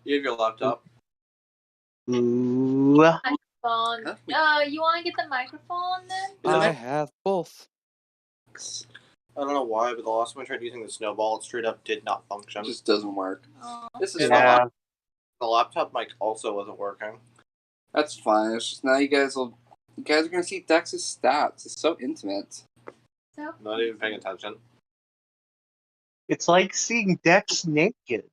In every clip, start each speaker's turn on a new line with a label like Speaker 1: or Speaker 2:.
Speaker 1: You have your laptop.
Speaker 2: Ooh.
Speaker 3: Microphone. You want to get the microphone then?
Speaker 4: I have both.
Speaker 1: I don't know why, but the last time I tried using the snowball, it straight up did not function.
Speaker 5: It just doesn't work.
Speaker 3: Oh.
Speaker 1: This is the laptop mic also wasn't working.
Speaker 5: That's fine. It's just now you guys are gonna see Dex's stats. It's so intimate.
Speaker 3: So?
Speaker 1: Not even paying attention.
Speaker 2: It's like seeing Dex naked.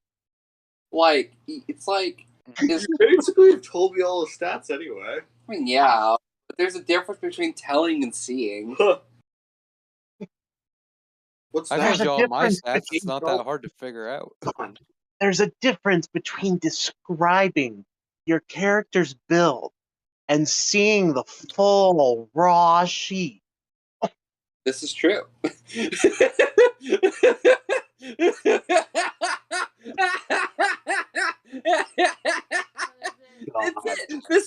Speaker 5: Like, it's like...
Speaker 1: You basically have told me all the stats anyway.
Speaker 5: I mean, yeah, but there's a difference between telling and seeing.
Speaker 1: What's
Speaker 4: I
Speaker 1: that?
Speaker 4: told you all my
Speaker 2: difference
Speaker 4: stats. It's
Speaker 2: between
Speaker 4: not
Speaker 2: both.
Speaker 4: that hard to figure out.
Speaker 2: There's a difference between describing your character's build and seeing the full raw sheet.
Speaker 5: This is true. This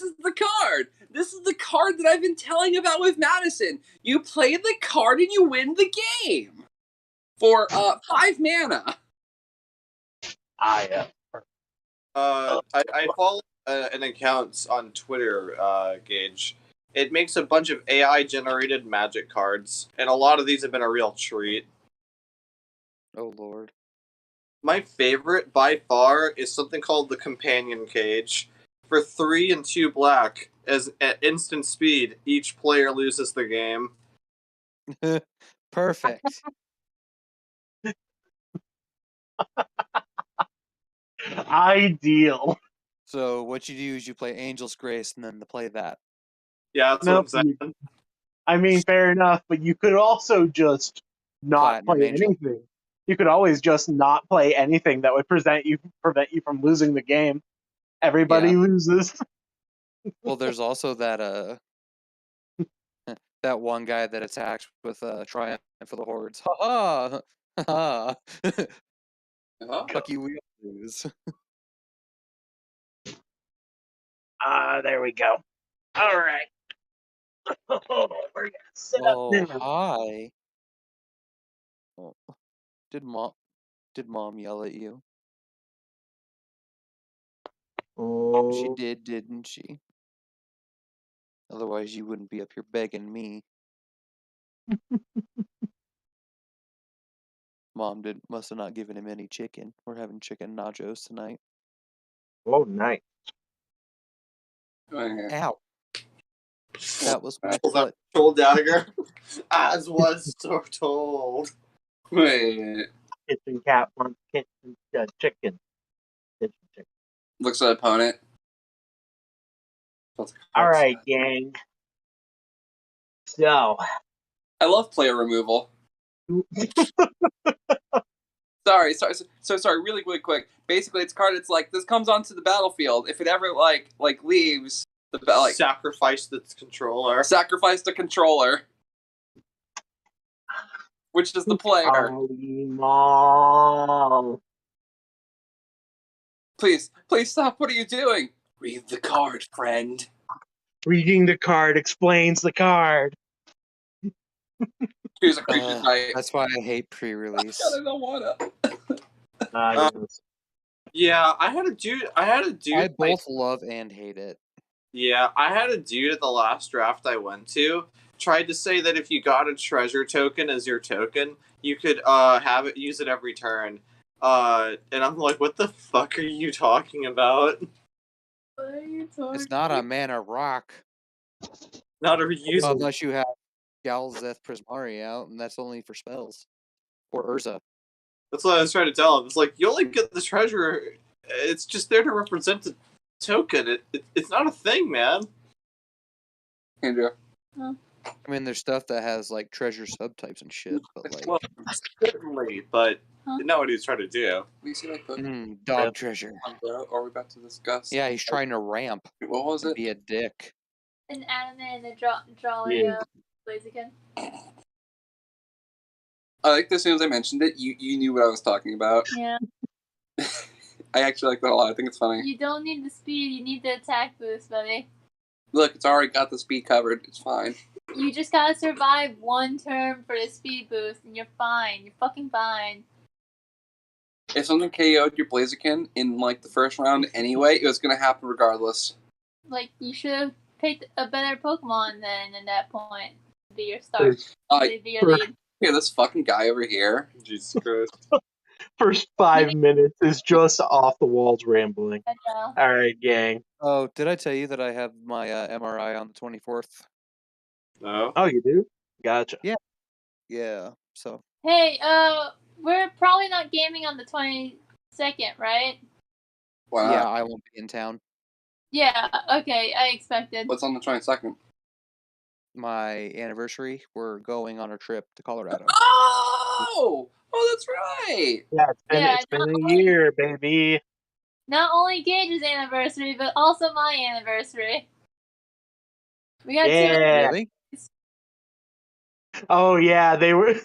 Speaker 5: is the card. This is the card that I've been telling about with Madison. You play the card and you win the game for 5 mana.
Speaker 1: I follow an account on Twitter, Gage. It makes a bunch of AI-generated magic cards, and a lot of these have been a real treat.
Speaker 4: Oh, Lord.
Speaker 1: My favorite, by far, is something called the Companion Cage. For 3 and 2 black, as at instant speed, each player loses the game.
Speaker 4: Perfect.
Speaker 2: Ideal.
Speaker 4: So what you do is you play Angel's Grace and then play that.
Speaker 1: Yeah, that's what I'm saying.
Speaker 2: I mean, fair enough, but you could also just not
Speaker 4: Platinum
Speaker 2: play
Speaker 4: Angel.
Speaker 2: anything. You could always just not play anything that would prevent you from losing the game. Everybody loses.
Speaker 4: Well, there's also that that one guy that attacks with Triumph for the Hordes. Ha ha! Fuck you, we all lose.
Speaker 2: There we go. All right. We're gonna sit up
Speaker 4: Oh,
Speaker 2: now.
Speaker 4: hi. Oh, did mom yell at you?
Speaker 2: Oh.
Speaker 4: She did, didn't she? Otherwise, you wouldn't be up here begging me. Mom must have not given him any chicken. We're having chicken nachos tonight.
Speaker 2: Oh, nice.
Speaker 4: Ow. That was my
Speaker 1: Pull
Speaker 4: foot.
Speaker 1: that dagger, as was told.
Speaker 5: Wait.
Speaker 2: Kitchen cat wants kitchen chicken. Kitchen chicken.
Speaker 5: Looks at opponent.
Speaker 2: All right, gang. So.
Speaker 5: I love player removal. Sorry, really quick. Basically, it's a card. It's like this comes onto the battlefield. If it ever like leaves the
Speaker 1: sacrifice the controller.
Speaker 5: Sacrifice the controller. Which is the player. Please stop. What are you doing? Read the card, friend.
Speaker 2: Reading the card explains the card.
Speaker 5: Choose a creature type.
Speaker 4: That's why I hate pre-release.
Speaker 5: I don't wanna.
Speaker 1: Yeah, I had a dude.
Speaker 4: I both love and hate it.
Speaker 1: Yeah, I had a dude at the last draft I went to tried to say that if you got a treasure token as your token, you could use it every turn. And I'm like, what the fuck are you talking about?
Speaker 3: What are you talking?
Speaker 4: It's not a mana rock.
Speaker 1: Not a reuse.
Speaker 4: Unless you have Galzeth Prismari out, and that's only for spells. Or Urza.
Speaker 1: That's what I was trying to tell him. It's like, you only get the treasure. It's just there to represent the token. It's not a thing, man.
Speaker 5: Andrew.
Speaker 3: Huh?
Speaker 4: I mean, there's stuff that has, like, treasure subtypes and shit, but, like...
Speaker 1: Well, certainly, but not what he's trying to do.
Speaker 5: We see like
Speaker 4: dog treasure.
Speaker 5: Or are we about to discuss?
Speaker 4: Yeah, he's trying to ramp.
Speaker 5: What was it?
Speaker 4: Be a dick.
Speaker 3: An anime and a jolly Blaziken.
Speaker 5: I like as soon as I mentioned it, you knew what I was talking about.
Speaker 3: Yeah.
Speaker 5: I actually like that a lot. I think it's funny.
Speaker 3: You don't need the speed, you need the attack boost, buddy.
Speaker 5: Look, it's already got the speed covered. It's fine.
Speaker 3: You just gotta survive one turn for the speed boost, and you're fine. You're fucking fine.
Speaker 5: if something KO'd your Blaziken in like the first round anyway, it was gonna happen regardless.
Speaker 3: Like, you should have picked a better Pokemon then at that point to be your start. To be your lead.
Speaker 5: Here, this fucking guy over here.
Speaker 1: Jesus Christ.
Speaker 2: First 5 minutes is just off the walls rambling.
Speaker 3: Agile.
Speaker 2: All right, gang.
Speaker 4: Oh, did I tell you that I have my MRI on the 24th?
Speaker 1: No.
Speaker 2: Oh, you do? Gotcha.
Speaker 4: Yeah, so.
Speaker 3: Hey, we're probably not gaming on the 22nd, right?
Speaker 5: Wow.
Speaker 4: Yeah, I won't be in town.
Speaker 3: Yeah, okay, I expected.
Speaker 5: What's on the 22nd?
Speaker 4: My anniversary, we're going on a trip to Colorado.
Speaker 5: Oh! Oh, that's right!
Speaker 2: Yeah,
Speaker 3: Yeah,
Speaker 2: it's been
Speaker 3: not
Speaker 2: a
Speaker 3: only-
Speaker 2: year, baby.
Speaker 3: Not only Gage's anniversary, but also my anniversary. We got
Speaker 2: Yeah.
Speaker 4: Really?
Speaker 2: Oh, yeah, they were.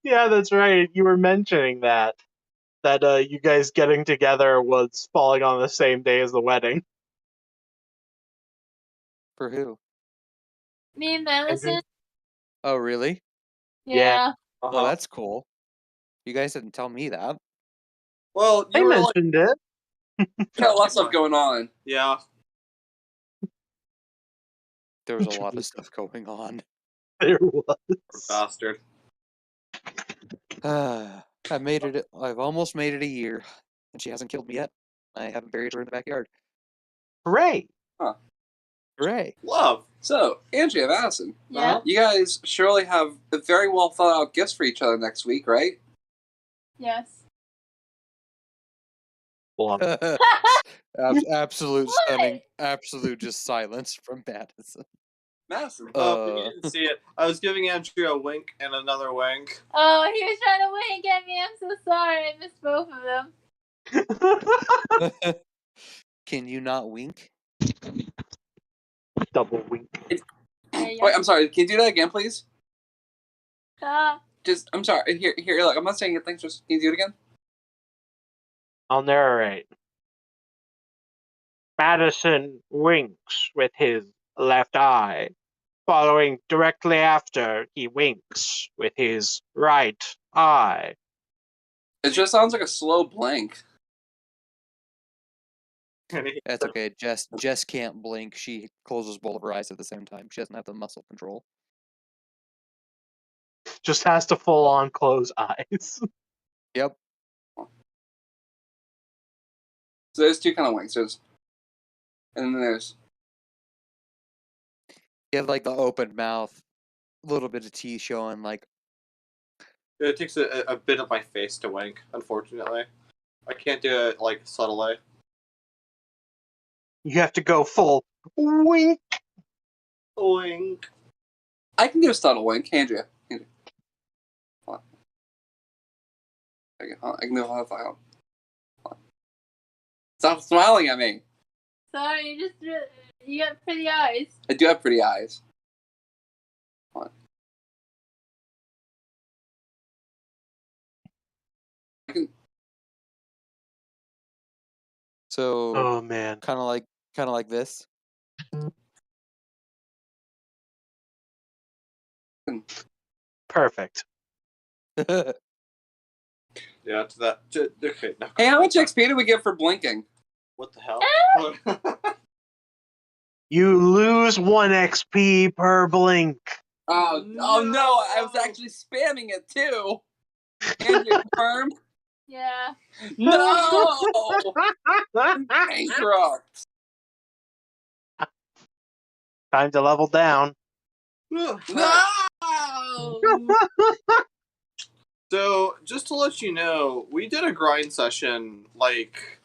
Speaker 2: Yeah, that's right. You were mentioning that you guys getting together was falling on the same day as the wedding.
Speaker 4: For who?
Speaker 3: me and Madison.
Speaker 4: Oh, really?
Speaker 3: Yeah.
Speaker 4: Oh, that's cool. You guys didn't tell me that.
Speaker 1: Well,
Speaker 2: I
Speaker 1: you were like,
Speaker 2: mentioned it.
Speaker 5: Got lots of stuff going on.
Speaker 1: yeah.
Speaker 4: There was a lot of stuff going on.
Speaker 2: There was.
Speaker 1: Bastard.
Speaker 4: I made it. I've almost made it a year, and she hasn't killed me yet. I haven't buried her in the backyard.
Speaker 2: Hooray.
Speaker 4: Hooray!
Speaker 1: Love.
Speaker 5: So, Andrea, Madison,
Speaker 3: Yeah.
Speaker 5: you guys surely have a very well thought out gifts for each other next week, right?
Speaker 3: Yes.
Speaker 2: Hold on.
Speaker 4: Absolute
Speaker 3: What?
Speaker 4: stunning, absolute just silence from Madison.
Speaker 5: Madison.
Speaker 1: Oh, you didn't see it. I was giving Andrew a wink and another wink.
Speaker 3: Oh, he was trying to wink at me. I'm so sorry. I missed both of them.
Speaker 4: Can you not wink?
Speaker 2: Double wink.
Speaker 3: There you
Speaker 5: Wait,
Speaker 3: go.
Speaker 5: I'm sorry. Can you do that again, please?
Speaker 3: Just
Speaker 5: I'm sorry. Here, look. I'm not saying it. Thanks. Just can you do it again?
Speaker 2: I'll narrate. Madison winks with his left eye. Following directly after, he winks with his right eye.
Speaker 5: It just sounds like a slow blink.
Speaker 4: That's okay. Jess can't blink. She closes both of her eyes at the same time. She doesn't have the muscle control.
Speaker 2: Just has to full on close eyes.
Speaker 4: Yep.
Speaker 5: So there's two kind of winks. And then there's
Speaker 4: You have like the open mouth, a little bit of teeth showing. Like
Speaker 1: It takes a bit of my face to wink, unfortunately. I can't do it like subtly.
Speaker 2: You have to go full wink.
Speaker 1: Wink.
Speaker 5: I can do a subtle wink. Andrea. Hold on. Okay, hold on. I can do a hold on. Stop smiling at me.
Speaker 3: sorry. You got pretty eyes.
Speaker 5: I do have pretty eyes. Hold on. I can.
Speaker 4: so,
Speaker 2: Oh man.
Speaker 4: kind of like this.
Speaker 2: Perfect.
Speaker 1: Yeah, to that. Okay, no.
Speaker 5: Hey, how much XP did we get for blinking?
Speaker 1: What the hell?
Speaker 2: You lose 1 XP per blink.
Speaker 5: Oh no! I was actually spamming it too. Andrea, confirm?
Speaker 3: Yeah.
Speaker 5: No! Bankrupt.
Speaker 2: Time to level down.
Speaker 5: No!
Speaker 1: So, just to let you know, we did a grind session like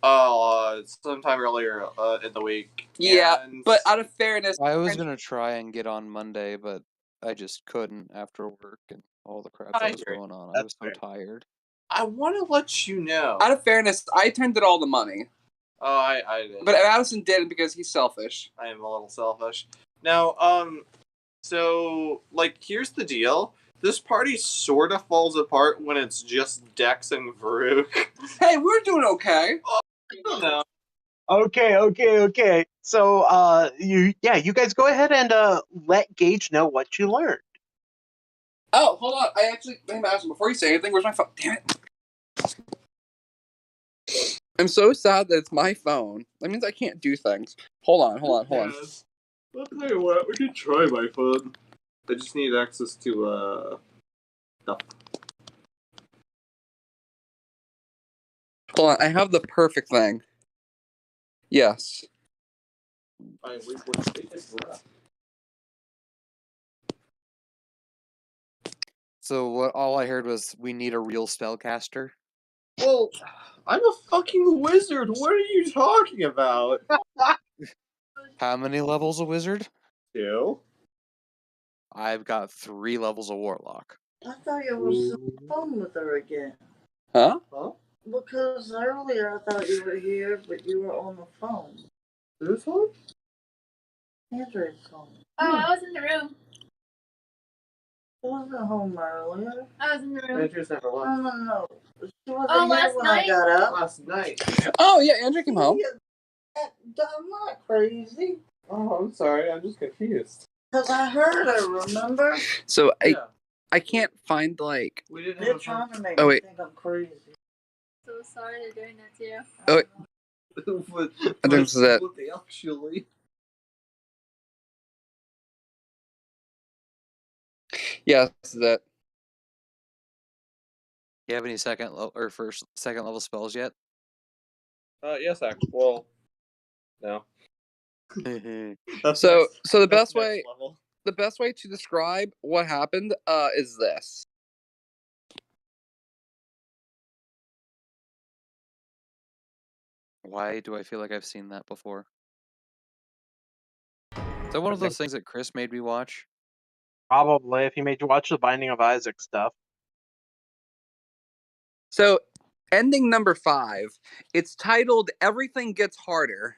Speaker 1: sometime earlier in the week.
Speaker 5: Yeah,
Speaker 1: and
Speaker 5: but out of fairness,
Speaker 4: I was gonna try and get on Monday, but I just couldn't after work and all the crap that was
Speaker 1: Tired.
Speaker 4: going on. I
Speaker 2: That's
Speaker 4: was so
Speaker 2: fair.
Speaker 4: tired.
Speaker 1: I want to let you know.
Speaker 5: out of fairness, I turned it all the money,
Speaker 1: Oh, I did.
Speaker 5: but Madison didn't because he's selfish.
Speaker 1: I am a little selfish. Now, so like, here's the deal. This party sort of falls apart when it's just Dex and Varuk.
Speaker 5: Hey, we're doing okay.
Speaker 1: I don't know.
Speaker 2: Okay. So, you guys go ahead and let Gage know what you learned.
Speaker 5: Oh, hold on. Hey, Madison, before you say anything, where's my phone? Damn it. I'm so sad that it's my phone. That means I can't do things. Hold on.
Speaker 1: Yes. I'll tell you what, we can try my phone. I just need access to stuff.
Speaker 5: Hold on, I have the perfect thing. Yes.
Speaker 4: So what? All I heard was we need a real spellcaster.
Speaker 1: Well, I'm a fucking wizard. What are you talking about?
Speaker 4: How many levels a wizard?
Speaker 1: 2.
Speaker 4: I've got 3 levels of warlock.
Speaker 6: I thought you were on the phone with her again.
Speaker 5: Huh?
Speaker 6: Because earlier I thought you were here, but you were on the phone.
Speaker 1: Who's one?
Speaker 6: Andrew's phone.
Speaker 3: Oh, I was in the room.
Speaker 6: She wasn't home earlier.
Speaker 3: I was in the room.
Speaker 1: Andrew's never left.
Speaker 6: No. She wasn't
Speaker 3: Oh,
Speaker 6: here
Speaker 3: last
Speaker 6: when
Speaker 3: night?
Speaker 6: I got up.
Speaker 1: Last night.
Speaker 5: Oh yeah, Andrew came home.
Speaker 6: I'm not crazy.
Speaker 1: Oh, I'm sorry. I'm just confused.
Speaker 6: Because I heard her, remember?
Speaker 5: So
Speaker 1: Yeah.
Speaker 5: I can't find like.
Speaker 1: We didn't
Speaker 6: They're
Speaker 1: have a
Speaker 6: trying to make
Speaker 5: Oh,
Speaker 6: me
Speaker 5: wait.
Speaker 6: think I'm crazy.
Speaker 3: So sorry they're doing that to you.
Speaker 5: Oh, wait.
Speaker 1: I
Speaker 5: think this is it.
Speaker 1: Actually.
Speaker 5: Yeah, this is it.
Speaker 4: You have any second level spells yet?
Speaker 1: Yes, actually. Well, no.
Speaker 5: So the
Speaker 1: That's
Speaker 5: best way
Speaker 1: next level.
Speaker 5: the best way to describe what happened is this.
Speaker 4: Why do I feel like I've seen that before? Is that one of those things that Chris made me watch?
Speaker 2: Probably, if he made you watch the Binding of Isaac stuff.
Speaker 5: So ending number 5. It's titled "Everything Gets Harder."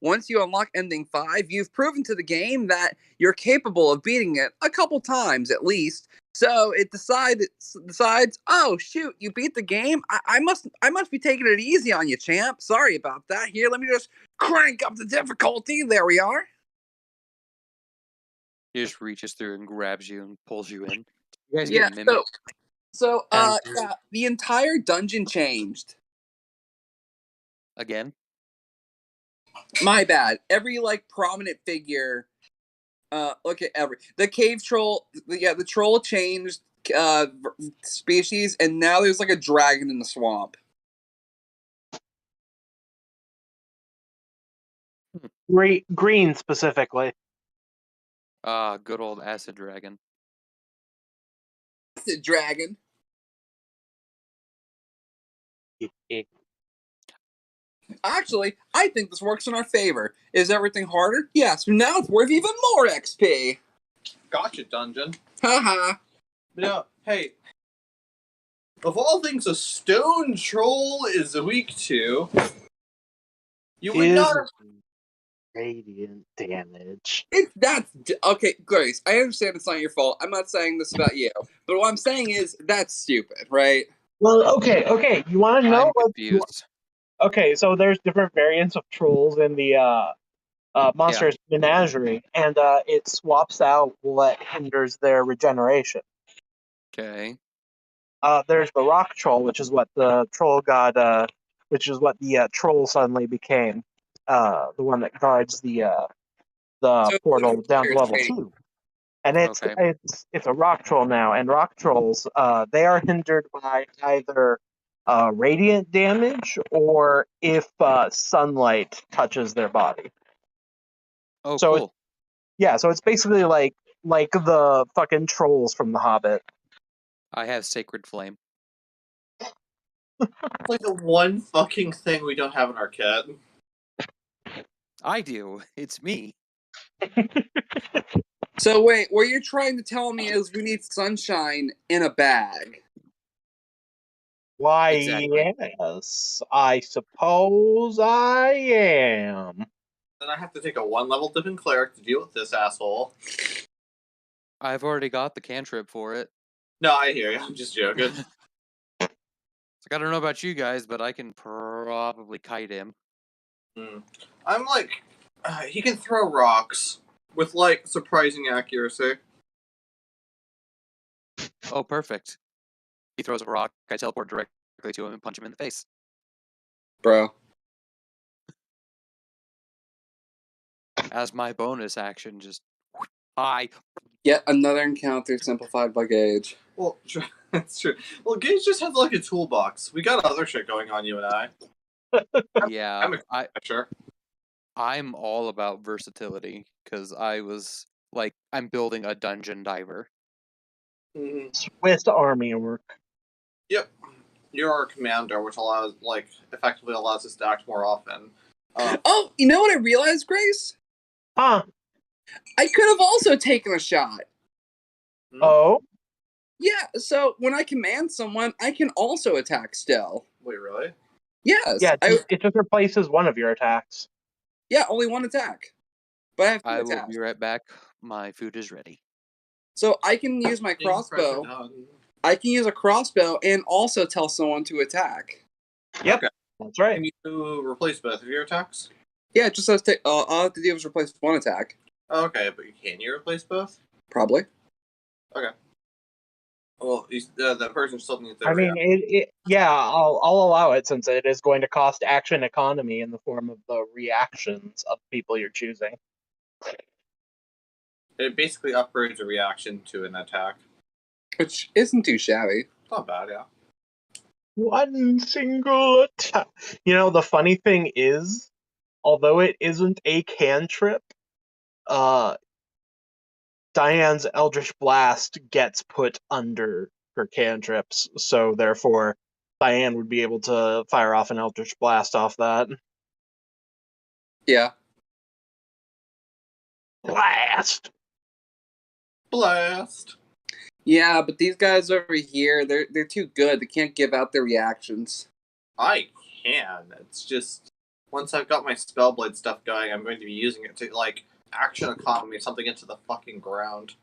Speaker 5: Once you unlock ending 5, you've proven to the game that you're capable of beating it a couple times at least. So it decides, oh shoot, you beat the game. I must be taking it easy on you, champ. Sorry about that. Here, let me just crank up the difficulty. There we are.
Speaker 4: He just reaches through and grabs you and pulls you in. You guys
Speaker 5: Yeah.
Speaker 4: get mimicked
Speaker 5: So yeah, the entire dungeon changed.
Speaker 4: again.
Speaker 5: My bad. Every like prominent figure. Look at the cave troll. The troll changed species, and now there's like a dragon in the swamp.
Speaker 2: Green specifically.
Speaker 4: Good old acid dragon.
Speaker 5: Acid dragon. Actually, I think this works in our favor. Is everything harder? Yes. Now it's worth even more XP.
Speaker 1: Gotcha, dungeon.
Speaker 5: Haha.
Speaker 1: No, hey. Of all things, a stone troll is weak to. You would
Speaker 2: Is
Speaker 1: not.
Speaker 2: radiant damage.
Speaker 5: That's okay, Grace. I understand it's not your fault. I'm not saying this about you, but what I'm saying is that's stupid, right?
Speaker 2: Well, okay. You want to know
Speaker 4: I'm
Speaker 2: what?
Speaker 4: confused.
Speaker 2: Okay, so there's different variants of trolls in the Monsters Menagerie, and it swaps out what hinders their regeneration.
Speaker 4: Okay.
Speaker 2: There's the rock troll, which is what the troll god, which is what the troll suddenly became. The one that guards the
Speaker 5: So
Speaker 2: portal down to level
Speaker 5: training.
Speaker 2: 2. And it's a rock troll now, and rock trolls they are hindered by either radiant damage or if sunlight touches their body.
Speaker 4: Oh,
Speaker 2: So
Speaker 4: cool.
Speaker 2: so it's basically like the fucking trolls from The Hobbit.
Speaker 4: I have Sacred Flame.
Speaker 1: Like the one fucking thing we don't have in our kit.
Speaker 4: I do. It's me.
Speaker 5: So wait, what you're trying to tell me is we need sunshine in a bag.
Speaker 2: Why,
Speaker 4: Exactly.
Speaker 2: yes, I suppose I am.
Speaker 1: Then I have to take a 1-level dip in cleric to deal with this asshole.
Speaker 4: I've already got the cantrip for it.
Speaker 1: No, I hear you. I'm just joking.
Speaker 4: It's like, I don't know about you guys, but I can probably kite him.
Speaker 1: I'm like, he can throw rocks with like surprising accuracy.
Speaker 4: Oh, perfect. He throws a rock, I teleport directly to him and punch him in the face.
Speaker 5: Bro.
Speaker 4: As my bonus action, just
Speaker 5: Yet another encounter simplified by Gage.
Speaker 1: Well, that's true. Well, Gage just has like a toolbox. We got other shit going on, you and I.
Speaker 4: Yeah,
Speaker 1: Sure.
Speaker 4: I'm all about versatility because I was like, I'm building a dungeon diver.
Speaker 1: Mm-hmm.
Speaker 2: Swiss Army work.
Speaker 1: Yep. You're our commander, which effectively allows us to act more often.
Speaker 5: Oh, you know what I realized, Grace?
Speaker 2: Huh.
Speaker 5: I could have also taken a shot.
Speaker 2: Oh?
Speaker 5: Yeah, so when I command someone, I can also attack still.
Speaker 1: Wait, really?
Speaker 5: Yes.
Speaker 2: Yeah, it just replaces one of your attacks.
Speaker 5: Yeah, only one attack. But I have two
Speaker 4: I
Speaker 5: attacks.
Speaker 4: will be right back. My food is ready.
Speaker 5: So I can use my crossbow. I can use a crossbow and also tell someone to attack.
Speaker 2: Yep,
Speaker 1: okay.
Speaker 2: That's right.
Speaker 1: Can you replace both of your attacks?
Speaker 5: Yeah, it just says all I have to do is replace one attack.
Speaker 1: Okay, but can you replace both?
Speaker 5: Probably.
Speaker 1: Okay. Well, that person still needs their
Speaker 2: I mean, I'll allow it since it is going to cost action economy in the form of the reactions of people you're choosing.
Speaker 1: It basically upgrades a reaction to an attack.
Speaker 5: Which isn't too shabby.
Speaker 1: Not bad, yeah.
Speaker 2: One single attack. You know, the funny thing is, although it isn't a cantrip, Diane's Eldritch Blast gets put under her cantrips, so therefore Diane would be able to fire off an Eldritch Blast off that.
Speaker 5: Yeah.
Speaker 2: Blast!
Speaker 1: Blast!
Speaker 5: Yeah, but these guys over here, they're too good. They can't give out their reactions.
Speaker 1: I can. It's just, once I've got my Spellblade stuff going, I'm going to be using it to, action economy something into the fucking ground.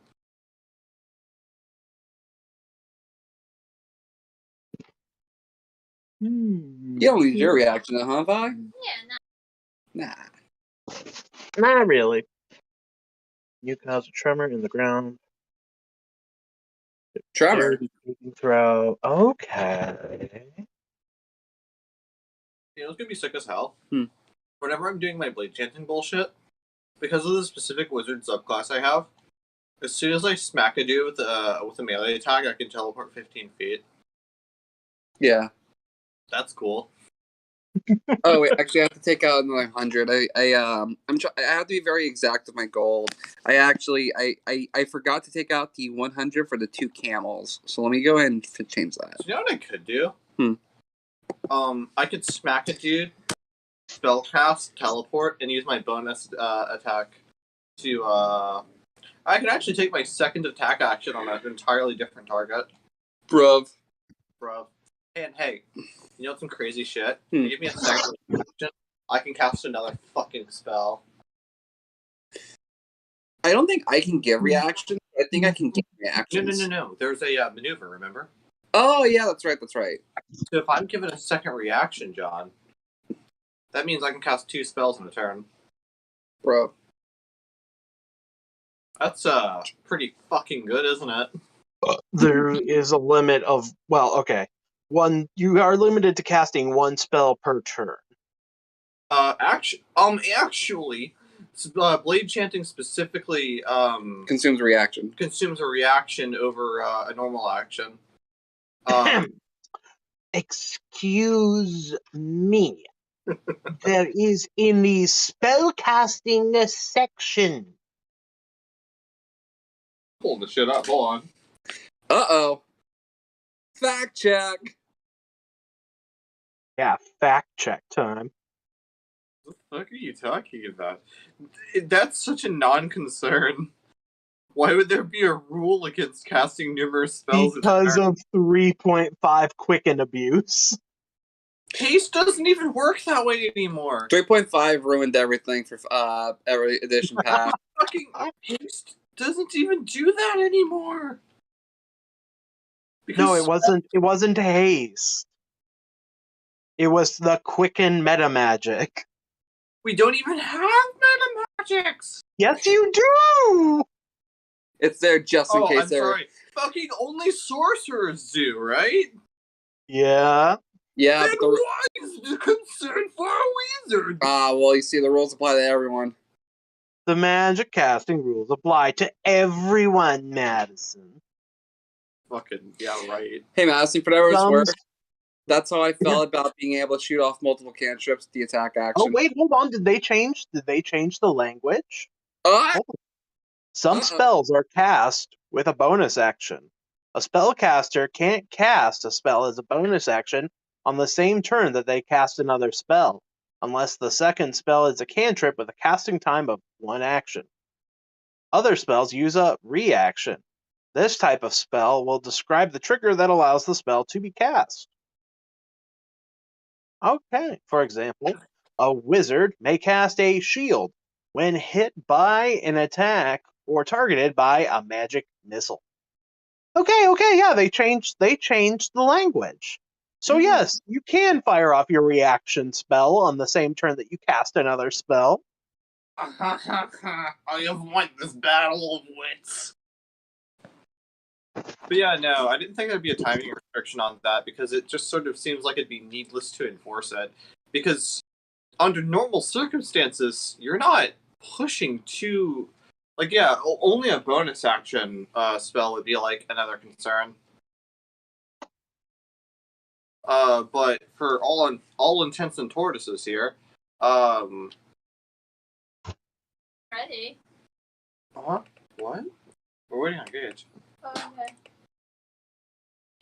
Speaker 5: You don't use your reaction, huh, Vi?
Speaker 3: Yeah,
Speaker 2: Not really. You cause a tremor in the ground.
Speaker 5: Tremor?
Speaker 2: Throw. Okay.
Speaker 1: You know, it's gonna be sick as hell.
Speaker 5: Hmm.
Speaker 1: Whenever I'm doing my blade chanting bullshit, because of the specific wizard subclass I have, as soon as I smack a dude with a melee attack, I can teleport 15 feet.
Speaker 5: Yeah.
Speaker 1: That's cool.
Speaker 5: Oh wait, actually, I have to take out another 100. I have to be very exact with my gold. I forgot to take out the 100 for the 2 camels. So let me go ahead and change that.
Speaker 1: So you know what I could do?
Speaker 5: Hmm.
Speaker 1: I could smack a dude, spellcast, teleport, and use my bonus attack to I could actually take my second attack action on an entirely different target.
Speaker 5: Bruv.
Speaker 1: And hey, you know some crazy shit? Give me a second action, I can cast another fucking spell.
Speaker 5: I don't think I can give reactions. I think I can give reactions.
Speaker 1: No. There's a maneuver, remember?
Speaker 5: Oh, yeah, that's right.
Speaker 1: So if I'm given a second reaction, John, that means I can cast 2 spells in a turn.
Speaker 5: Bro.
Speaker 1: That's pretty fucking good, isn't it?
Speaker 2: There is a limit of, okay. You are limited to casting 1 spell per turn.
Speaker 1: Actually, blade chanting specifically
Speaker 5: Consumes a reaction.
Speaker 1: Consumes a reaction over a normal action.
Speaker 2: Excuse me. There is in the spellcasting section.
Speaker 1: Pull the shit up. Hold on.
Speaker 5: Uh-oh. Fact check.
Speaker 2: Yeah, fact check time.
Speaker 1: What the fuck are you talking about? That's such a non-concern. Why would there be a rule against casting numerous spells?
Speaker 2: Because of 3.5 quicken abuse.
Speaker 1: Haste doesn't even work that way anymore.
Speaker 5: 3.5 ruined everything for every edition pack.
Speaker 1: Fucking Haste doesn't even do that anymore.
Speaker 2: No, it wasn't haste. It was the quicken meta magic.
Speaker 1: We don't even have meta magics.
Speaker 2: Yes, you do.
Speaker 5: It's there just in case
Speaker 1: I'm sorry. fucking only sorcerers do, right?
Speaker 2: Yeah.
Speaker 5: Yeah,
Speaker 1: Then
Speaker 5: but
Speaker 1: why is the concern for a wizard?
Speaker 5: well, you see, the rules apply to everyone.
Speaker 2: The magic casting rules apply to everyone, Madison.
Speaker 1: Fucking, yeah, right.
Speaker 5: Hey, Madison, for whatever it's
Speaker 2: Some-
Speaker 5: worth, that's how I felt about being able to shoot off multiple cantrips with the attack
Speaker 2: Oh
Speaker 5: action.
Speaker 2: wait, hold on. Did they change the language?
Speaker 5: Uh,
Speaker 2: Some spells are cast with a bonus action. A spellcaster can't cast a spell as a bonus action on the same turn that they cast another spell, unless the second spell is a cantrip with a casting time of 1 action. Other spells use a reaction. This type of spell will describe the trigger that allows the spell to be cast. Okay, for example, a wizard may cast a shield when hit by an attack or targeted by a magic missile. Okay, yeah, they changed the language. So yes, you can fire off your reaction spell on the same turn that you cast another spell.
Speaker 1: I have won this battle of wits. But yeah, no, I didn't think there'd be a timing restriction on that because it just sort of seems like it'd be needless to enforce it. Because under normal circumstances, you're not pushing too. Like, yeah, only a bonus action spell would be like another concern. But for all intents and tortoises here,
Speaker 3: Ready?
Speaker 1: what? We're waiting on Gage.
Speaker 3: Oh, okay.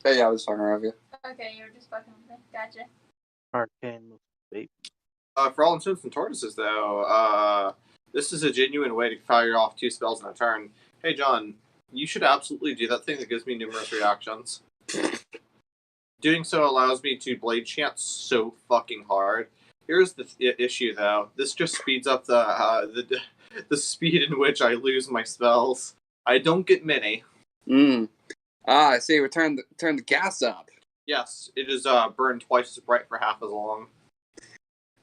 Speaker 5: Hey, I was talking around you.
Speaker 3: Okay, you were just fucking with me. Gotcha.
Speaker 2: Arcane baby.
Speaker 1: For all intents and tortoises, though, this is a genuine way to fire off 2 spells in a turn. Hey, John, you should absolutely do that thing that gives me numerous reactions. Doing so allows me to blade chant so fucking hard. Here's the issue, though. This just speeds up the speed in which I lose my spells. I don't get many.
Speaker 5: I see. We turn the gas up.
Speaker 1: Yes, it is burned twice as bright for half as long.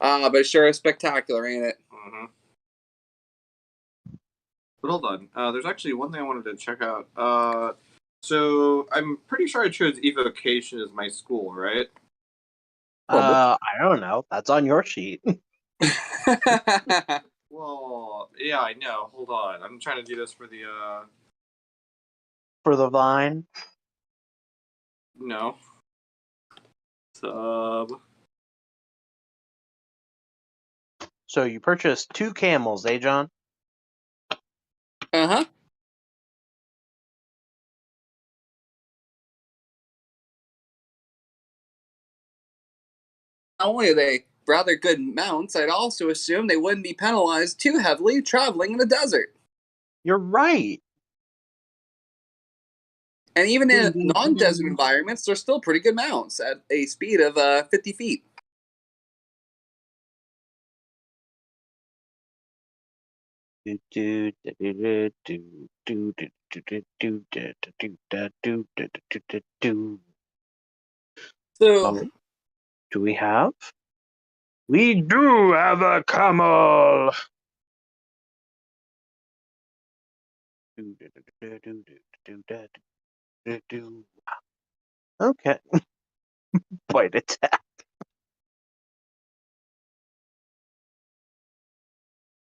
Speaker 5: But it sure is spectacular, ain't it?
Speaker 1: Mm-hmm. But hold on. There's actually one thing I wanted to check out. So I'm pretty sure I chose evocation as my school, right?
Speaker 2: I don't know. That's on your sheet.
Speaker 1: Well, yeah, I know. Hold on. I'm trying to do this for the
Speaker 2: For the vine.
Speaker 1: No. Sub.
Speaker 2: So you purchased 2 camels, eh, John?
Speaker 5: Uh-huh. Not only are they rather good mounts, I'd also assume they wouldn't be penalized too heavily traveling in the desert.
Speaker 2: You're right.
Speaker 5: And even in non-desert environments, they're still pretty good mounts at a speed of 50 feet. So,
Speaker 2: do we have? We do have a camel. Okay. Quite attack.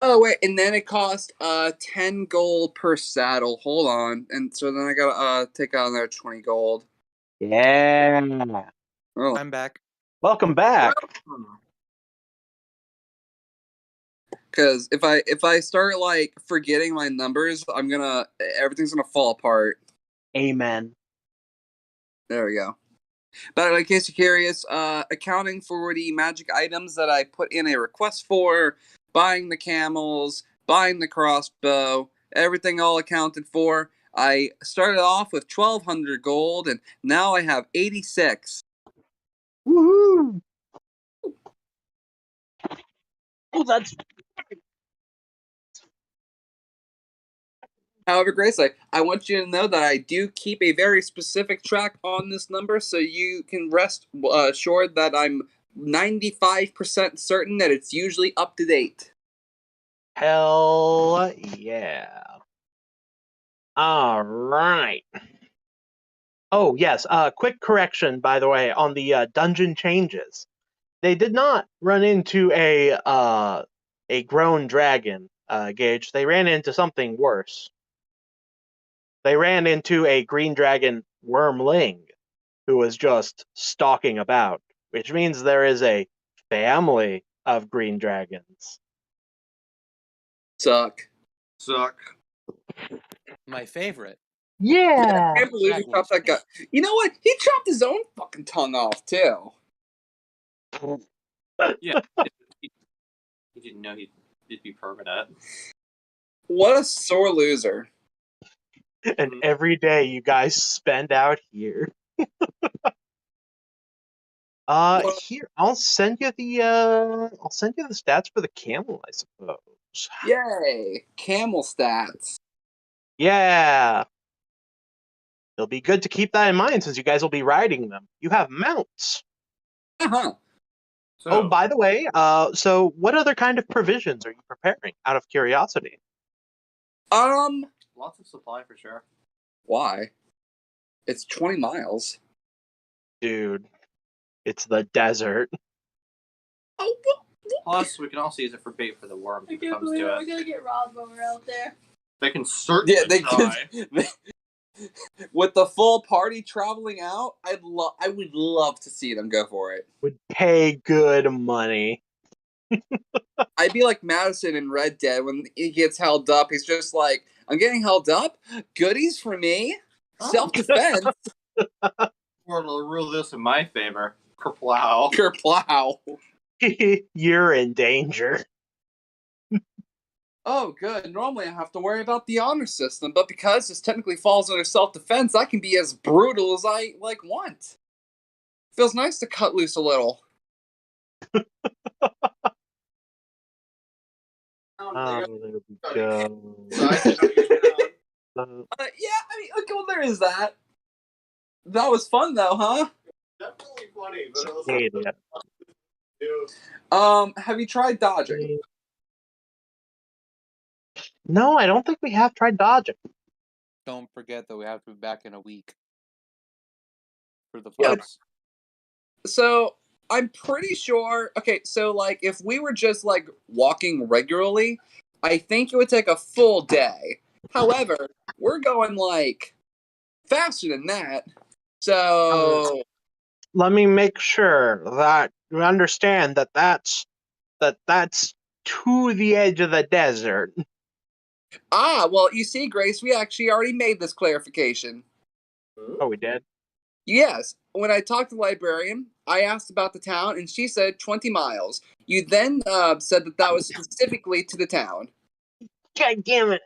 Speaker 5: oh wait, and then it cost 10 gold per saddle. Hold on, and so then I gotta take out another 20 gold.
Speaker 2: Yeah.
Speaker 5: Oh.
Speaker 4: I'm back.
Speaker 2: Welcome back.
Speaker 5: Because if I start like forgetting my numbers, everything's gonna fall apart.
Speaker 2: Amen.
Speaker 5: There we go. But in case you're curious, accounting for the magic items that I put in a request for, buying the camels, buying the crossbow, everything all accounted for. I started off with 1,200 gold, and now I have 86.
Speaker 2: Woohoo! Oh, that's.
Speaker 5: However, Grace, I want you to know that I do keep a very specific track on this number, so you can rest assured that I'm 95% certain that it's usually up to date.
Speaker 2: Hell yeah. All right. Oh, yes. Quick correction, by the way, on the dungeon changes. They did not run into a grown dragon, Gage. They ran into something worse. They ran into a green dragon wormling who was just stalking about, which means there is a family of green dragons.
Speaker 5: Suck.
Speaker 4: My favorite.
Speaker 2: Yeah.
Speaker 5: I can't believe he chopped that guy. You know what? He chopped his own fucking tongue off too.
Speaker 1: Yeah. He didn't know he'd be permanent.
Speaker 5: What a sore loser.
Speaker 2: And every day you guys spend out here. Here, I'll send you the stats for the camel, I suppose.
Speaker 5: Yay! Camel stats.
Speaker 2: Yeah. It'll be good to keep that in mind since you guys will be riding them. You have mounts.
Speaker 5: Uh-huh.
Speaker 2: Oh, by the way, so what other kind of provisions are you preparing out of curiosity?
Speaker 1: Lots of supply for sure.
Speaker 5: Why? It's 20 miles.
Speaker 2: Dude, it's the desert.
Speaker 5: Oh,
Speaker 1: Plus, we can also use it for bait for the worms
Speaker 3: I
Speaker 1: if it
Speaker 3: can't
Speaker 1: comes
Speaker 3: believe
Speaker 1: to
Speaker 3: we're
Speaker 1: it.
Speaker 3: gonna get robbed when we're out there.
Speaker 1: They can certainly try.
Speaker 5: With the full party traveling out, I would love to see them go for it.
Speaker 2: Would pay good money.
Speaker 5: I'd be like Madison in Red Dead when he gets held up. He's just like, I'm getting held up? Goodies for me? Self-defense?
Speaker 1: Or to rule this in my favor. Kerplow.
Speaker 5: Kerplow.
Speaker 2: You're in danger.
Speaker 5: Oh, good. Normally I have to worry about the honor system, but because this technically falls under self-defense, I can be as brutal as I want. Feels nice to cut loose a little.
Speaker 2: There we go.
Speaker 5: Yeah, I mean, okay, well, there is that. That was fun, though, huh?
Speaker 1: Definitely funny, but it was
Speaker 5: Have you tried dodging?
Speaker 2: No, I don't think we have tried dodging.
Speaker 4: Don't forget that we have to be back in a week for the
Speaker 5: Yeah.
Speaker 4: vlogs.
Speaker 5: So, I'm pretty sure... Okay, so, like, if we were just, like, walking regularly, I think it would take a full day. However, we're going, like, faster than that. So...
Speaker 2: Let me make sure that you understand that that's to the edge of the desert.
Speaker 5: Ah, well, you see, Grace, we actually already made this clarification.
Speaker 2: Oh, we did?
Speaker 5: Yes. When I talked to the librarian, I asked about the town, and she said 20 miles. You then said that was specifically to the town.
Speaker 2: God damn it.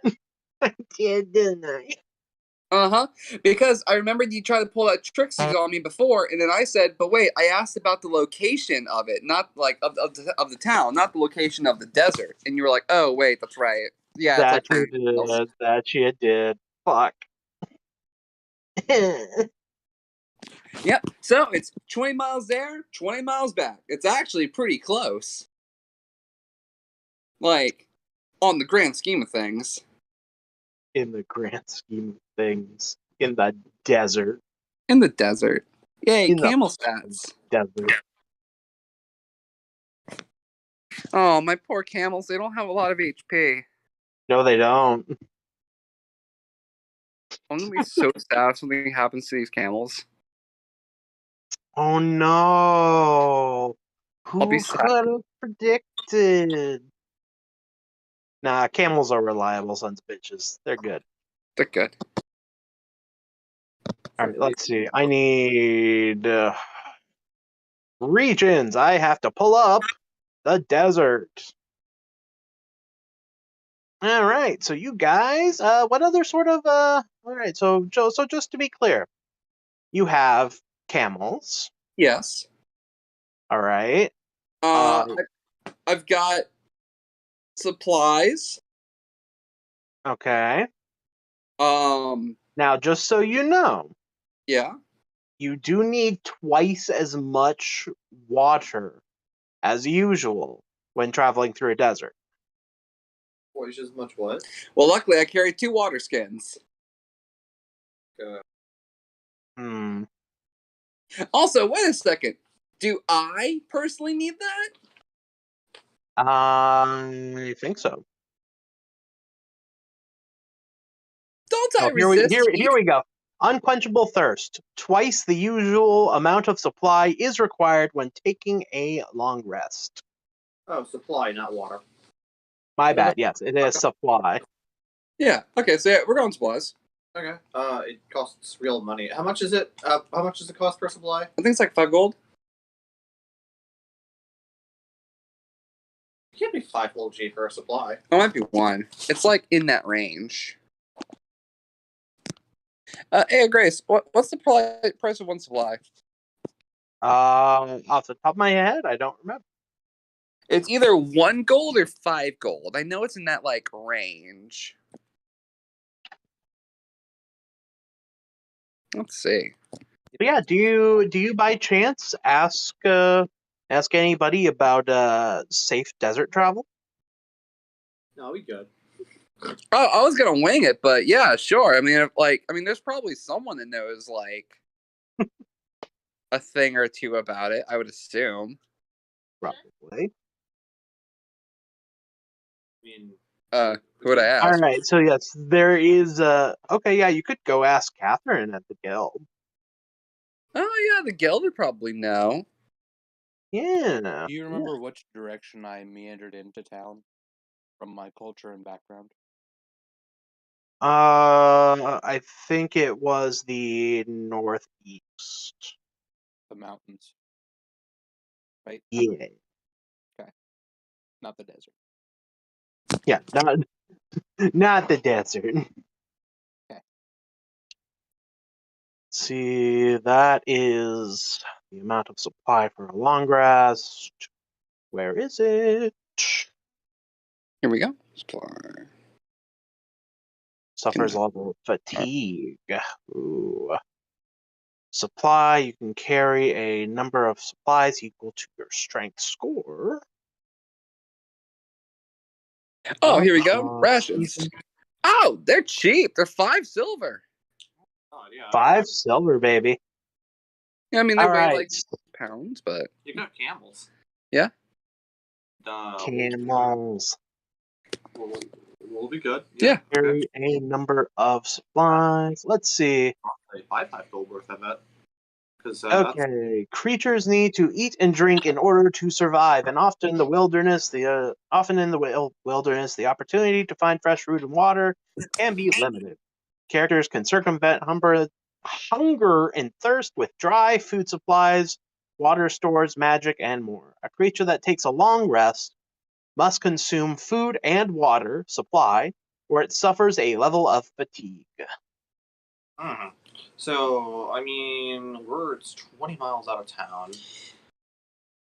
Speaker 2: I did, didn't I?
Speaker 5: Uh-huh. Because I remembered you tried to pull that tricksies on me before, and then I said, but wait, I asked about the location of it, not, like, of the town, not the location of the desert. And you were like, oh, wait, that's right. Yeah,
Speaker 2: That
Speaker 5: it's like
Speaker 2: you did. That you did. Fuck.
Speaker 5: Yep. So it's 20 miles there, 20 miles back. It's actually pretty close. Like, on the grand scheme of things.
Speaker 2: In the grand scheme of things. In the desert.
Speaker 5: In the desert. Yay,
Speaker 2: In
Speaker 5: camel
Speaker 2: the
Speaker 5: stats.
Speaker 2: Desert.
Speaker 5: Oh, my poor camels, they don't have a lot of HP.
Speaker 2: No, they don't.
Speaker 5: I'm gonna be so sad if something happens to these camels.
Speaker 2: Oh no!
Speaker 5: I'll be
Speaker 2: Who
Speaker 5: sad.
Speaker 2: could have predicted? Nah, camels are reliable sons of bitches. They're good.
Speaker 5: They're good.
Speaker 2: Alright, let's see. I need regions. I have to pull up the desert. Alright, so you guys, what other sort of alright, so just to be clear, you have camels.
Speaker 5: Yes.
Speaker 2: Alright.
Speaker 5: I've got supplies.
Speaker 2: Okay.
Speaker 5: Um,
Speaker 2: Now, just so you know,
Speaker 5: yeah.
Speaker 2: you do need twice as much water as usual when traveling through a desert.
Speaker 1: Twice as much what?
Speaker 5: Well, luckily I carry 2 water skins.
Speaker 2: Hmm.
Speaker 5: Also, wait a second. Do I personally need that?
Speaker 2: I think so.
Speaker 5: Don't I
Speaker 2: Oh,
Speaker 5: resist
Speaker 2: here we go. Unquenchable thirst. Twice the usual amount of supply is required when taking a long rest.
Speaker 1: Oh, supply, not water.
Speaker 2: My bad. Yes, it is supply.
Speaker 5: Yeah. Okay. So yeah, we're going supplies.
Speaker 1: Okay. It costs real money. How much is it? How much does it cost per supply?
Speaker 5: I think it's like 5 gold.
Speaker 1: It can't be 5 gold G for a supply.
Speaker 5: It might be 1. It's like in that range. Hey, Grace, what's the price of 1 supply?
Speaker 2: Off the top of my head, I don't remember.
Speaker 5: It's either 1 gold or 5 gold. I know it's in that like range. Let's see.
Speaker 2: But yeah, do you by chance ask anybody about safe desert travel?
Speaker 1: No, we good.
Speaker 5: Oh, I was gonna wing it, but yeah, sure. I mean, there's probably someone that knows like a thing or two about it. I would assume.
Speaker 2: Probably.
Speaker 1: I mean,
Speaker 5: Who would I ask?
Speaker 2: All right, so yes, there is. Okay, yeah, you could go ask Catherine at the guild.
Speaker 5: Oh yeah, the guild would probably know.
Speaker 2: Yeah.
Speaker 4: Do you remember which direction I meandered into town from my culture and background?
Speaker 2: I think it was the northeast.
Speaker 4: The mountains. Right?
Speaker 2: Yeah.
Speaker 4: Okay. Not the desert.
Speaker 2: Yeah, not the desert.
Speaker 4: Okay.
Speaker 2: See, that is the amount of supply for a long rest. Where is it?
Speaker 5: Here we go.
Speaker 2: Suffers level of fatigue. Ooh. Supply, you can carry a number of supplies equal to your strength score.
Speaker 5: Oh, here we go. Rations. Oh, they're cheap. They're 5 silver.
Speaker 1: oh, yeah.
Speaker 2: 5 silver, baby.
Speaker 5: Yeah, I mean they
Speaker 2: All
Speaker 5: weigh
Speaker 2: right.
Speaker 5: like pounds, but
Speaker 1: You got camels.
Speaker 5: yeah.
Speaker 2: Camels.
Speaker 1: We'll be good.
Speaker 5: Yeah.
Speaker 2: Carry a number of supplies. Let's see.
Speaker 1: 5 gold worth, I bet.
Speaker 2: Okay, creatures need to eat and drink in order to survive, and often in the wilderness, the opportunity to find fresh food and water can be limited. Characters can circumvent hunger and thirst with dry food supplies, water stores, magic, and more. A creature that takes a long rest must consume food and water supply, or it suffers a level of fatigue.
Speaker 1: Mm-hmm. So, I mean, it's 20 miles out of town.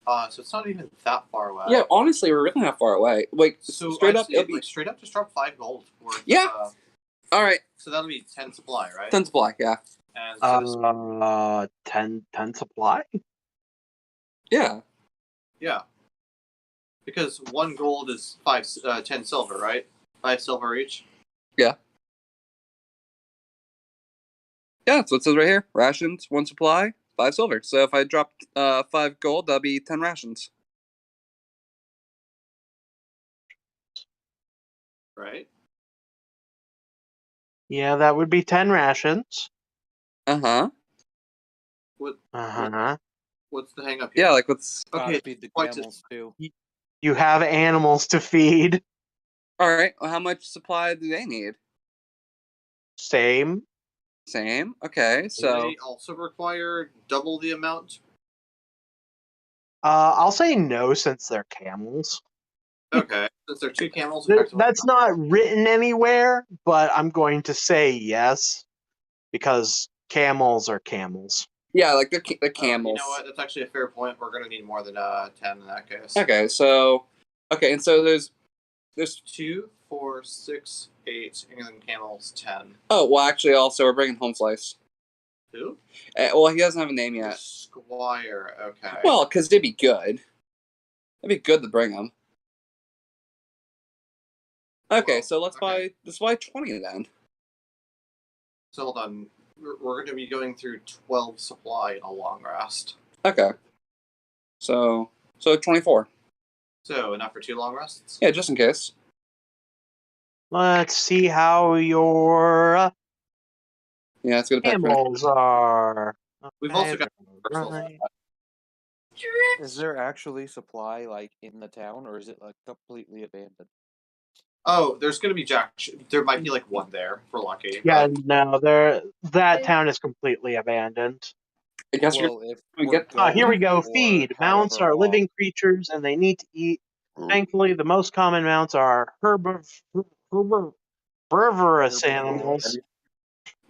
Speaker 1: So it's not even that far away.
Speaker 5: Yeah, honestly, we're really not far away. Like,
Speaker 1: so
Speaker 5: straight
Speaker 1: I'd
Speaker 5: up,
Speaker 1: say,
Speaker 5: it'll be
Speaker 1: like, straight up, just drop 5 gold worth.
Speaker 5: Yeah. All right.
Speaker 1: So that'll be 10 supply, right?
Speaker 5: 10 supply, yeah.
Speaker 1: And so
Speaker 2: 10 supply?
Speaker 5: Yeah.
Speaker 1: Yeah. Because 1 gold is 10 silver, right? 5 silver each.
Speaker 5: Yeah. Yeah, that's what it says right here. Rations, 1 supply, 5 silver. So if I drop 5 gold, that'll be 10 rations.
Speaker 1: Right?
Speaker 2: Yeah, that would be 10 rations.
Speaker 5: Uh-huh.
Speaker 1: What's the hang up here?
Speaker 5: Yeah, like what's...
Speaker 1: Okay,
Speaker 4: feed the camels too.
Speaker 2: You have animals to feed.
Speaker 5: All right, well, how much supply do they need?
Speaker 2: Same.
Speaker 5: Okay, so...
Speaker 1: They also require double the amount?
Speaker 2: I'll say no since they're camels.
Speaker 1: Okay, since they're 2 camels.
Speaker 2: That's not written anywhere, but I'm going to say yes because camels are camels.
Speaker 5: Yeah, like the camels.
Speaker 1: You know what? That's actually a fair point. We're going to need more than 10 in that case.
Speaker 5: Okay, so... Okay, and so there's
Speaker 1: 2, 4, 6, 8, and then camels 10.
Speaker 5: Oh, well, actually, also, we're bringing Home Slice.
Speaker 1: Who?
Speaker 5: Well, he doesn't have a name yet.
Speaker 1: Squire, okay.
Speaker 5: Well, because they'd be good. It'd be good to bring them. Okay, so let's buy 20 then.
Speaker 1: So hold on. We're going to be going through 12 supply in a long rest.
Speaker 5: Okay. So 24.
Speaker 1: So enough for 2 long rests?
Speaker 5: Yeah, just in case.
Speaker 2: Let's see how your
Speaker 5: Yeah, it's gonna pack for
Speaker 2: camels are.
Speaker 1: We've
Speaker 2: Okay,
Speaker 1: also got reversals.
Speaker 2: right.
Speaker 4: Is there actually supply like in the town, or is it like completely abandoned?
Speaker 1: Oh, there's going to be there might be like one there for lucky.
Speaker 2: Yeah,
Speaker 1: But
Speaker 2: no, that town is completely abandoned.
Speaker 5: I guess
Speaker 4: Well, if
Speaker 5: we
Speaker 4: we're
Speaker 5: get-
Speaker 2: Here we
Speaker 4: going
Speaker 2: go.
Speaker 4: for
Speaker 2: Feed. Mounts
Speaker 4: however
Speaker 2: are
Speaker 4: long-
Speaker 2: living creatures and they need to eat. Thankfully, the most common mounts are herbivorous animals,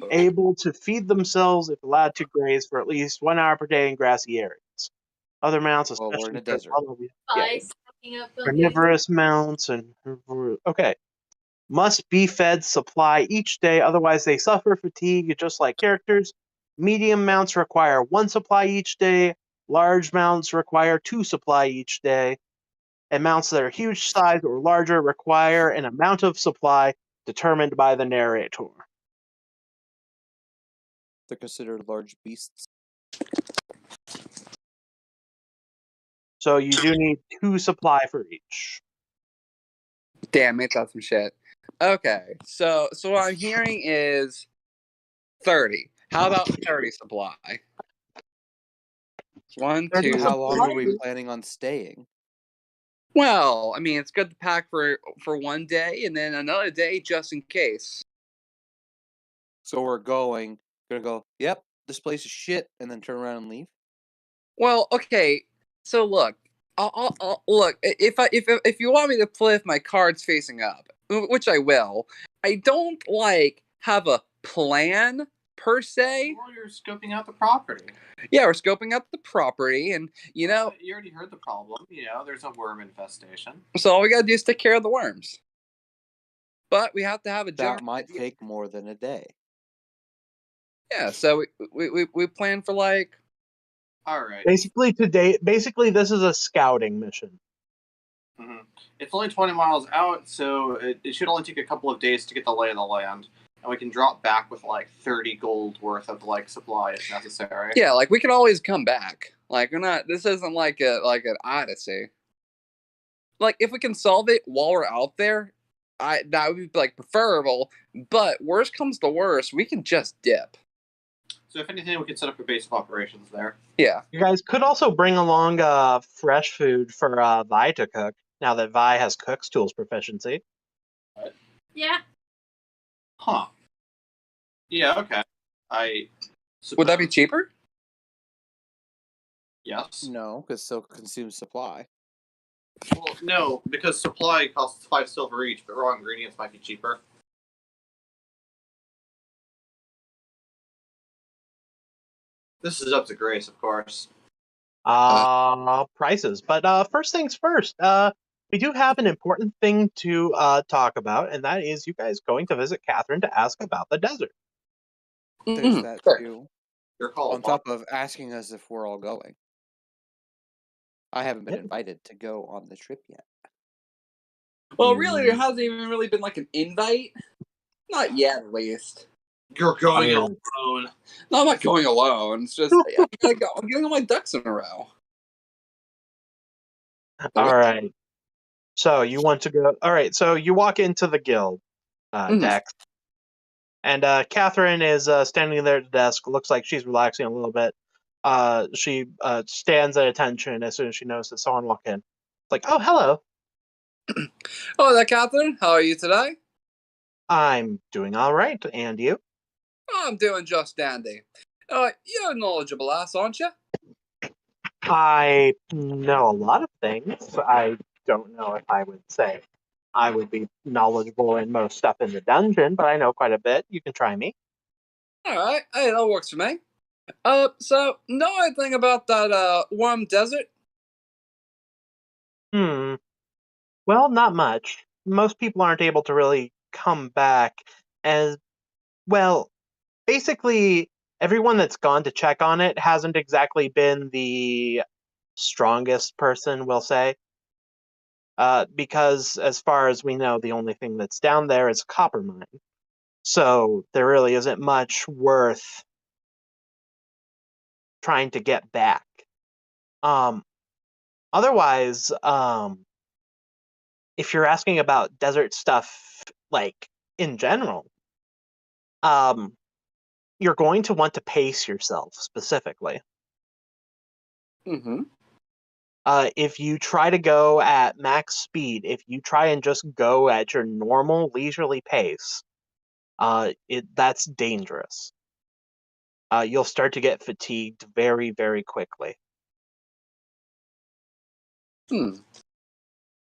Speaker 2: able to feed themselves if allowed to graze for at least 1 hour per day in grassy areas. Other mounts,
Speaker 4: Well, we're in
Speaker 2: especially
Speaker 4: a desert.
Speaker 3: By stocking up on the
Speaker 2: carnivorous mounts and okay, must be fed supply each day, otherwise they suffer fatigue just like characters. Medium mounts require 1 supply each day. Large mounts require 2 supply each day. And mounts that are huge size or larger require an amount of supply determined by the narrator.
Speaker 4: They're considered large beasts.
Speaker 2: So you do need 2 supply for each.
Speaker 5: Damn, ain't that some shit. Okay, so what I'm hearing is 30. How about 30 supply? 1,
Speaker 2: 30
Speaker 5: 2.
Speaker 4: How long are
Speaker 2: supply?
Speaker 4: we planning on staying?
Speaker 5: Well, I mean, it's good to pack for 1 day and then another day just in case.
Speaker 4: So we're gonna go, yep, this place is shit, and then turn around and leave?
Speaker 5: Well, okay. So look, I'll look. If you want me to play with my cards facing up, which I will, I don't have a plan per se.
Speaker 1: well, you're scoping out the property.
Speaker 5: Yeah, we're scoping out the property, and
Speaker 1: you already heard the problem. There's a worm infestation.
Speaker 5: So all we gotta do is take care of the worms. But we have to have a
Speaker 4: That might take more than a day.
Speaker 5: Yeah, so we plan for
Speaker 1: All right.
Speaker 2: Basically, this is a scouting mission.
Speaker 1: Mm-hmm. It's only 20 miles out, so it should only take a couple of days to get the lay of the land. And we can drop back with 30 gold worth of supply if necessary.
Speaker 5: Yeah, we can always come back. We're not. This isn't an odyssey. If we can solve it while we're out there, that would be preferable. But worst comes to worst, we can just dip.
Speaker 1: So if anything, we could set up a base of operations there.
Speaker 5: Yeah.
Speaker 2: You guys could also bring along fresh food for Vi to cook, now that Vi has cook's tools proficiency.
Speaker 1: What?
Speaker 3: Yeah.
Speaker 1: Huh. Yeah, okay.
Speaker 5: Would that be cheaper?
Speaker 1: Yes.
Speaker 4: No, because silk consumes supply.
Speaker 1: Well, no, because supply costs 5 silver each, but raw ingredients might be cheaper. This is up to Grace, of course.
Speaker 2: Prices. But first things first, we do have an important thing to talk about, and that is you guys going to visit Catherine to ask about the desert.
Speaker 4: There's that
Speaker 5: Sure.
Speaker 4: too.
Speaker 1: Your call.
Speaker 4: On top of asking us if we're all going. I haven't been
Speaker 2: Yep.
Speaker 4: invited to go on the trip yet.
Speaker 5: Well, really, there hasn't even really been an invite. Not yet, at least.
Speaker 1: You're going
Speaker 2: Oh.
Speaker 1: alone.
Speaker 5: No, I'm not going alone. It's just I'm getting all my ducks in a row.
Speaker 2: All right. So you want to go? All right. So you walk into the guild, Dex, and Catherine is standing there at the desk. Looks like she's relaxing a little bit. She stands at attention as soon as she notices someone walk in. It's like, oh, hello.
Speaker 5: Oh, there, Catherine. How are you today?
Speaker 2: I'm doing all right, and you?
Speaker 5: Oh, I'm doing just dandy. You're a knowledgeable ass, aren't you?
Speaker 2: I know a lot of things. I don't know if I would say I would be knowledgeable in most stuff in the dungeon, but I know quite a bit. You can try me.
Speaker 5: All right. Hey, that works for me. So know anything about that warm desert?
Speaker 2: Well, not much. Most people aren't able to really come back as well. Basically, everyone that's gone to check on it hasn't exactly been the strongest person, we'll say. Because as far as we know, the only thing that's down there is a copper mine. So there really isn't much worth trying to get back. Otherwise, if you're asking about desert stuff, like, in general, you're going to want to pace yourself specifically.
Speaker 5: Mm-hmm.
Speaker 2: If you try to go at max speed, if you try and just go at your normal leisurely pace, that's dangerous. You'll start to get fatigued very, very quickly.
Speaker 5: All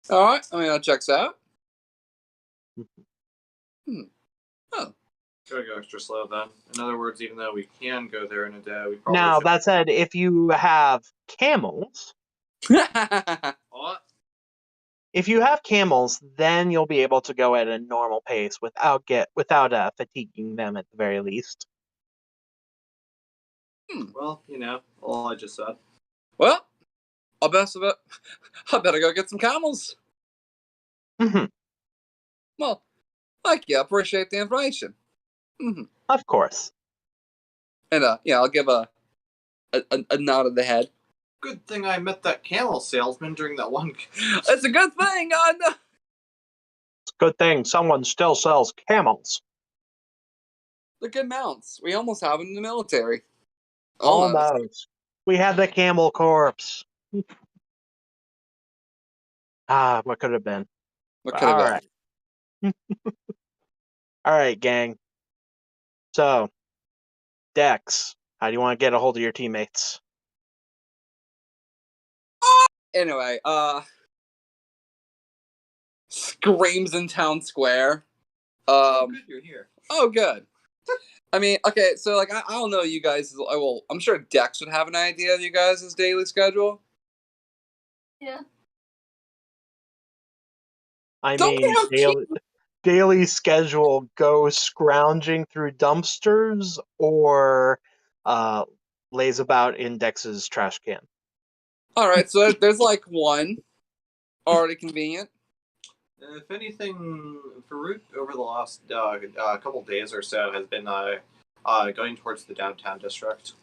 Speaker 5: right. I mean, that checks out. Oh.
Speaker 1: Gotta go extra slow then. In other words, even though we can go there in a day, we probably
Speaker 2: Now,
Speaker 1: should.
Speaker 2: that said, if you have camels,
Speaker 1: What?
Speaker 2: if you have camels, then you'll be able to go at a normal pace without fatiguing them at the very least.
Speaker 1: Well, all I just said.
Speaker 5: Well, I better go get some camels.
Speaker 2: Mm-hmm.
Speaker 5: Well, thank you. I appreciate the information. Mm-hmm.
Speaker 2: Of course.
Speaker 5: And I'll give a nod of the head.
Speaker 1: Good thing I met that camel salesman during that one.
Speaker 5: It's a good thing. I know.
Speaker 2: It's a good thing someone still sells camels.
Speaker 5: They're good mounts. We almost have them in the military.
Speaker 2: Almost. We had the camel corpse. What could have been?
Speaker 5: What could have been?
Speaker 2: Right. All right, gang. So, Dex, how do you want to get a hold of your teammates?
Speaker 5: Anyway, screams in town square.
Speaker 1: Good you're here.
Speaker 5: Oh, good. I mean, okay, so like I don't know you guys. Well, I'm sure Dex would have an idea of you guys' daily schedule.
Speaker 3: Yeah.
Speaker 2: I
Speaker 5: Don't
Speaker 2: mean,
Speaker 5: have
Speaker 2: daily schedule goes scrounging through dumpsters or lays about in Dex's trash can.
Speaker 5: All right, so there's like one already convenient.
Speaker 1: If anything, Farouk over the last couple days or so has been going towards the downtown district.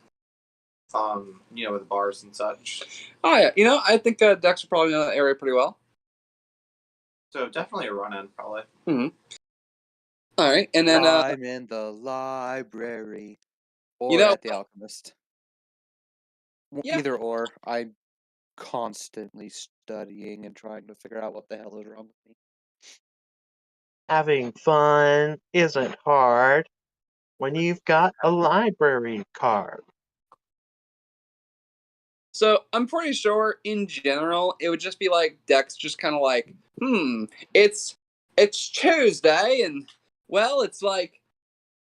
Speaker 1: With bars and such.
Speaker 5: Oh yeah, I think Dex would probably know that area pretty well.
Speaker 1: So definitely a run-in, probably.
Speaker 5: Mm-hmm. All right, and then
Speaker 4: I'm in the library or at the Alchemist.
Speaker 5: Yeah.
Speaker 4: Either or. I'm constantly studying and trying to figure out what the hell is wrong with me.
Speaker 2: Having fun isn't hard when you've got a library card.
Speaker 5: So I'm pretty sure in general it would just be like Dex just kind of like, it's Tuesday and well it's like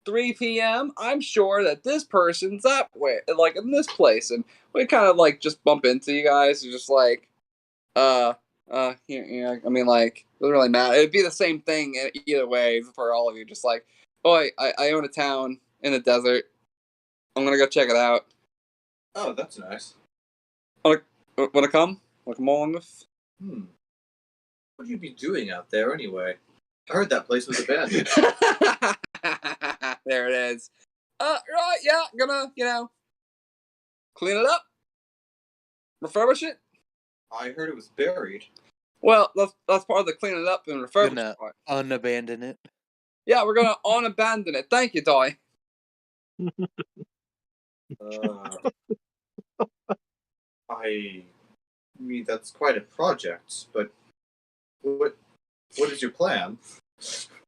Speaker 5: 3 p.m. I'm sure that this person's that way, like in this place, and we kind of like just bump into you guys and just like, I mean like it doesn't really matter. It'd be the same thing either way for all of you. Just like, oh, I own a town in the desert. I'm gonna go check it out.
Speaker 1: Oh, that's nice.
Speaker 5: Wanna come? Wanna come along with?
Speaker 1: What would you be doing out there anyway? I heard that place was abandoned.
Speaker 5: There it is. Right, yeah, gonna, clean it up, refurbish it.
Speaker 1: I heard it was buried.
Speaker 5: Well, that's part of the clean it up and refurbish part.
Speaker 4: Unabandon it.
Speaker 5: Yeah, we're gonna unabandon it. Thank you, Doy.
Speaker 1: I mean, that's quite a project, but what is your plan?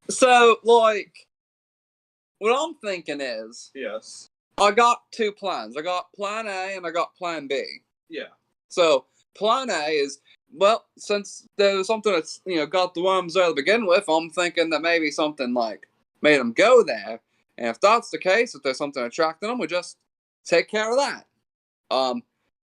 Speaker 5: So, like, what I'm thinking is,
Speaker 1: Yes.
Speaker 5: I got two plans. I got Plan A and I got Plan B.
Speaker 1: Yeah.
Speaker 5: So, Plan A is, well, since there was something that's, got the worms there to begin with, I'm thinking that maybe something, like, made them go there. And if that's the case, if there's something attracting them, we just take care of that.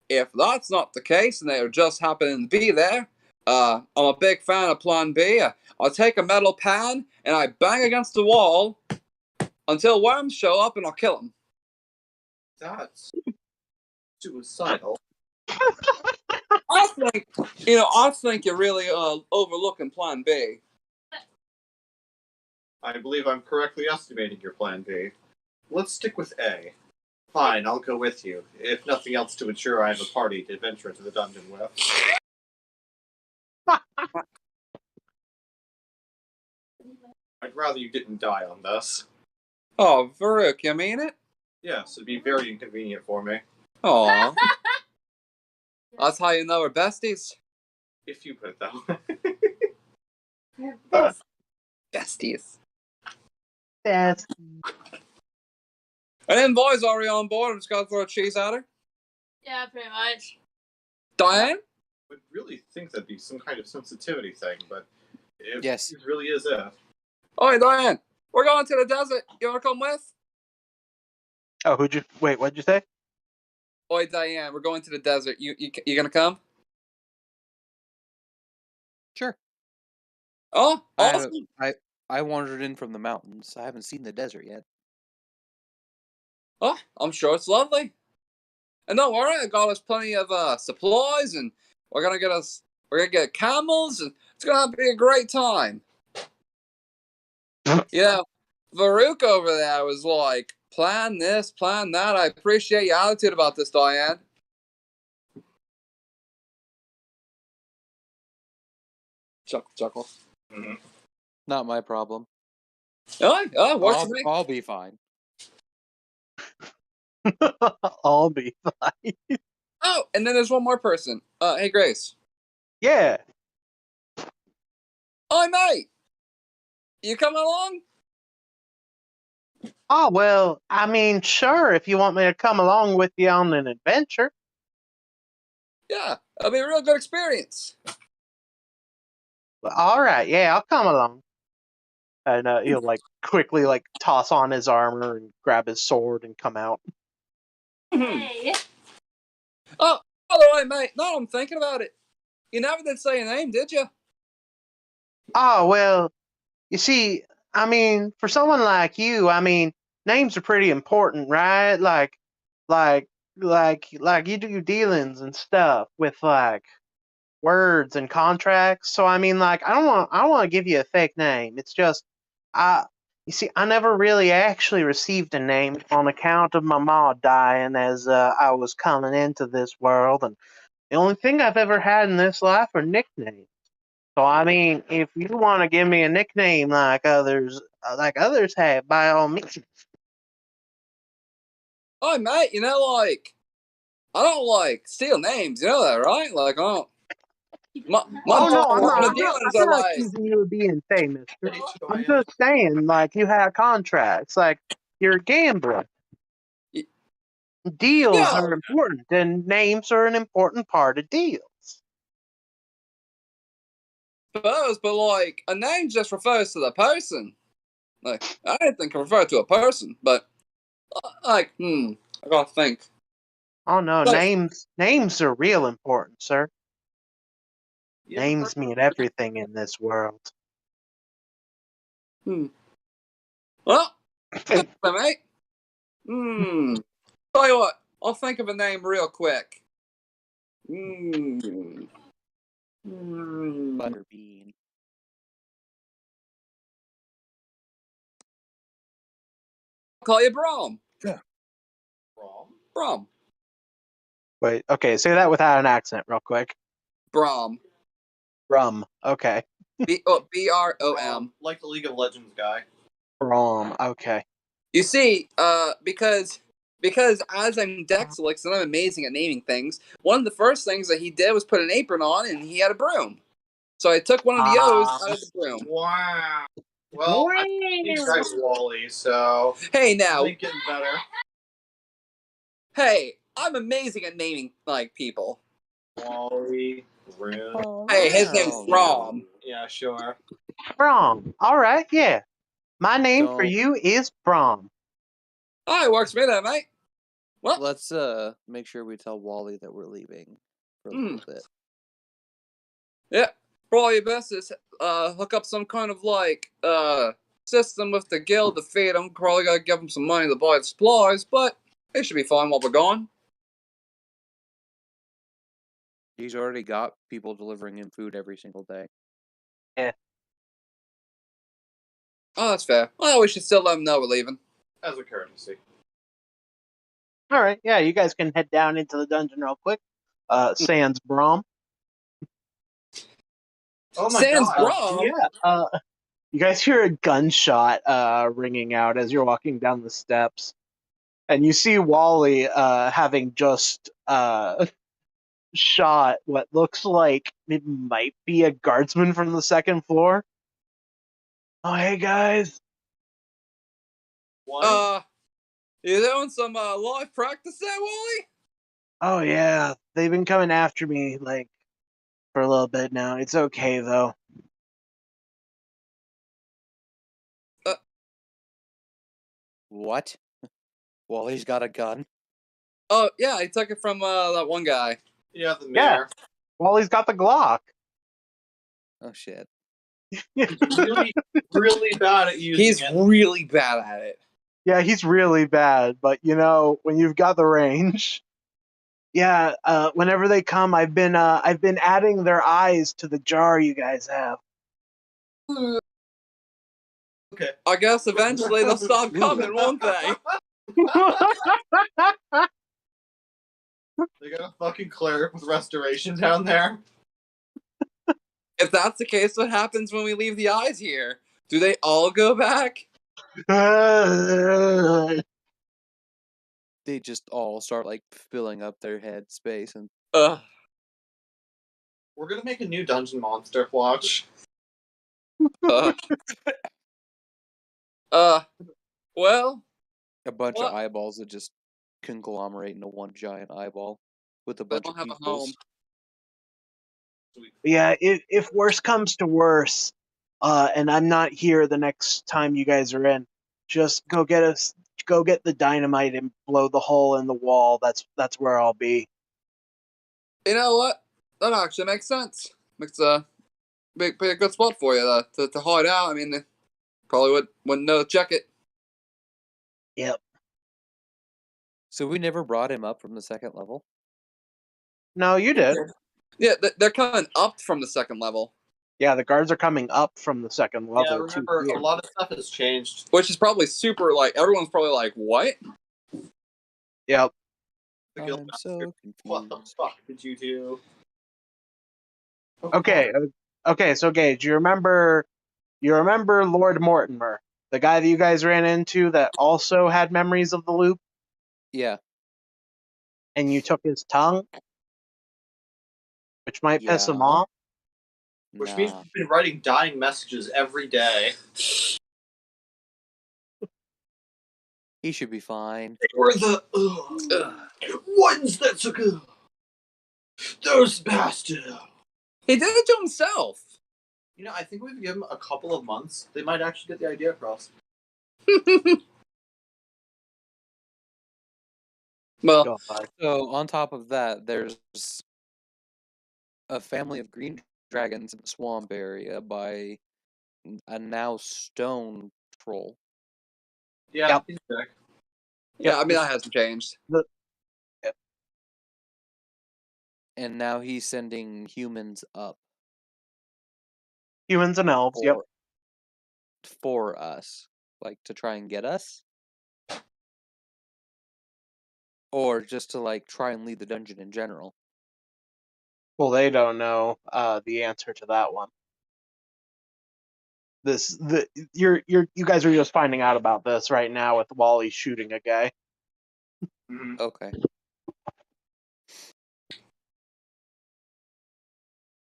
Speaker 5: If that's not the case and they're just happening to be there, I'm a big fan of Plan B. I'll take a metal pan and I bang against the wall until worms show up and I'll kill them.
Speaker 1: That's suicidal.
Speaker 5: I think you're really overlooking Plan B.
Speaker 1: I believe I'm correctly estimating your plan B. Let's stick with A. Fine, I'll go with you, if nothing else to ensure I have a party to venture into the dungeon with. I'd rather you didn't die on this.
Speaker 5: Oh, Varuk, you mean it?
Speaker 1: Yes, it'd be very inconvenient for me.
Speaker 5: Aw. That's how you know we're besties.
Speaker 1: If you put it that way.
Speaker 5: Besties.
Speaker 2: That's
Speaker 5: And then, boys, are we on board? I'm just gonna throw cheese at her.
Speaker 3: Yeah, pretty much.
Speaker 5: Diane?
Speaker 1: I would really think that'd be some kind of sensitivity thing, but
Speaker 4: Yes.
Speaker 1: it really is it.
Speaker 5: Oi, Diane. We're going to the desert. You wanna come with?
Speaker 2: oh, what'd you say?
Speaker 5: Oi, Diane, we're going to the desert. You gonna come?
Speaker 4: Sure.
Speaker 5: Oh, awesome.
Speaker 4: I wandered in from the mountains. I haven't seen the desert yet.
Speaker 5: Oh, I'm sure it's lovely. And don't worry, I got us plenty of supplies, and we're gonna get camels, and it's gonna be a great time. You know, Varuk over there was like, plan this, plan that. I appreciate your attitude about this, Diane. Chuckle.
Speaker 1: Mm-hmm.
Speaker 4: Not my problem.
Speaker 5: Oh, works for me.
Speaker 4: I'll be fine.
Speaker 2: I'll be fine.
Speaker 5: Oh, and then there's one more person. Hey, Grace.
Speaker 2: Yeah.
Speaker 5: Oh, mate. You coming along?
Speaker 2: Oh, well, I mean, sure, if you want me to come along with you on an adventure.
Speaker 5: Yeah, it'll be a real good experience.
Speaker 2: All right, yeah, I'll come along. And he'll quickly toss on his armor and grab his sword and come out.
Speaker 3: Hey.
Speaker 5: Oh, by the way, mate, now I'm thinking about it. You never did say a name, did you?
Speaker 2: Oh, well, you see, I mean, for someone like you, I mean, names are pretty important, right? Like you do dealings and stuff with words and contracts. So I mean, I don't want to give you a fake name. It's just, you see, I never really actually received a name on account of my ma dying as I was coming into this world, and the only thing I've ever had in this life are nicknames. So I mean, if you want to give me a nickname like others have, by all means.
Speaker 5: Oh, mate, I don't steal names, you know that, right? I don't. My
Speaker 2: Oh no,
Speaker 5: dealings
Speaker 2: I'm
Speaker 5: are
Speaker 2: not accusing you of being famous. I'm just saying, you have contracts, you're a gambler. Deals
Speaker 5: yeah,
Speaker 2: are important, and names are an important part of deals.
Speaker 5: suppose, but a name just refers to the person. I didn't think it referred to a person, but I gotta think.
Speaker 2: Oh no, names are real important, sir. Names mean everything in this world.
Speaker 5: Well, mate. Tell you what, I'll think of a name real quick.
Speaker 4: Butterbean.
Speaker 5: I'll call you Brom.
Speaker 4: Yeah.
Speaker 5: Brom.
Speaker 2: Wait, okay, say that without an accent real quick.
Speaker 5: Brom.
Speaker 2: Brom, okay.
Speaker 5: B-R-O-M.
Speaker 1: Like the League of Legends guy.
Speaker 2: Brom, okay.
Speaker 5: You see, because as I'm Dexelix and I'm amazing at naming things, one of the first things that he did was put an apron on and he had a broom. So I took one of the O's out of the broom.
Speaker 1: Wow. Well, I think you guys Wally, so
Speaker 5: Hey now.
Speaker 1: getting better.
Speaker 5: Hey, I'm amazing at naming people.
Speaker 1: Wally, Rune.
Speaker 5: Hey, his name's Brom.
Speaker 1: Yeah, sure.
Speaker 2: Brom, alright, yeah. My name for
Speaker 4: Don't-
Speaker 2: you is Brom.
Speaker 5: Oh, it works for me then, mate. Well,
Speaker 4: Let's make sure we tell Wally that we're leaving for a little bit.
Speaker 5: yeah, probably best is hook up some kind of system with the guild to feed them. Probably gotta give them some money to buy the supplies, but it should be fine while we're gone.
Speaker 4: He's already got people delivering him food every single day.
Speaker 2: Yeah.
Speaker 5: Oh, that's fair. Well, we should still let them know we're leaving.
Speaker 1: As a courtesy.
Speaker 2: All right, yeah, you guys can head down into the dungeon real quick. Sans Brom.
Speaker 1: Oh my
Speaker 5: Sans
Speaker 1: god.
Speaker 5: Brom?
Speaker 2: Yeah. You guys hear a gunshot ringing out as you're walking down the steps, and you see Wally having just shot what looks like it might be a guardsman from the second floor. Oh, hey guys.
Speaker 1: What?
Speaker 5: You doing some live practice there, Wally?
Speaker 2: Oh yeah, they've been coming after me like for a little bit now. It's okay though.
Speaker 4: What? Wally's got a gun?
Speaker 5: Oh, yeah, I took it from that one guy.
Speaker 1: Yeah, the
Speaker 2: Yeah.
Speaker 1: mayor.
Speaker 2: Wally's got the Glock.
Speaker 4: Oh shit.
Speaker 1: Really, really bad at using
Speaker 5: He's
Speaker 1: it.
Speaker 5: really bad at it.
Speaker 2: Yeah, he's really bad, but you know, when you've got the range. Yeah, whenever they come, I've been adding their eyes to the jar you guys have.
Speaker 1: Okay.
Speaker 5: I guess eventually they'll stop coming, won't they?
Speaker 1: They got a fucking cleric with restoration down there.
Speaker 5: If that's the case, what happens when we leave the eyes here? Do they all go back?
Speaker 4: They just all start like filling up their head space and
Speaker 5: Ugh.
Speaker 1: We're gonna make a new dungeon monster. Watch.
Speaker 5: Well,
Speaker 4: a bunch
Speaker 5: What?
Speaker 4: of eyeballs that just conglomerate into one giant eyeball with a
Speaker 5: they
Speaker 4: bunch of
Speaker 5: don't have a
Speaker 4: pupils.
Speaker 5: home.
Speaker 2: Yeah, if worse comes to worse, and I'm not here the next time you guys are in, just go get the dynamite and blow the hole in the wall. That's where I'll be.
Speaker 5: You know what? That actually makes sense. Makes a be a good spot for you to hide out. I mean, they probably wouldn't know to check it.
Speaker 2: Yep.
Speaker 4: So we never brought him up from the second level?
Speaker 2: No, you did.
Speaker 5: Yeah, they're coming up from the second level,
Speaker 2: Yeah, the guards are coming up from the second level.
Speaker 1: Yeah,
Speaker 2: to
Speaker 1: remember,
Speaker 2: here.
Speaker 1: a lot of stuff has changed.
Speaker 5: which is probably super, like, everyone's probably like, what?
Speaker 2: Yep.
Speaker 1: The
Speaker 4: I'm
Speaker 1: Guildmaster.
Speaker 4: so
Speaker 1: What the
Speaker 4: confused.
Speaker 1: fuck did you do? Oh,
Speaker 2: Okay. Okay. So Gage, you remember Lord Mortimer, the guy that you guys ran into that also had memories of the loop,
Speaker 4: Yeah.
Speaker 2: and you took his tongue, which might piss him
Speaker 4: Yeah.
Speaker 2: off.
Speaker 1: Which means
Speaker 4: Nah.
Speaker 1: we've been writing dying messages every day.
Speaker 4: He should be fine.
Speaker 1: They were the ones that took those bastards.
Speaker 5: He did it to himself.
Speaker 1: You know, I think we've given them a couple of months. They might actually get the idea across.
Speaker 5: Well,
Speaker 2: Go on.
Speaker 4: So on top of that, there's a family of green dragons in the swamp area by a now stone troll.
Speaker 1: Yeah,
Speaker 2: Yep.
Speaker 1: he's back.
Speaker 5: yeah, I mean, that hasn't changed.
Speaker 4: And now he's sending humans up
Speaker 2: Humans and elves. Yep.
Speaker 4: for us. Like to try and get us. Or just to like try and lead the dungeon in general.
Speaker 2: Well, they don't know the answer to that one. You guys are just finding out about this right now with Wally shooting a guy.
Speaker 1: Mm-hmm.
Speaker 4: Okay.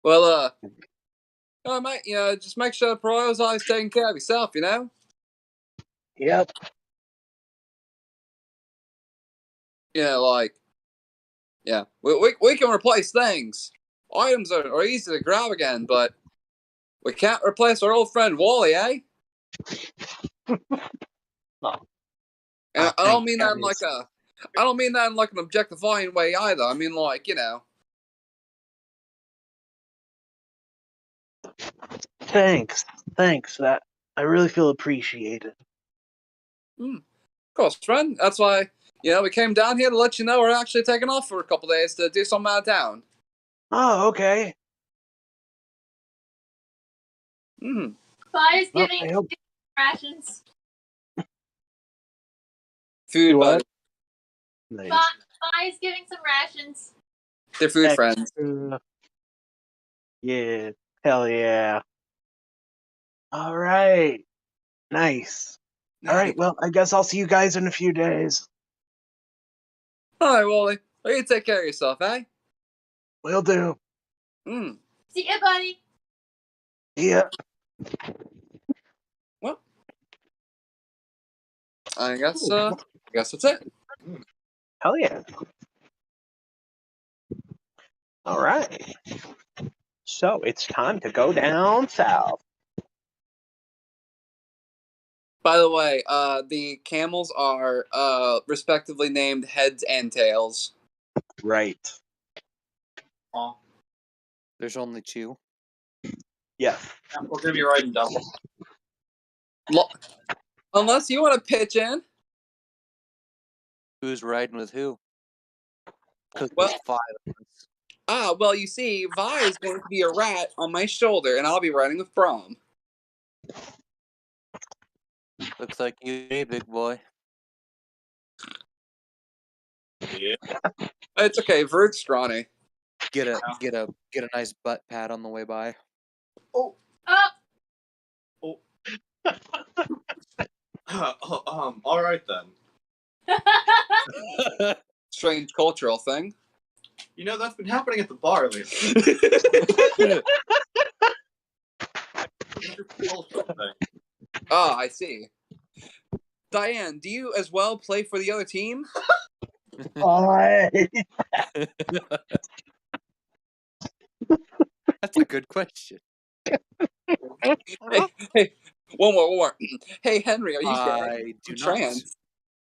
Speaker 5: Well, mate, just make sure to prioritize taking care of yourself, you know?
Speaker 2: Yep.
Speaker 5: Yeah, we can replace things. Items are easy to grab again, but we can't replace our old friend Wally, eh? And I don't mean that in like I don't mean that in like an objectifying way either. I mean like,
Speaker 2: Thanks. That I really feel appreciated.
Speaker 5: Of course, friend. That's why, we came down here to let you know we're actually taking off for a couple days to do something out of town.
Speaker 2: Oh, okay.
Speaker 3: Fire's
Speaker 2: Well,
Speaker 3: giving
Speaker 2: I hope
Speaker 3: rations.
Speaker 5: Food
Speaker 2: What?
Speaker 5: buddy.
Speaker 2: Nice.
Speaker 3: Fi's giving some rations.
Speaker 5: They're food friends.
Speaker 2: Yeah. Hell yeah. All right. Nice. All right. Well, I guess I'll see you guys in a few days.
Speaker 5: All right, Wally. Well, you take care of yourself, eh?
Speaker 2: Will do.
Speaker 5: Mm.
Speaker 3: See ya, buddy.
Speaker 2: Yeah.
Speaker 5: Well, I guess that's it.
Speaker 2: Hell yeah. All right. So it's time to go down south.
Speaker 5: By the way, the camels are respectively named Heads and Tails.
Speaker 2: Right.
Speaker 1: Oh,
Speaker 4: There's only 2.
Speaker 2: Yeah.
Speaker 1: we're gonna be riding double.
Speaker 5: Unless you want to pitch in.
Speaker 4: Who's riding with who? Because
Speaker 5: Well-
Speaker 4: there's 5 of us.
Speaker 5: Well, you see, Vi is going to be a rat on my shoulder, and I'll be riding with Brom.
Speaker 4: Looks like you, hey, big boy.
Speaker 1: Yeah.
Speaker 5: It's okay, Vert's scrawny.
Speaker 4: Get a nice butt pat on the way by.
Speaker 3: Oh.
Speaker 1: All right then.
Speaker 5: Strange cultural thing.
Speaker 1: You know that's been happening at the bar lately.
Speaker 5: Oh, I see. Diane, do you as well play for the other team?
Speaker 4: That's a good question.
Speaker 5: Hey, one more. Hey, Henry, are you
Speaker 4: I
Speaker 5: gay?
Speaker 4: do
Speaker 5: I'm
Speaker 4: not.
Speaker 5: trans.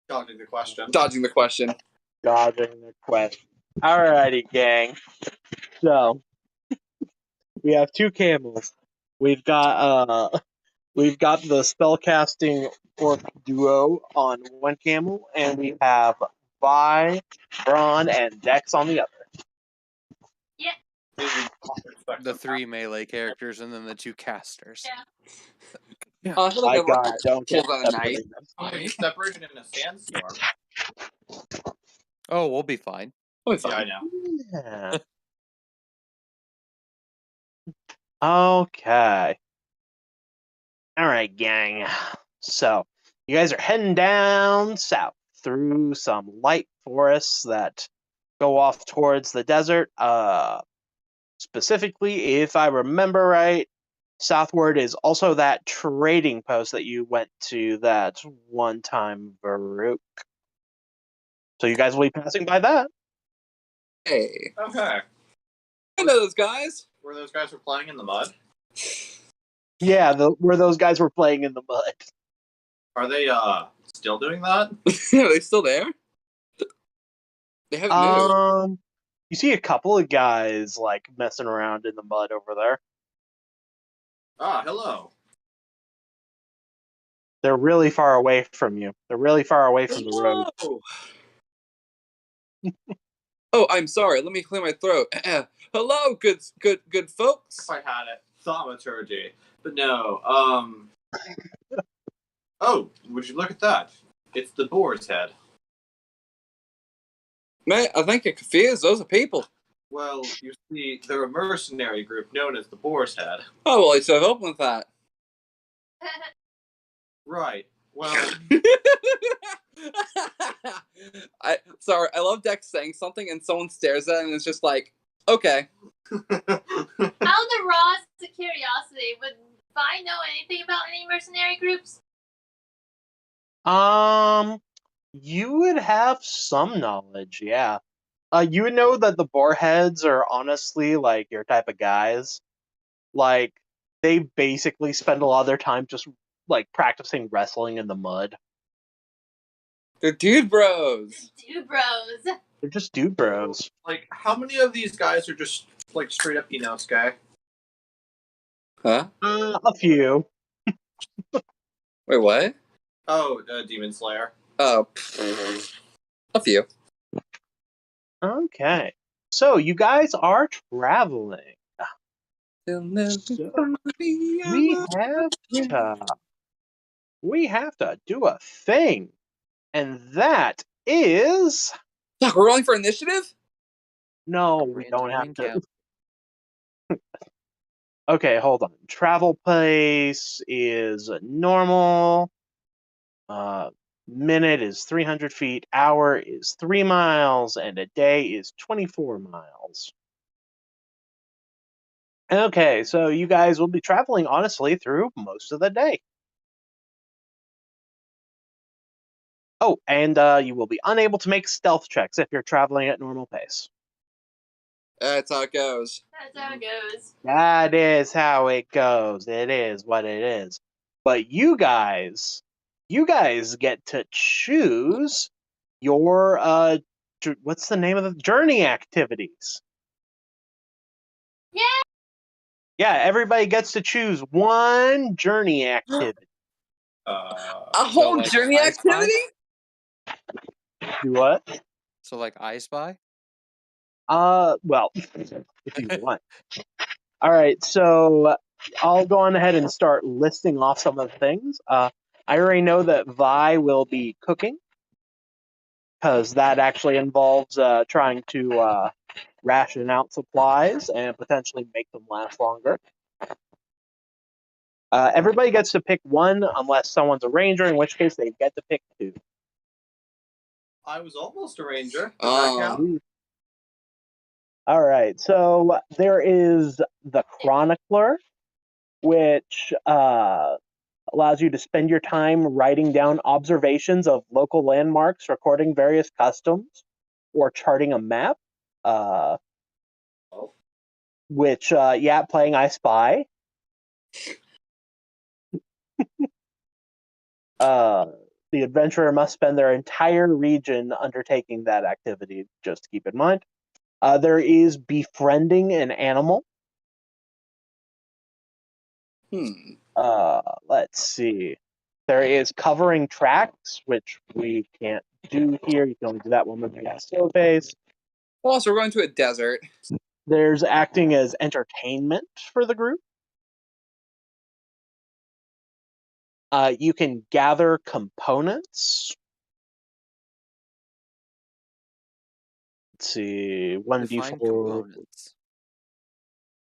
Speaker 1: Dodging the question.
Speaker 5: Dodging the question.
Speaker 2: Dodging the question. Alrighty, gang. So we have 2 camels. We've got the spellcasting orc duo on one camel, and we have Vi, Braun, and Dex on the other.
Speaker 4: The 3 melee characters and then the 2 casters.
Speaker 3: Yeah.
Speaker 5: I feel
Speaker 2: My
Speaker 5: like
Speaker 2: God, don't get
Speaker 5: pull that a night.
Speaker 2: separated.
Speaker 1: Oh, he's separated in a sandstorm.
Speaker 4: Oh, we'll be fine.
Speaker 5: We'll be
Speaker 1: Yeah, I
Speaker 5: fine.
Speaker 1: know.
Speaker 2: Yeah. Okay. All right, gang. So you guys are heading down south through some light forests that go off towards the desert. Specifically, if I remember right, southward is also that trading post that you went to that one time, Baruch. So you guys will be passing by that.
Speaker 5: Hey,
Speaker 1: Okay.
Speaker 5: I know those guys.
Speaker 1: Where those guys were playing in the mud?
Speaker 2: Yeah, where those guys were playing in the mud.
Speaker 1: Are they still doing that?
Speaker 5: Are they still there? They haven't moved.
Speaker 2: You see a couple of guys like messing around in the mud over there.
Speaker 1: Ah, hello.
Speaker 2: They're really far away from you. They're really far away from the road.
Speaker 5: Oh, I'm sorry. Let me clear my throat. Hello, good folks.
Speaker 1: If I had it, thaumaturgy, but no. Oh, would you look at that? It's the boar's head.
Speaker 5: Man, I think you're confused. Those are people.
Speaker 1: Well, you see, they're a mercenary group known as the Boar's Head.
Speaker 5: Oh, well, I should have opened with that.
Speaker 1: Right. Well,
Speaker 5: Sorry, I love Dex saying something and someone stares at it and it's just like, okay.
Speaker 3: Out of the raw curiosity, would Vi know anything about any mercenary groups?
Speaker 2: You would have some knowledge, yeah. You would know that the boarheads are honestly like your type of guys. Like, they basically spend a lot of their time just like practicing wrestling in the mud.
Speaker 5: They're dude bros.
Speaker 3: Dude bros.
Speaker 2: They're just dude bros.
Speaker 1: like, how many of these guys are just like straight up Inosuke?
Speaker 5: Huh?
Speaker 2: A few.
Speaker 5: Wait, what?
Speaker 1: Oh, Demon Slayer.
Speaker 5: Oh, a few.
Speaker 2: Okay. So you guys are traveling.
Speaker 5: They'll never
Speaker 2: So,
Speaker 5: be
Speaker 2: we
Speaker 5: alone.
Speaker 2: have we have to do a thing. And that is...
Speaker 5: Fuck, we're rolling for initiative?
Speaker 2: No, we don't have
Speaker 4: Randoming
Speaker 2: to.
Speaker 4: count.
Speaker 2: Okay, hold on. Travel pace is normal. Minute is 300 feet. Hour is 3 miles. And a day is 24 miles. Okay, so you guys will be traveling, honestly, through most of the day. Oh, and you will be unable to make stealth checks if you're traveling at normal pace.
Speaker 5: That's how it goes.
Speaker 3: That's how it goes.
Speaker 2: That is how it goes. It is what it is. But you guys get to choose your what's the name of the journey activities?
Speaker 3: Yeah.
Speaker 2: Yeah, everybody gets to choose one journey activity.
Speaker 5: A whole
Speaker 4: like,
Speaker 5: journey
Speaker 4: I Spy?
Speaker 5: activity?
Speaker 2: Do what?
Speaker 4: So like I Spy?
Speaker 2: Well, if you want. All right, so I'll go on ahead and start listing off some of the things. I already know that Vi will be cooking, because that actually involves trying to ration out supplies and potentially make them last longer. Everybody gets to pick one unless someone's a ranger, in which case they get to pick two.
Speaker 1: I was almost a ranger. Does that count?
Speaker 2: All right, so there is the Chronicler, which allows you to spend your time writing down observations of local landmarks, recording various customs, or charting a map. Which, playing I Spy. The adventurer must spend their entire region undertaking that activity, just to keep in mind. There is befriending an animal. Let's see. There is covering tracks, which we can't do here. You can only do that one with the slow pace.
Speaker 5: Also, we're going to a desert.
Speaker 2: There's acting as entertainment for the group. You can gather components. Let's see, 1d4.
Speaker 4: Define components.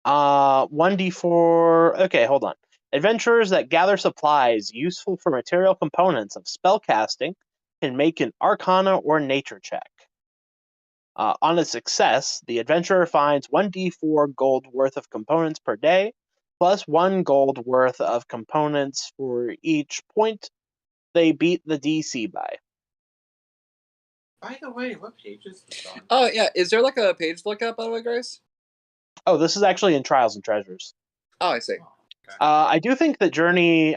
Speaker 2: 1d4. Okay, hold on. Adventurers that gather supplies useful for material components of spellcasting can make an Arcana or Nature check. On a success, the adventurer finds 1d4 gold worth of components per day, plus 1 gold worth of components for each point they beat the DC by.
Speaker 1: By the way, what page is this on?
Speaker 5: Oh, yeah. Is there like a page to look up, by the way, Grace?
Speaker 2: Oh, this is actually in Trials and Treasures.
Speaker 5: Oh, I see.
Speaker 2: I do think that journey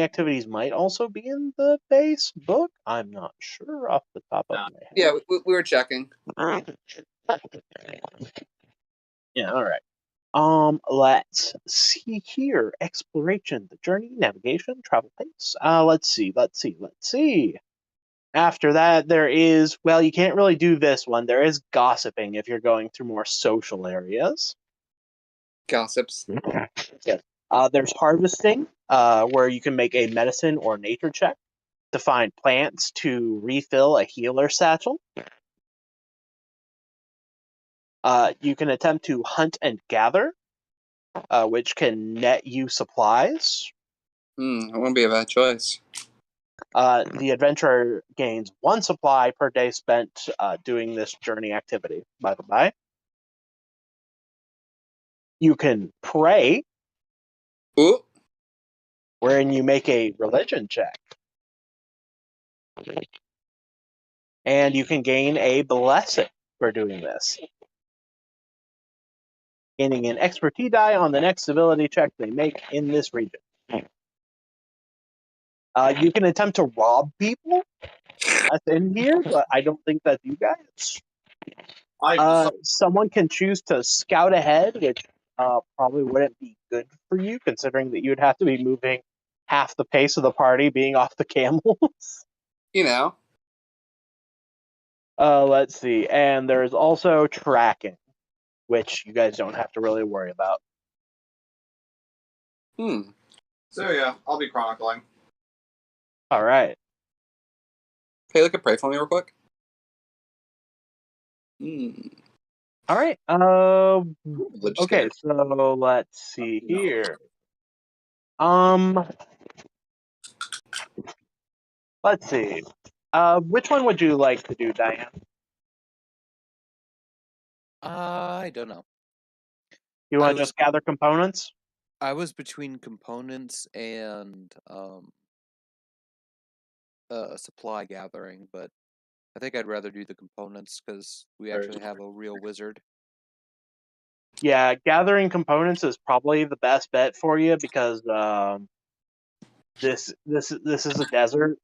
Speaker 2: activities might also be in the base book. I'm not sure off the top of my head.
Speaker 5: Yeah, we were checking.
Speaker 2: Yeah, all right. Let's see here. Exploration, the journey, navigation, travel pace. Let's see. After that, there is, well, you can't really do this one. There is gossiping if you're going through more social areas.
Speaker 5: Gossips.
Speaker 2: Yes. There's harvesting, where you can make a medicine or nature check to find plants to refill a healer satchel. You can attempt to hunt and gather, which can net you supplies.
Speaker 5: It won't be a bad choice.
Speaker 2: The adventurer gains 1 supply per day spent doing this journey activity, by the by. You can pray,
Speaker 5: Ooh.
Speaker 2: wherein you make a religion check. And you can gain a blessing for doing this. Gaining an expertise die on the next ability check they make in this region. You can attempt to rob people. That's in here, but I don't think that's you guys. Someone can choose to scout ahead, which probably wouldn't be good for you, considering that you'd have to be moving half the pace of the party being off the camels.
Speaker 5: You know.
Speaker 2: Let's see. And there's also tracking, which you guys don't have to really worry about.
Speaker 1: So yeah, I'll be chronicling.
Speaker 2: All right.
Speaker 5: Hey, look at pray for me real quick.
Speaker 2: All right. Okay, so let's see here. Let's see. Which one would you like to do, Diane?
Speaker 4: I don't know.
Speaker 2: You want to just gather components?
Speaker 4: I was between components and supply gathering, but I think I'd rather do the components because we actually have a real wizard.
Speaker 2: Yeah, gathering components is probably the best bet for you because this is a desert.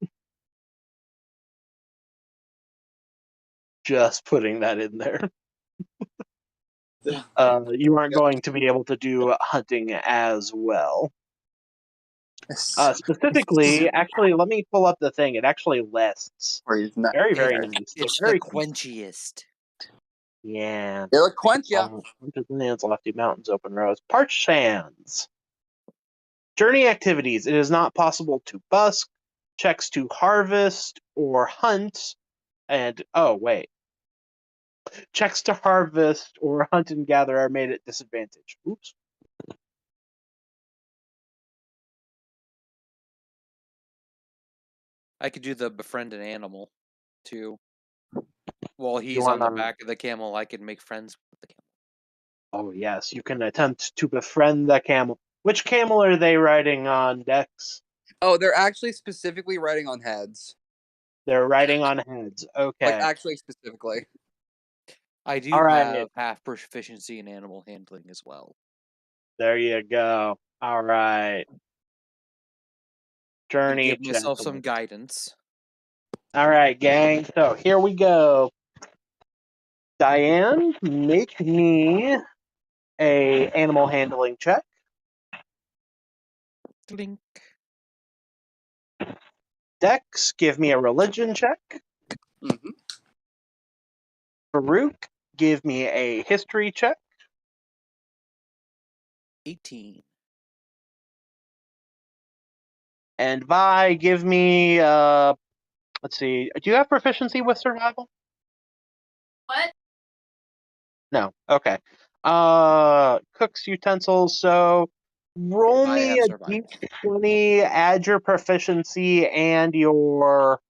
Speaker 2: Just putting that in there. You aren't going to be able to do hunting as well. Specifically, actually, let me pull up the thing. It actually lists. Very, very nice.
Speaker 4: It's
Speaker 2: very
Speaker 4: the quenchiest.
Speaker 2: Yeah.
Speaker 5: It'll quench ya.
Speaker 2: Lands, lofty mountains, open roads, parched sands. Journey activities. It is not possible to busk, checks to harvest or hunt, and checks to harvest or hunt and gather are made at disadvantage. Oops.
Speaker 4: I could do the befriend an animal, too. While he's on the back of the camel, I can make friends with the camel.
Speaker 2: Oh, yes. You can attempt to befriend the camel. Which camel are they riding on, Dex?
Speaker 5: Oh, they're actually specifically riding on heads.
Speaker 2: They're riding on heads. Okay.
Speaker 5: Like, actually specifically.
Speaker 4: I do have half proficiency in animal handling as well.
Speaker 2: There you go. All right. Journey.
Speaker 4: Give myself some guidance.
Speaker 2: All right, gang. So here we go. Diane, make me a animal handling check.
Speaker 4: Blink.
Speaker 2: Dex, give me a religion check.
Speaker 5: Mm-hmm.
Speaker 2: Farouk, give me a history check.
Speaker 4: 18.
Speaker 2: And Vi, give me let's see. Do you have proficiency with survival?
Speaker 3: What?
Speaker 2: No. Okay. Cook's utensils. So roll me a d20, add your proficiency and your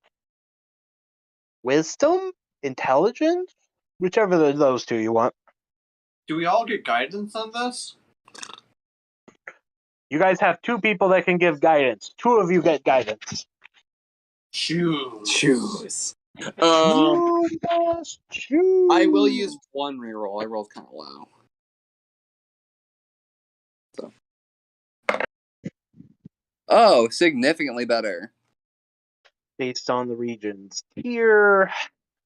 Speaker 2: wisdom, intelligence, whichever of those two you want.
Speaker 1: Do we all get guidance on this?
Speaker 2: You guys have two people that can give guidance. Two of you get guidance.
Speaker 5: Choose.
Speaker 2: Choose.
Speaker 5: I will use one reroll. I rolled kind of low. So. Oh, significantly better.
Speaker 2: Based on the region's tier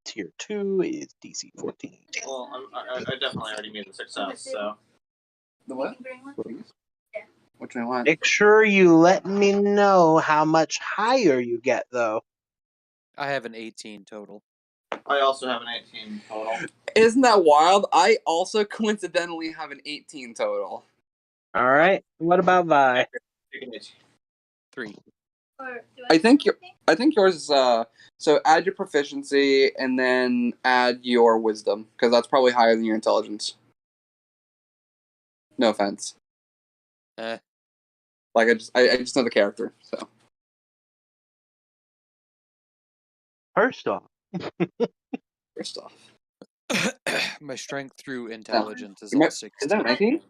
Speaker 2: 2 is DC 14.
Speaker 1: Well, I definitely already made the success, so.
Speaker 5: The what?
Speaker 3: Yeah.
Speaker 5: Which one I want?
Speaker 2: Make sure you let me know how much higher you get, though.
Speaker 4: I have an 18 total.
Speaker 1: I also have an 18 total.
Speaker 5: Isn't that wild? I also coincidentally have an 18 total.
Speaker 2: All right. What about Vi?
Speaker 4: 3.
Speaker 5: I think yours is so add your proficiency and then add your wisdom because that's probably higher than your intelligence. No offense. Like I just know the character, so.
Speaker 2: First off.
Speaker 4: My strength through intelligence is all 16.
Speaker 5: Is that 19?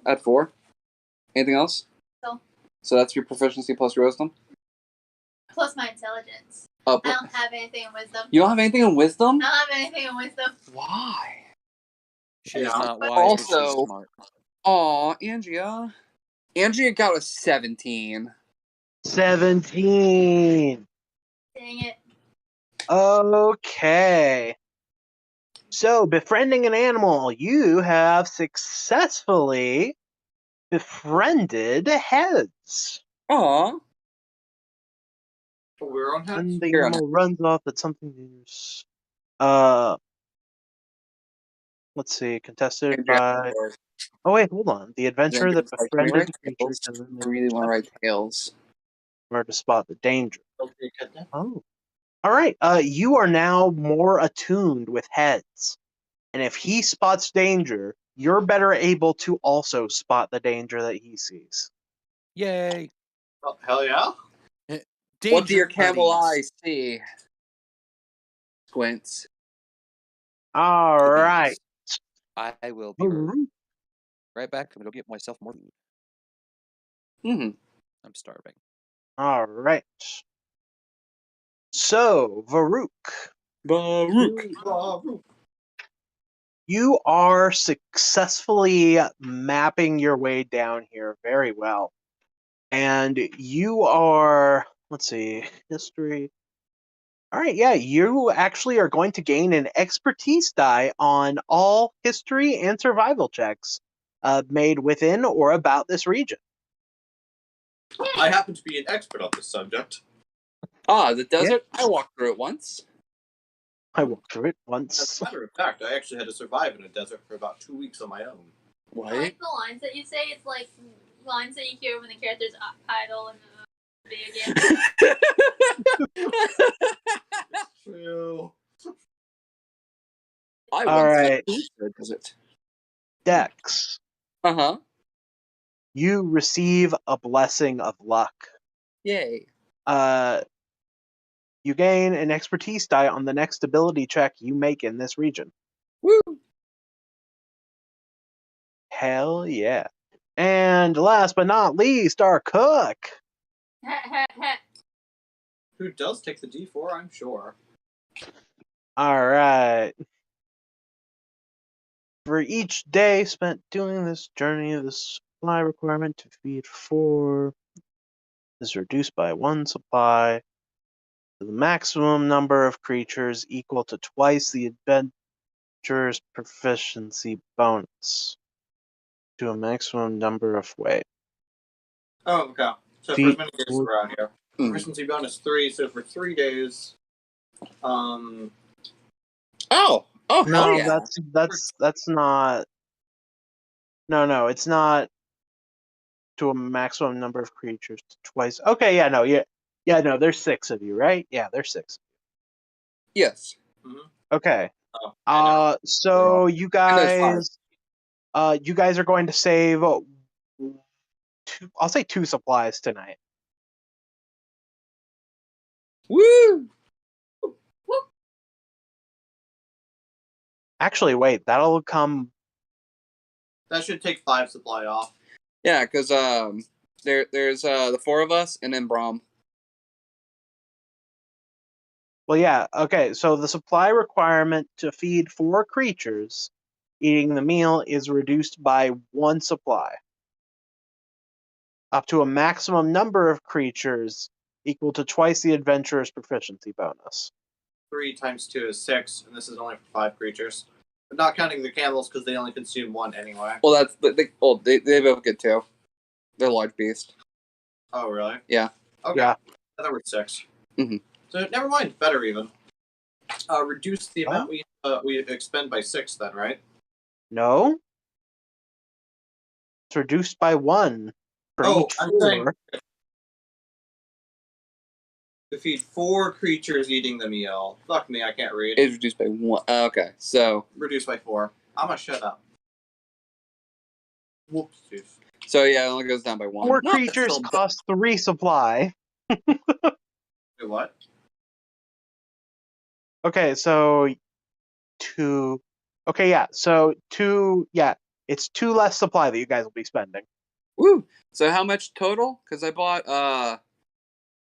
Speaker 3: At
Speaker 5: 4. Anything else?
Speaker 3: No.
Speaker 5: So that's your proficiency plus your wisdom?
Speaker 3: Plus my intelligence.
Speaker 5: I
Speaker 3: don't have anything in wisdom.
Speaker 5: You don't have anything in wisdom?
Speaker 3: I don't have anything in wisdom.
Speaker 5: Why?
Speaker 4: She's not wise,
Speaker 5: also,
Speaker 4: but she's smart.
Speaker 5: Aw, Andrea. Andrea got a 17.
Speaker 2: 17.
Speaker 3: Dang it.
Speaker 2: Okay. So, befriending an animal, you have successfully befriended heads.
Speaker 5: Aw.
Speaker 1: We're on heads?
Speaker 2: And the animal runs off at something news. Let's see, contested by. Oh wait, hold on. The adventurer that befriended creatures.
Speaker 5: I really want to write tails.
Speaker 2: order to spot the danger.
Speaker 1: Okay, good.
Speaker 2: Oh. All right. You are now more attuned with heads. And if he spots danger, you're better able to also spot the danger that he sees.
Speaker 4: Yay!
Speaker 1: Oh, hell yeah.
Speaker 4: Danger
Speaker 5: What do your camel
Speaker 4: buddies.
Speaker 5: eyes see? Squints.
Speaker 2: All right.
Speaker 4: I will be right back. I'm gonna go get myself more food.
Speaker 5: Mm-hmm.
Speaker 4: I'm starving.
Speaker 2: All right. So, Varuk.
Speaker 5: Baruch.
Speaker 2: You are successfully mapping your way down here very well. And you are, let's see, history. All right, yeah, you actually are going to gain an expertise die on all history and survival checks made within or about this region.
Speaker 1: I happen to be an expert on this subject.
Speaker 5: Ah, the desert. I walked through it once.
Speaker 2: I walked through it
Speaker 1: As
Speaker 2: once.
Speaker 1: a matter of fact, I actually had to survive in a desert for about 2 weeks on my own.
Speaker 5: What?
Speaker 3: I like the lines that you say. It's like lines that you hear when the character's idle in the video game.
Speaker 1: True.
Speaker 5: I
Speaker 2: All
Speaker 5: once
Speaker 2: right.
Speaker 5: went through the desert.
Speaker 2: Dex,
Speaker 5: Uh-huh.
Speaker 2: you receive a blessing of luck.
Speaker 5: Yay.
Speaker 2: You gain an expertise die on the next ability check you make in this region.
Speaker 5: Woo!
Speaker 2: Hell yeah. And last but not least, our cook.
Speaker 1: Who does take the D4, I'm sure.
Speaker 2: All right. For each day spent doing this journey, the supply requirement to feed 4 is reduced by 1 supply to the maximum number of creatures equal to twice the adventurer's proficiency bonus to a maximum number of weight.
Speaker 1: Oh, okay. So for as many days as we're out here. Proficiency bonus 3, so for 3 days.
Speaker 5: Oh,
Speaker 2: No,
Speaker 5: hell yeah.
Speaker 2: that's not. No, it's not to a maximum number of creatures twice. Okay, yeah, no, there's 6 of you, right? Yeah, there's 6.
Speaker 5: Yes.
Speaker 1: Mm-hmm.
Speaker 2: Okay.
Speaker 1: Oh, I know.
Speaker 2: So you
Speaker 5: there's
Speaker 2: you guys are going to save 2, I'll say 2 supplies tonight.
Speaker 5: Woo!
Speaker 2: Actually, wait, that'll come.
Speaker 1: That should take 5 supply off.
Speaker 5: Yeah, because there's the 4 of us and then Brahm.
Speaker 2: Well, yeah, okay, so the supply requirement to feed 4 creatures eating the meal is reduced by 1 supply. Up to a maximum number of creatures equal to twice the adventurer's proficiency bonus.
Speaker 1: 3 times 2 is 6, and this is only for 5 creatures. But not counting the camels, because they only consume 1 anyway.
Speaker 5: Well, they both get 2. They're large beast.
Speaker 1: Oh, really?
Speaker 5: Yeah.
Speaker 1: Okay.
Speaker 2: Yeah.
Speaker 1: I thought we were 6.
Speaker 5: Mm-hmm.
Speaker 1: So never mind. Better even. Reduce the amount we expend by 6 then, right?
Speaker 2: No? It's reduced by 1 for each
Speaker 1: I'm
Speaker 2: 4.
Speaker 1: saying to feed 4 creatures eating the meal. Fuck me, I can't read.
Speaker 5: It's reduced by 1. Okay, so
Speaker 1: Reduced by 4. I'm gonna shut up. Whoops.
Speaker 5: so yeah, it only goes down by 1.
Speaker 2: 4 creatures cost 3 supply.
Speaker 1: Wait, what?
Speaker 2: Okay, so 2. Okay, yeah, so 2. Yeah, it's 2 less supply that you guys will be spending.
Speaker 5: Woo! So how much total? Because I bought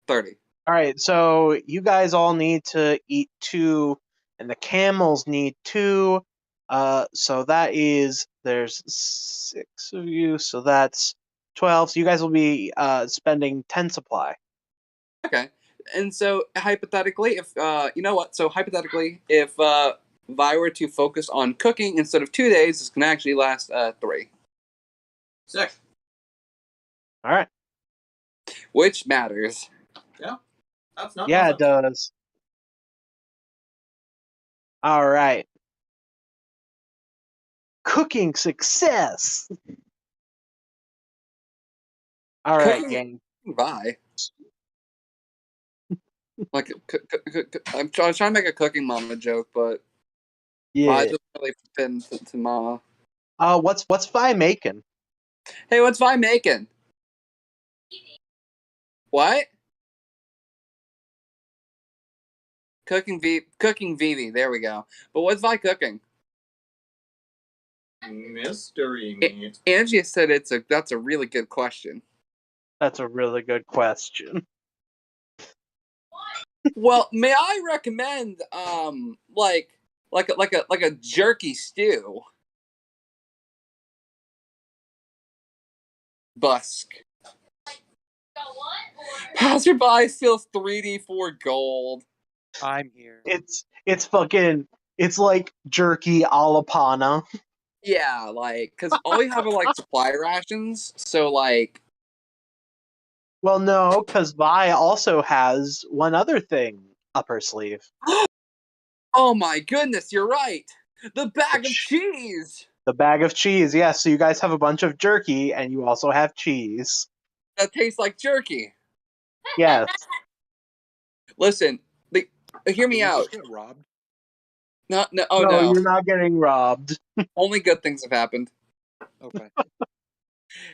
Speaker 5: 30.
Speaker 2: All right, so you guys all need to eat 2, and the camels need 2. So that is there's 6 of you, so that's 12. So you guys will be spending 10 supply.
Speaker 5: Okay, and so hypothetically, if you know what? So hypothetically, if I were to focus on cooking instead of 2 days, this can actually last 3.
Speaker 1: Sick.
Speaker 2: All right.
Speaker 5: Which matters.
Speaker 1: Yeah. That's not.
Speaker 2: Yeah, it does. All right. Cooking success. All right,
Speaker 5: Cooking-
Speaker 2: gang.
Speaker 5: Bye. Like, I'm trying to make a cooking mama joke, but I
Speaker 2: Yeah.
Speaker 5: just really fit to mama.
Speaker 2: What's Vi making?
Speaker 5: Hey, what's Vi making? What? Cooking Vivi. There we go. But what's Vi cooking?
Speaker 1: Mystery meat.
Speaker 5: Angie said that's a really good question.
Speaker 2: That's a really good question.
Speaker 5: Well, may I recommend like a jerky stew? Busk. Passerby feels 3D for gold.
Speaker 4: I'm here.
Speaker 2: It's fucking. It's like jerky a la pana.
Speaker 5: Yeah, like, because all we have are like supply rations, so like.
Speaker 2: Well, no, because Vi also has one other thing up her sleeve.
Speaker 5: Oh my goodness, you're right. The bag of cheese.
Speaker 2: The bag of cheese, yes. So you guys have a bunch of jerky, and you also have cheese.
Speaker 5: That tastes like jerky.
Speaker 2: Yes.
Speaker 5: Listen, hear me out.
Speaker 4: Get robbed.
Speaker 5: No,
Speaker 2: No, you're not getting robbed.
Speaker 5: Only good things have happened.
Speaker 4: Okay.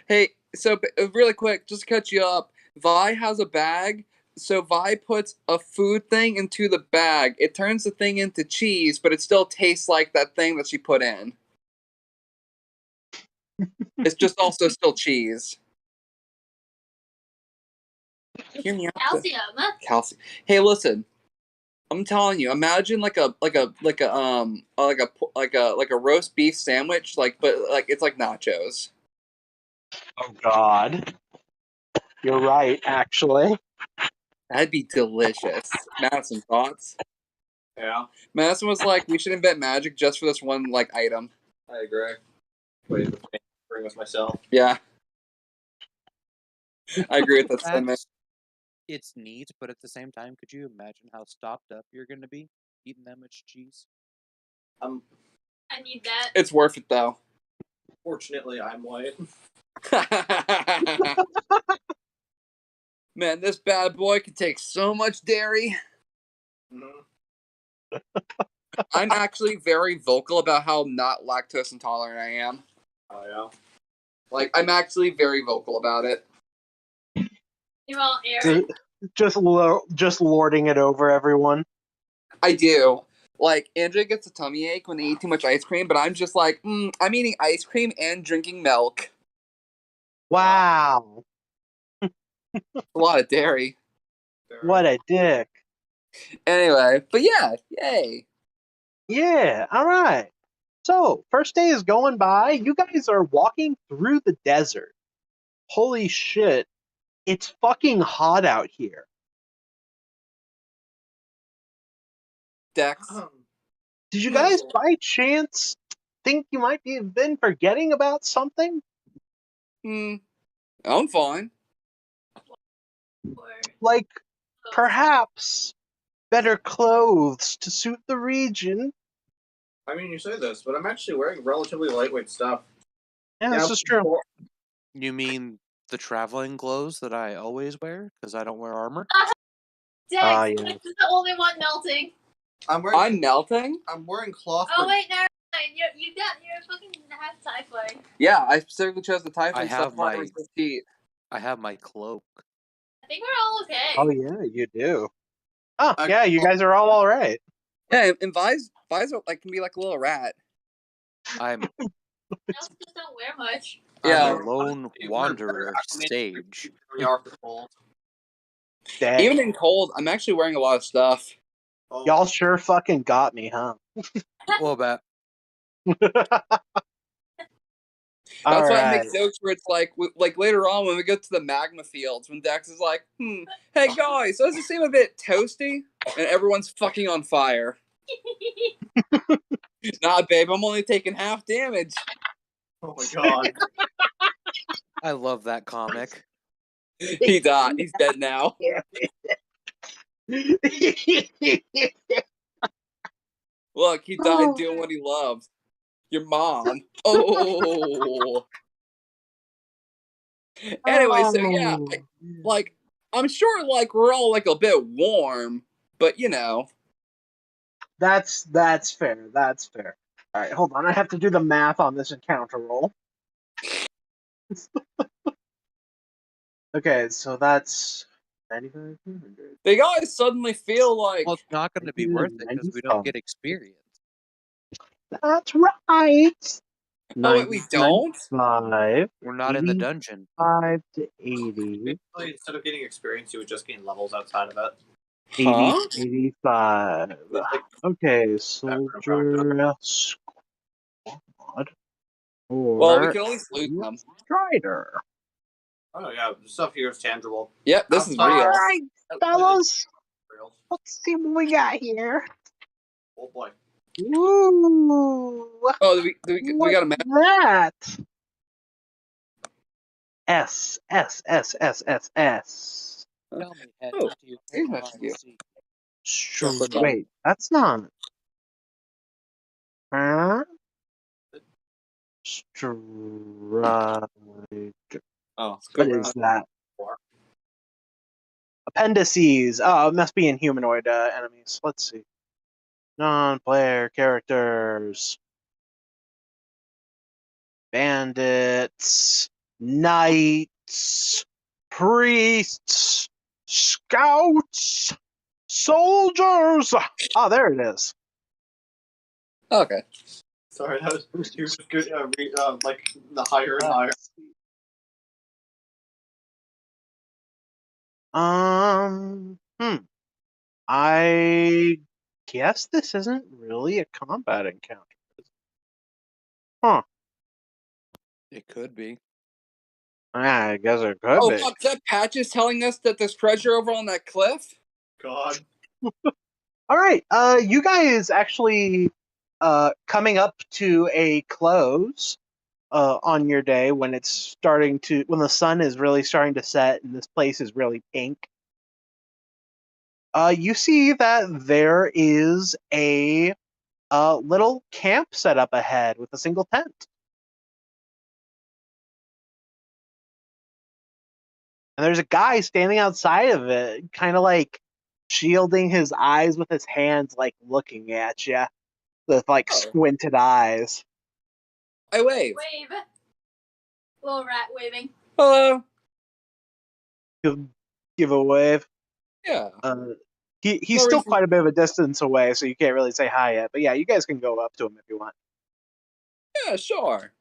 Speaker 5: Hey, so really quick, just to catch you up, Vi has a bag. So Vi puts a food thing into the bag. It turns the thing into cheese, but it still tastes like that thing that she put in. It's just also still cheese. Hear me out. Calcium. Hey, listen. I'm telling you. Imagine like a roast beef sandwich, but it's like nachos.
Speaker 2: Oh God. You're right, actually.
Speaker 5: That'd be delicious. Madison, thoughts?
Speaker 1: Yeah,
Speaker 5: Madison was like, we should invent magic just for this one like item.
Speaker 1: I agree. Wait, bring with myself.
Speaker 5: Yeah. I agree with that sentiment.
Speaker 4: It's neat, but at the same time, could you imagine how stopped up you're going to be eating that much cheese?
Speaker 3: I need that.
Speaker 5: It's worth it though.
Speaker 1: Fortunately, I'm white.
Speaker 5: Man, this bad boy can take so much dairy.
Speaker 1: Mm-hmm.
Speaker 5: I'm actually very vocal about how not lactose intolerant I am.
Speaker 1: Oh yeah.
Speaker 5: Like, I'm actually very vocal about it.
Speaker 3: You all Aaron?
Speaker 2: Just lording it over everyone.
Speaker 5: I do. Like, Andrea gets a tummy ache when they eat too much ice cream, but I'm just like, I'm eating ice cream and drinking milk.
Speaker 2: Wow.
Speaker 5: A lot of dairy.
Speaker 2: What a dick.
Speaker 5: Anyway, but yeah, yay.
Speaker 2: Yeah, all right. So, first day is going by. You guys are walking through the desert. Holy shit. It's fucking hot out here.
Speaker 5: Dex.
Speaker 2: Did you guys by chance think you might have been forgetting about something?
Speaker 5: I'm fine.
Speaker 2: Like, perhaps better clothes to suit the region?
Speaker 1: I mean, you say this, but I'm actually wearing relatively lightweight stuff.
Speaker 2: Yeah, this is true.
Speaker 4: You mean the traveling clothes that I always wear because I don't wear armor?
Speaker 3: Dex,
Speaker 2: yeah.
Speaker 3: this is the only one melting.
Speaker 5: I'm melting?
Speaker 1: I'm wearing cloth.
Speaker 3: Oh wait, never mind. You're fucking half typhoid.
Speaker 5: Yeah, I specifically chose the typhoid
Speaker 4: I have my
Speaker 5: heat.
Speaker 4: I have my cloak.
Speaker 3: I think we're all okay.
Speaker 2: Oh yeah, you do. Oh yeah, you guys are all right.
Speaker 5: Yeah, and Vi's like can be like a little rat.
Speaker 4: I'm
Speaker 3: Just don't wear much.
Speaker 5: Yeah.
Speaker 4: I'm a lone wanderer sage.
Speaker 2: Dang.
Speaker 5: Even in cold, I'm actually wearing a lot of stuff.
Speaker 2: Y'all sure fucking got me, huh?
Speaker 4: Well, bet.
Speaker 5: That's why I make jokes where it's like later on when we go to the magma fields, when Dex is like, hey guys, does it seem a bit toasty? And everyone's fucking on fire. Nah, babe, I'm only taking half damage.
Speaker 1: Oh my god.
Speaker 4: I love that comic.
Speaker 5: He died. He's dead now. Look, he died doing what he loved. Your mom. Oh. Anyway, so yeah, I'm sure, like, we're all, like, a bit warm, but, you know.
Speaker 2: That's fair. That's fair. All right, hold on. I have to do the math on this encounter roll. Okay, so that's 95, 100.
Speaker 5: They guys suddenly feel like...
Speaker 4: Well, it's not going to be worth it because we don't get experience.
Speaker 2: That's right.
Speaker 5: Oh, wait, we don't?
Speaker 2: 95,
Speaker 4: We're not in the dungeon.
Speaker 2: 5 to 80,
Speaker 1: Basically, instead of getting experience, you would just gain levels outside of it.
Speaker 2: 80,
Speaker 5: Huh?
Speaker 2: 85.
Speaker 1: It's like
Speaker 2: Okay, soldier squad.
Speaker 5: Well, we
Speaker 2: Or
Speaker 5: can only salute them.
Speaker 2: Strider.
Speaker 1: oh yeah, the stuff here is tangible.
Speaker 5: Yep, this is
Speaker 1: Outside-
Speaker 5: real.
Speaker 2: Alright, fellas.
Speaker 1: Real.
Speaker 2: Let's see what we got here.
Speaker 1: Oh boy.
Speaker 2: Ooh.
Speaker 5: Oh, we got a map.
Speaker 2: What's that? S, S, S, S, S, S.
Speaker 4: Tell me, head
Speaker 5: Oh,
Speaker 4: to your
Speaker 5: here's
Speaker 4: head
Speaker 5: my
Speaker 4: on
Speaker 5: view.
Speaker 4: seat.
Speaker 2: Wait, that's not. Huh? Strider.
Speaker 1: Oh,
Speaker 2: What is that? Appendices. Oh, it must be in humanoid enemies. Let's see. Non-player characters. Bandits. Knights. Priests. Scouts. Soldiers. Oh, there it is.
Speaker 5: Okay.
Speaker 1: Sorry, that was you just good. Like the higher and higher.
Speaker 2: I guess this isn't really a combat encounter. Huh.
Speaker 4: It could be.
Speaker 2: Yeah, I guess it could
Speaker 5: Oh,
Speaker 2: be.
Speaker 5: fuck, that Patch is telling us that there's treasure over on that cliff?
Speaker 1: God.
Speaker 2: All right. You guys actually coming up to a close on your day when when the sun is really starting to set and this place is really pink. You see that there is a little camp set up ahead with a single tent. And there's a guy standing outside of it, kind of like shielding his eyes with his hands, like looking at you with like squinted eyes.
Speaker 5: I wave.
Speaker 3: Wave. Little rat waving.
Speaker 5: Hello.
Speaker 2: Give a wave.
Speaker 5: Yeah.
Speaker 2: He's
Speaker 5: No
Speaker 2: still
Speaker 5: reason-
Speaker 2: quite a bit of a distance away, so you can't really say hi yet. But yeah, you guys can go up to him if you want.
Speaker 5: Yeah, sure.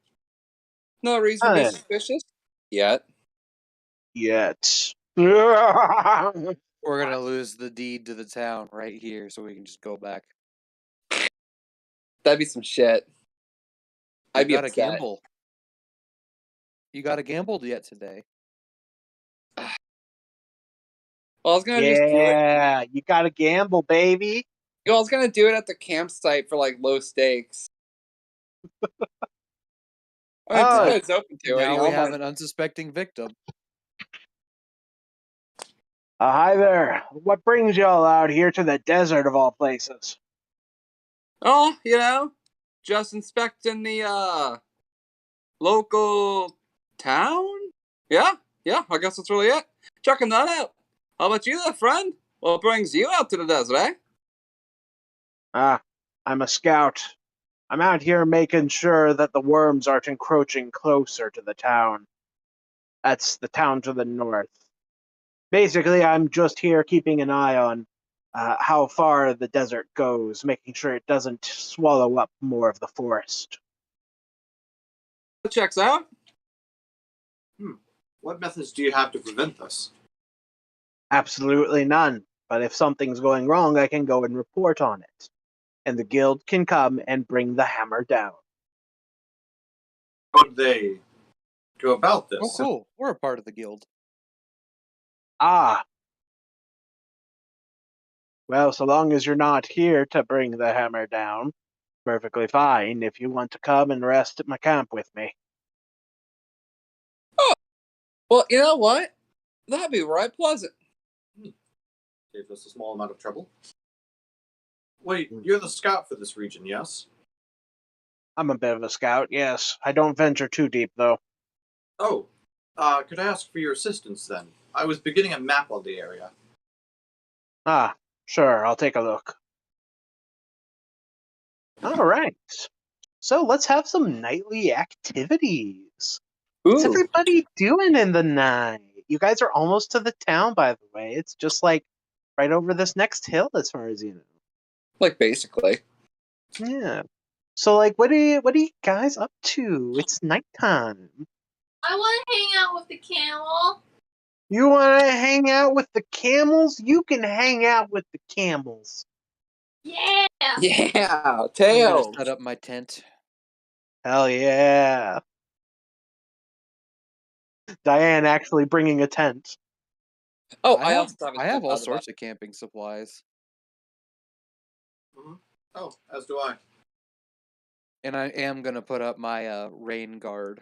Speaker 5: No reason to be
Speaker 2: yeah.
Speaker 5: suspicious yet.
Speaker 2: Yet.
Speaker 4: We're gonna lose the deed to the town right here, so we can just go back.
Speaker 5: That'd be some shit. I'd be
Speaker 4: You gotta
Speaker 5: upset.
Speaker 4: gamble. You gotta gambled yet today.
Speaker 5: Well, I was gonna just do it.
Speaker 2: Yeah, you gotta gamble, baby.
Speaker 5: I was gonna do it at the campsite for like low stakes. I mean, it's open to it.
Speaker 4: Now
Speaker 5: You
Speaker 4: we
Speaker 5: know,
Speaker 4: have
Speaker 5: my-
Speaker 4: an unsuspecting victim.
Speaker 2: Hi there. What brings y'all out here to the desert of all places?
Speaker 5: Oh, you know, just inspecting the local town. Yeah, I guess that's really it. Checking that out. How about you, there, friend? What brings you out to the desert, eh?
Speaker 2: I'm a scout. I'm out here making sure that the worms aren't encroaching closer to the town. That's the town to the north. Basically, I'm just here keeping an eye on how far the desert goes, making sure it doesn't swallow up more of the forest.
Speaker 5: Checks out.
Speaker 1: What methods do you have to prevent this?
Speaker 2: Absolutely none. But if something's going wrong, I can go and report on it. And the guild can come and bring the hammer down.
Speaker 1: How would they go about this?
Speaker 4: Oh, cool. We're a part of the guild.
Speaker 2: Ah. Well, so long as you're not here to bring the hammer down, perfectly fine if you want to come and rest at my camp with me.
Speaker 5: Oh, well, you know what? That'd be right pleasant.
Speaker 1: Save us a small amount of trouble. Wait, you're the scout for this region, yes?
Speaker 2: I'm a bit of a scout, yes. I don't venture too deep, though.
Speaker 1: Oh, could I ask for your assistance then? I was beginning a map of the area.
Speaker 2: Ah, sure, I'll take a look. All right. So let's have some nightly activities. What's
Speaker 5: Ooh,
Speaker 2: everybody doing in the night? You guys are almost to the town, by the way. It's just like right over this next hill, as far as you know.
Speaker 5: like basically.
Speaker 2: Yeah. So, like, what are you guys up to? It's nighttime.
Speaker 3: I want to hang out with the camel.
Speaker 2: You want to hang out with the camels? You can hang out with the camels.
Speaker 3: Yeah.
Speaker 5: Yeah,
Speaker 4: I'm gonna
Speaker 5: Tails.
Speaker 4: set up my tent.
Speaker 2: Hell yeah. Diane actually bringing a tent.
Speaker 5: Oh,
Speaker 4: I have
Speaker 5: also have a
Speaker 4: I have
Speaker 5: tent,
Speaker 4: all
Speaker 5: by the way.
Speaker 4: sorts of camping supplies,
Speaker 1: Oh, as do I.
Speaker 4: and I am gonna put up my rain guard.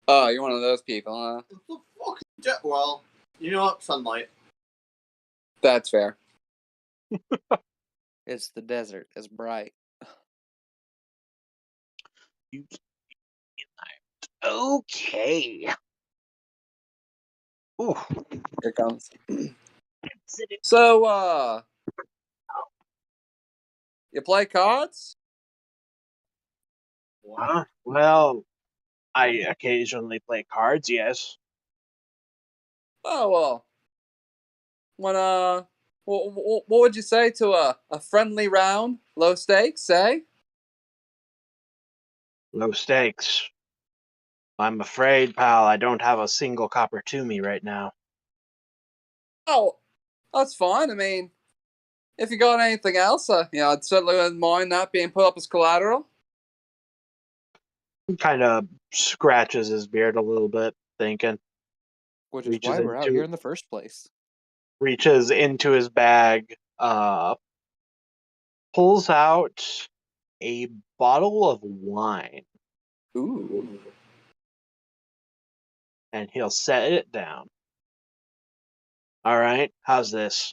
Speaker 5: Oh, you're one of those people, huh?
Speaker 1: It's the fucking well, you know what? Sunlight.
Speaker 5: That's fair.
Speaker 4: It's the desert. It's bright.
Speaker 2: Okay. Ooh.
Speaker 5: Here it comes. So, you play cards?
Speaker 2: Well, I occasionally play cards, yes.
Speaker 5: Oh, well. What would you say to a friendly round? Low stakes, eh?
Speaker 2: Low stakes. I'm afraid, pal, I don't have a single copper to me right now.
Speaker 5: Oh, that's fine. I mean, if you got anything else, I'd certainly wouldn't mind that being put up as collateral.
Speaker 2: He kind of scratches his beard a little bit, thinking.
Speaker 4: Which is
Speaker 2: Reaches
Speaker 4: why we're out here
Speaker 2: into
Speaker 4: in the first place.
Speaker 2: his bag, pulls out a bottle of wine,
Speaker 5: Ooh.
Speaker 2: and he'll set it down. All right, how's this?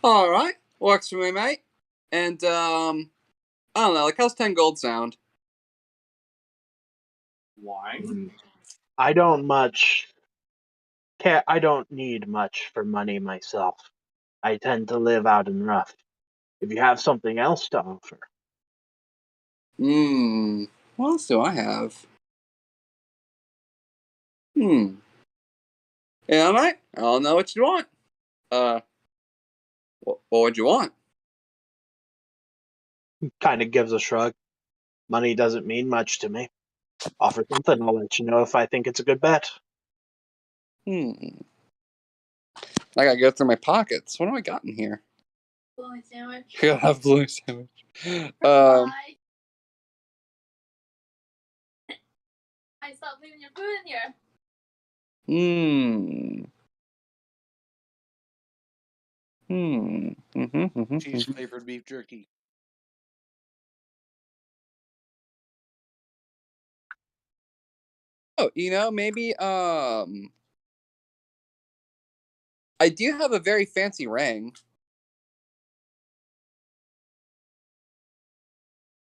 Speaker 5: All right, works for me, mate. And I don't know, like how's 10 gold sound?
Speaker 1: Wine?
Speaker 2: I don't much care. I don't need much for money myself. I tend to live out in rough. If you have something else to offer,
Speaker 5: What else do I have? Yeah, mate. I don't know what you want. What would you want?
Speaker 2: kind of gives a shrug. Money doesn't mean much to me. Offer something, I'll let you know if I think it's a good bet.
Speaker 5: I gotta go through my pockets. What do I got in here?
Speaker 3: Bologna sandwich.
Speaker 5: I have blue sandwich.
Speaker 3: Why? I stopped leaving your food in here.
Speaker 4: Cheese flavored beef jerky.
Speaker 5: Oh, maybe I do have a very fancy ring.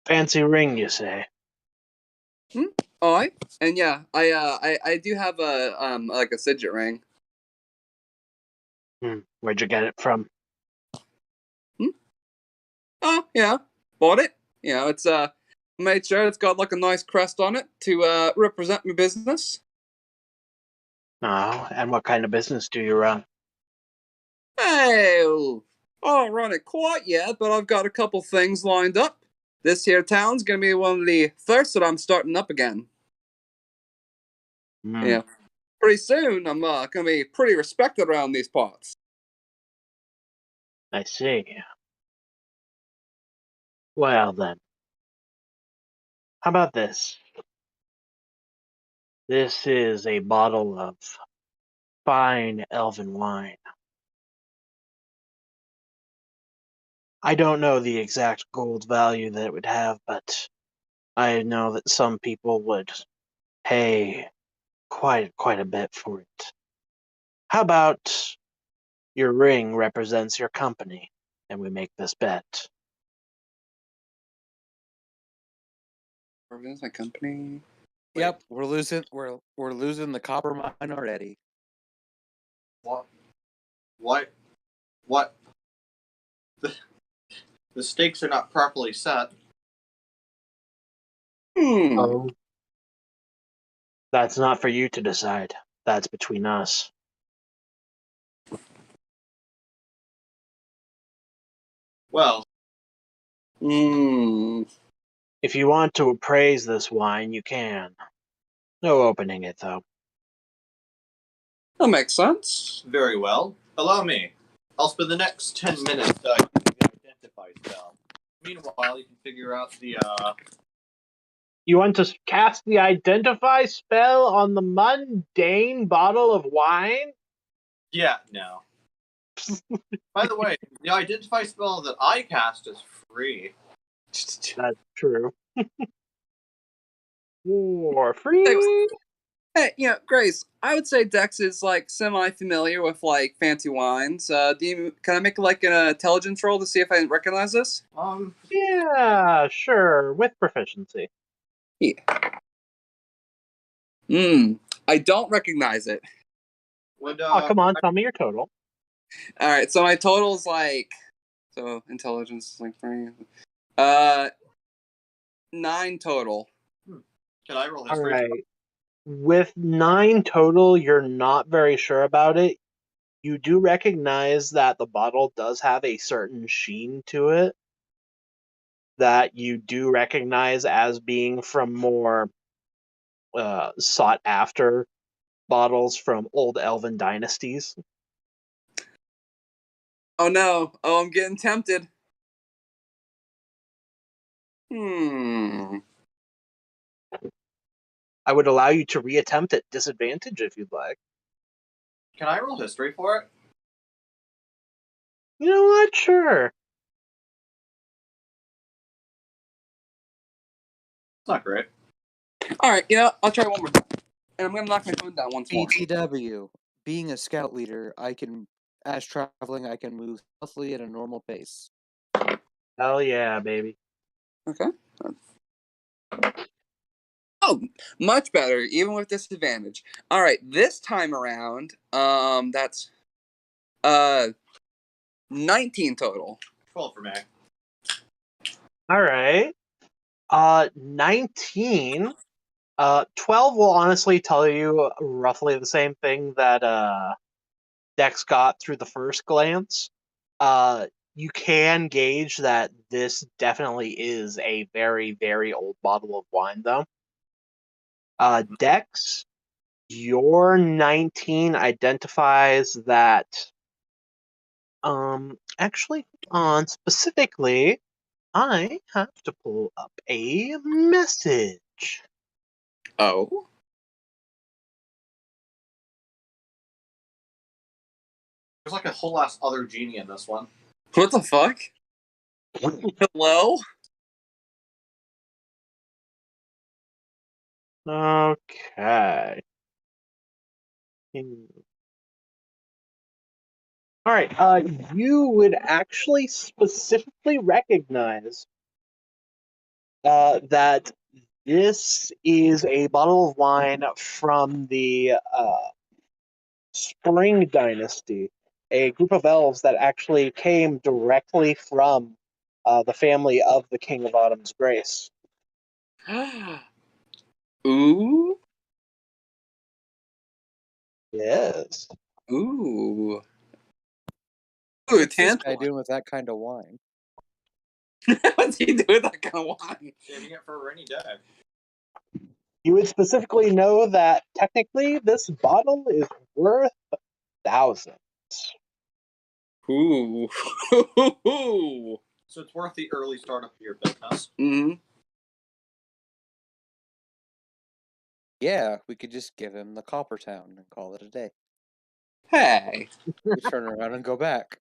Speaker 2: Fancy ring, you say?
Speaker 5: Oh, and yeah, I do have a like a signet ring.
Speaker 2: Where'd you get it from?
Speaker 5: Oh, yeah, bought it. It's made sure it's got like a nice crest on it to represent my business.
Speaker 2: Oh, and what kind of business do you run?
Speaker 5: Hey, I don't run it quite yet, but I've got a couple things lined up. This here town's gonna be one of the first that I'm starting up again. Yeah, pretty soon I'm gonna be pretty respected around these parts.
Speaker 2: I see. Well then, how about this? This is a bottle of fine elven wine. I don't know the exact gold value that it would have, but I know that some people would pay quite a bit for it. How about your ring represents your company, and we make this bet?
Speaker 5: Represents my company.
Speaker 4: Yep, we're losing the copper mine already.
Speaker 1: What? What? What? The stakes are not properly set.
Speaker 2: Oh, that's not for you to decide. That's between us.
Speaker 1: Well,
Speaker 2: If you want to appraise this wine, you can. No opening it, though.
Speaker 5: That makes sense.
Speaker 1: very well. Allow me. I'll spend the next 10 minutes using the identify spell. Meanwhile, you can figure out the
Speaker 2: You want to cast the identify spell on the mundane bottle of wine?
Speaker 1: Yeah, no. By the way, the identify spell that I cast is free.
Speaker 2: That's true. For free.
Speaker 5: Hey, Grace, I would say Dex is like semi-familiar with like fancy wines. Can I make like an intelligence roll to see if I recognize this?
Speaker 2: Yeah, sure, with proficiency.
Speaker 5: Yeah. I don't recognize it.
Speaker 2: Oh, come on, tell me your total.
Speaker 5: All right, so my total is like, so intelligence is like 3. 9 total.
Speaker 1: Can I roll
Speaker 2: All
Speaker 1: history?
Speaker 2: right. With 9 total, you're not very sure about it. You do recognize that the bottle does have a certain sheen to it that you do recognize as being from more sought after bottles from old elven dynasties.
Speaker 5: Oh no! Oh, I'm getting tempted.
Speaker 2: I would allow you to reattempt at disadvantage if you'd like.
Speaker 1: Can I roll history for it?
Speaker 2: You know what? Sure.
Speaker 1: It's not great.
Speaker 5: Alright, I'll try one more time. And I'm gonna knock my phone down once more.
Speaker 4: BTW. Being a scout leader, as traveling, I can move stealthily at a normal pace.
Speaker 2: Hell yeah, baby.
Speaker 5: Okay. Oh, much better, even with disadvantage. Alright, this time around, that's 19 total.
Speaker 1: 12 for me.
Speaker 2: Alright. 19. 12 will honestly tell you roughly the same thing that Dex got through the first glance. You can gauge that this definitely is a very, very old bottle of wine, though. Dex, your 19 identifies that. Actually, on specifically, I have to pull up a message.
Speaker 5: Oh?
Speaker 1: There's like a whole ass other genie in this one.
Speaker 5: What the fuck? Hello?
Speaker 2: Okay. All right. You would actually specifically recognize that this is a bottle of wine from the Spring Dynasty, a group of elves that actually came directly from the family of the King of Autumn's Grace.
Speaker 5: Ooh?
Speaker 2: Yes.
Speaker 5: Ooh. Ooh,
Speaker 4: What's this
Speaker 5: tantalizing.
Speaker 4: guy doing with that kind of wine?
Speaker 5: What's he doing with that kind of wine?
Speaker 1: Saving it for a rainy day.
Speaker 2: You would specifically know that technically this bottle is worth thousands.
Speaker 5: Ooh.
Speaker 1: So it's worth the early startup of your business.
Speaker 5: Mm-hmm.
Speaker 4: Yeah, we could just give him the Copper Town and call it a day.
Speaker 5: Hey.
Speaker 4: We turn around and go back.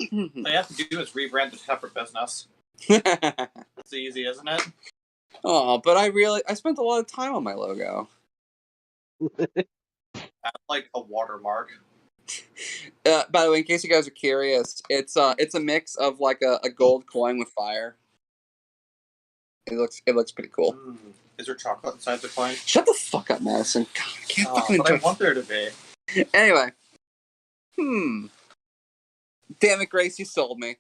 Speaker 1: All you have to do is rebrand the separate business. It's easy, isn't it?
Speaker 5: Oh, but I spent a lot of time on my logo.
Speaker 1: Add like a watermark.
Speaker 5: By the way, in case you guys are curious, it's a mix of like a gold coin with fire. It looks pretty cool.
Speaker 1: Is there chocolate inside the coin?
Speaker 5: Shut the fuck up, Madison. God, I can't fucking
Speaker 1: but
Speaker 5: enjoy.
Speaker 1: I want there to be.
Speaker 5: Anyway. Damn it, Grace, you sold me.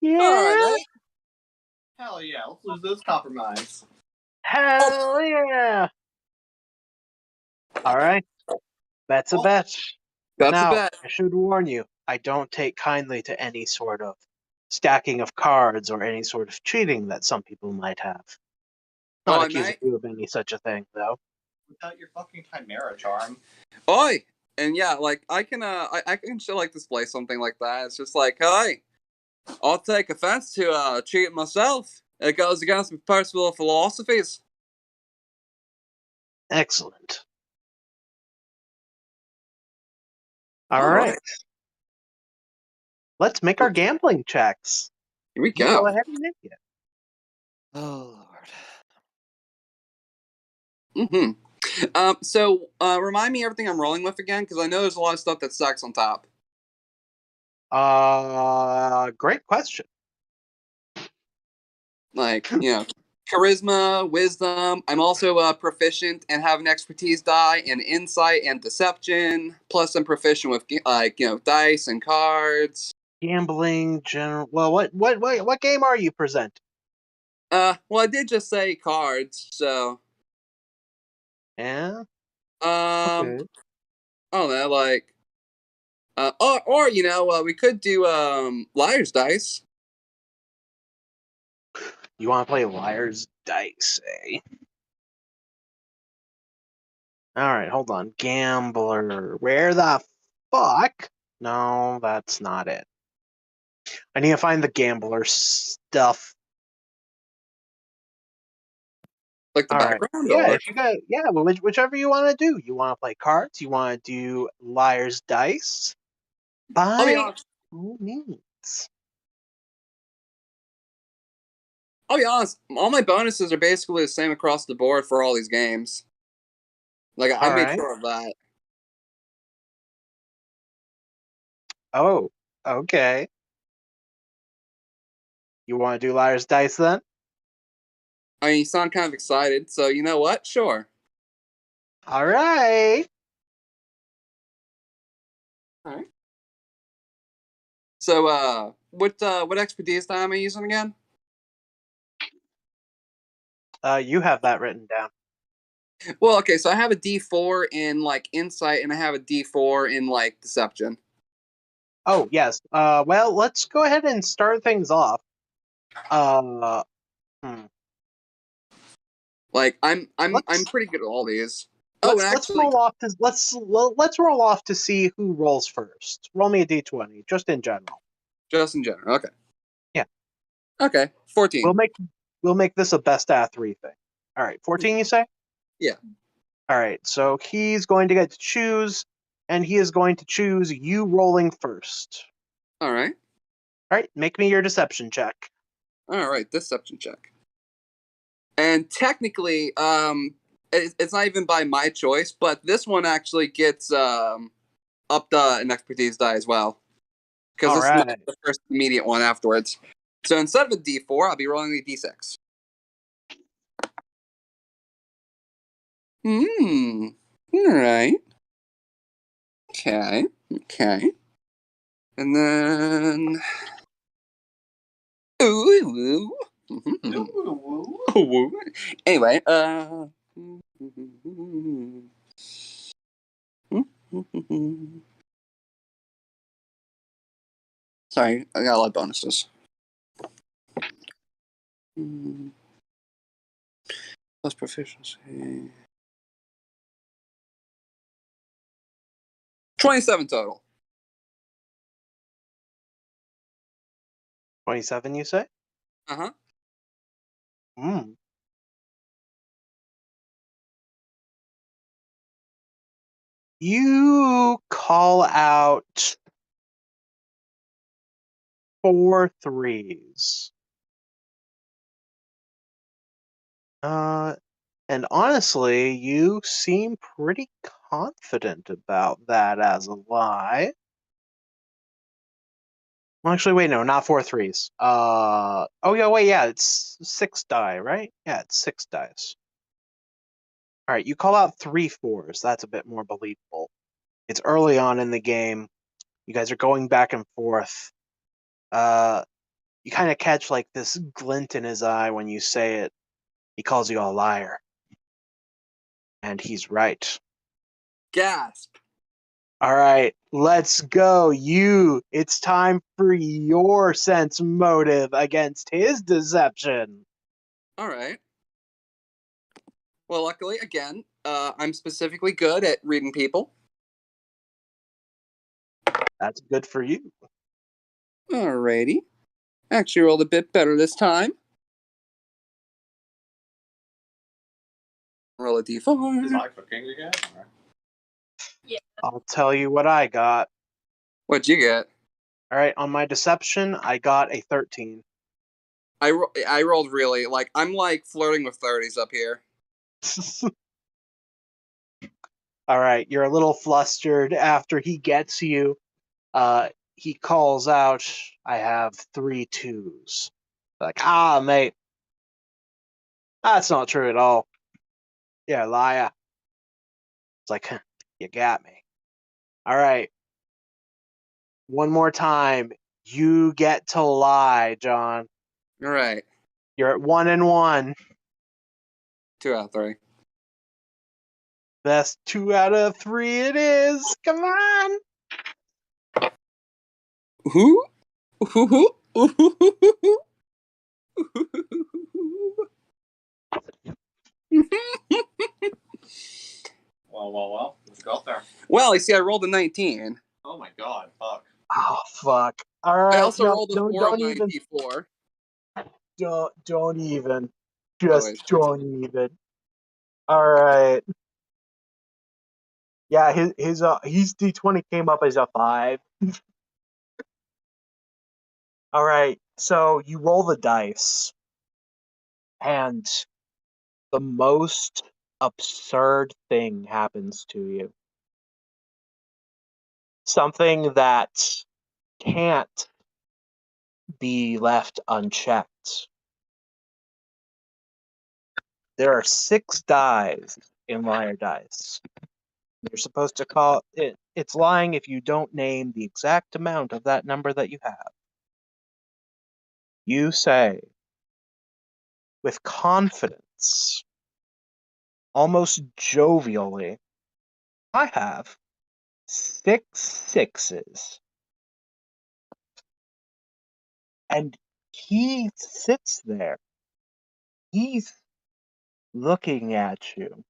Speaker 2: Yeah.
Speaker 5: Alright.
Speaker 1: Hell yeah, let's lose this compromise.
Speaker 2: Hell yeah. All right. Bet's a bet.
Speaker 5: That's
Speaker 2: Now,
Speaker 5: a bet.
Speaker 2: I should warn you, I don't take kindly to any sort of stacking of cards or any sort of cheating that some people might have. Not
Speaker 5: Oi,
Speaker 2: accusing
Speaker 5: mate.
Speaker 2: you of any such a thing, though.
Speaker 1: Without your fucking Chimera charm.
Speaker 5: Oi! And yeah, like, I can still, like, display something like that. It's just like, hey, I'll take offense to cheating myself. It goes against my personal philosophies.
Speaker 2: Excellent. All
Speaker 5: Alright.
Speaker 2: right. Let's make our gambling checks.
Speaker 5: Here we
Speaker 2: You
Speaker 5: go.
Speaker 2: go ahead and make it.
Speaker 4: Oh Lord.
Speaker 5: So remind me everything I'm rolling with again, because I know there's a lot of stuff that stacks on top.
Speaker 2: Great question.
Speaker 5: Like, charisma, wisdom. I'm also proficient and have an expertise die in insight and deception. Plus, I'm proficient with dice and cards.
Speaker 2: Gambling, general. Well, what game are you presenting?
Speaker 5: Well, I did just say cards, so
Speaker 2: Yeah.
Speaker 5: I
Speaker 2: Okay.
Speaker 5: don't know, like, we could do liar's dice.
Speaker 2: You want to play liar's dice, eh? All right, hold on. Gambler. Where the fuck? No, that's not it. I need to find the gambler stuff.
Speaker 5: Like the
Speaker 2: All right.
Speaker 5: background,
Speaker 2: Yeah,
Speaker 5: or
Speaker 2: if you got, yeah, well, whichever you want to do. You want to play cards? You want to do liar's dice?
Speaker 5: I'll be
Speaker 2: By
Speaker 5: honest.
Speaker 2: all means.
Speaker 5: I'll be honest. All my bonuses are basically the same across the board for all these games. Like, I
Speaker 2: All
Speaker 5: made
Speaker 2: right.
Speaker 5: sure of that.
Speaker 2: Oh, okay. You want to do liar's dice then?
Speaker 5: I mean, you sound kind of excited, so you know what? Sure.
Speaker 2: All right.
Speaker 5: All right. So, what expertise die am I using again?
Speaker 2: You have that written down.
Speaker 5: Well, okay, so I have a D4 in like insight, and I have a D4 in like deception.
Speaker 2: Oh, yes. Well, let's go ahead and start things off. Hmm.
Speaker 5: Like, I'm
Speaker 2: Let's
Speaker 5: pretty good at all these. Oh, and
Speaker 2: let's
Speaker 5: actually,
Speaker 2: roll off to let's roll off to see who rolls first. Roll me a d20, just in general.
Speaker 5: just in general, okay.
Speaker 2: Yeah.
Speaker 5: Okay, 14.
Speaker 2: We'll make this a best at 3 thing. All right, 14. You say?
Speaker 5: Yeah.
Speaker 2: All right. So he's going to get to choose, and he is going to choose you rolling first.
Speaker 5: All right.
Speaker 2: All right. Make me your deception check.
Speaker 5: All right, deception check. And technically, it's not even by my choice, but this one actually gets upped an expertise die as well, because
Speaker 2: All
Speaker 5: this is
Speaker 2: right.
Speaker 5: not the first immediate one afterwards. So instead of a D4, I'll be rolling a D6. All right. Okay. And then. Ooh. Ooh. Anyway, sorry, I got a lot of bonuses. Plus proficiency. 27 total.
Speaker 2: 27. You say?
Speaker 5: Uh-huh.
Speaker 2: Hmm. You call out 4 threes. And honestly, you seem pretty confident about that as a lie. Well, actually, wait, no, not 4 threes. Oh yeah, wait, yeah, it's 6 die, right? Yeah, it's 6 dice. All right, you call out 3 fours. That's a bit more believable. It's early on in the game. You guys are going back and forth. You kind of catch like this glint in his eye when you say it. He calls you a liar. And he's right.
Speaker 5: Gasp.
Speaker 2: All right, let's go. It's time for your sense motive against his deception.
Speaker 5: All right. Well, luckily, again, I'm specifically good at reading people.
Speaker 2: That's good for you.
Speaker 5: Alrighty. Actually rolled a bit better this time. Roll a d4.
Speaker 1: Is I cooking again? Or?
Speaker 3: Yeah.
Speaker 2: I'll tell you what I got.
Speaker 5: What'd you get?
Speaker 2: All right, on my deception, I got a 13.
Speaker 5: I rolled really, like, I'm like flirting with 30s up here.
Speaker 2: All right, you're a little flustered after he gets you. He calls out, I have 3 2s. Like, mate. That's not true at all. You're a liar. It's like, you got me. All right. One more time. You get to lie, John.
Speaker 5: All right.
Speaker 2: You're at 1 and 1.
Speaker 5: 2 out of 3.
Speaker 2: Best 2 out of 3 it is. Come on.
Speaker 5: Who?
Speaker 1: Well. Let's go up there.
Speaker 5: Well, you see, I rolled a 19.
Speaker 1: Oh my god, fuck.
Speaker 2: Oh, fuck. All right.
Speaker 5: I also rolled a 4
Speaker 2: don't
Speaker 5: on my
Speaker 2: even.
Speaker 5: d4.
Speaker 2: Don't even.
Speaker 5: Oh,
Speaker 2: Just
Speaker 5: wait,
Speaker 2: don't even. All right. Yeah, his D20 came up as a 5. All right. So you roll the dice, and the most absurd thing happens to you. Something that can't be left unchecked. There are 6 dice in liar dice. You're supposed to call it. It's lying if you don't name the exact amount of that number that you have. You say, with confidence, almost jovially, I have 6 6s. And he sits there. He's looking at you.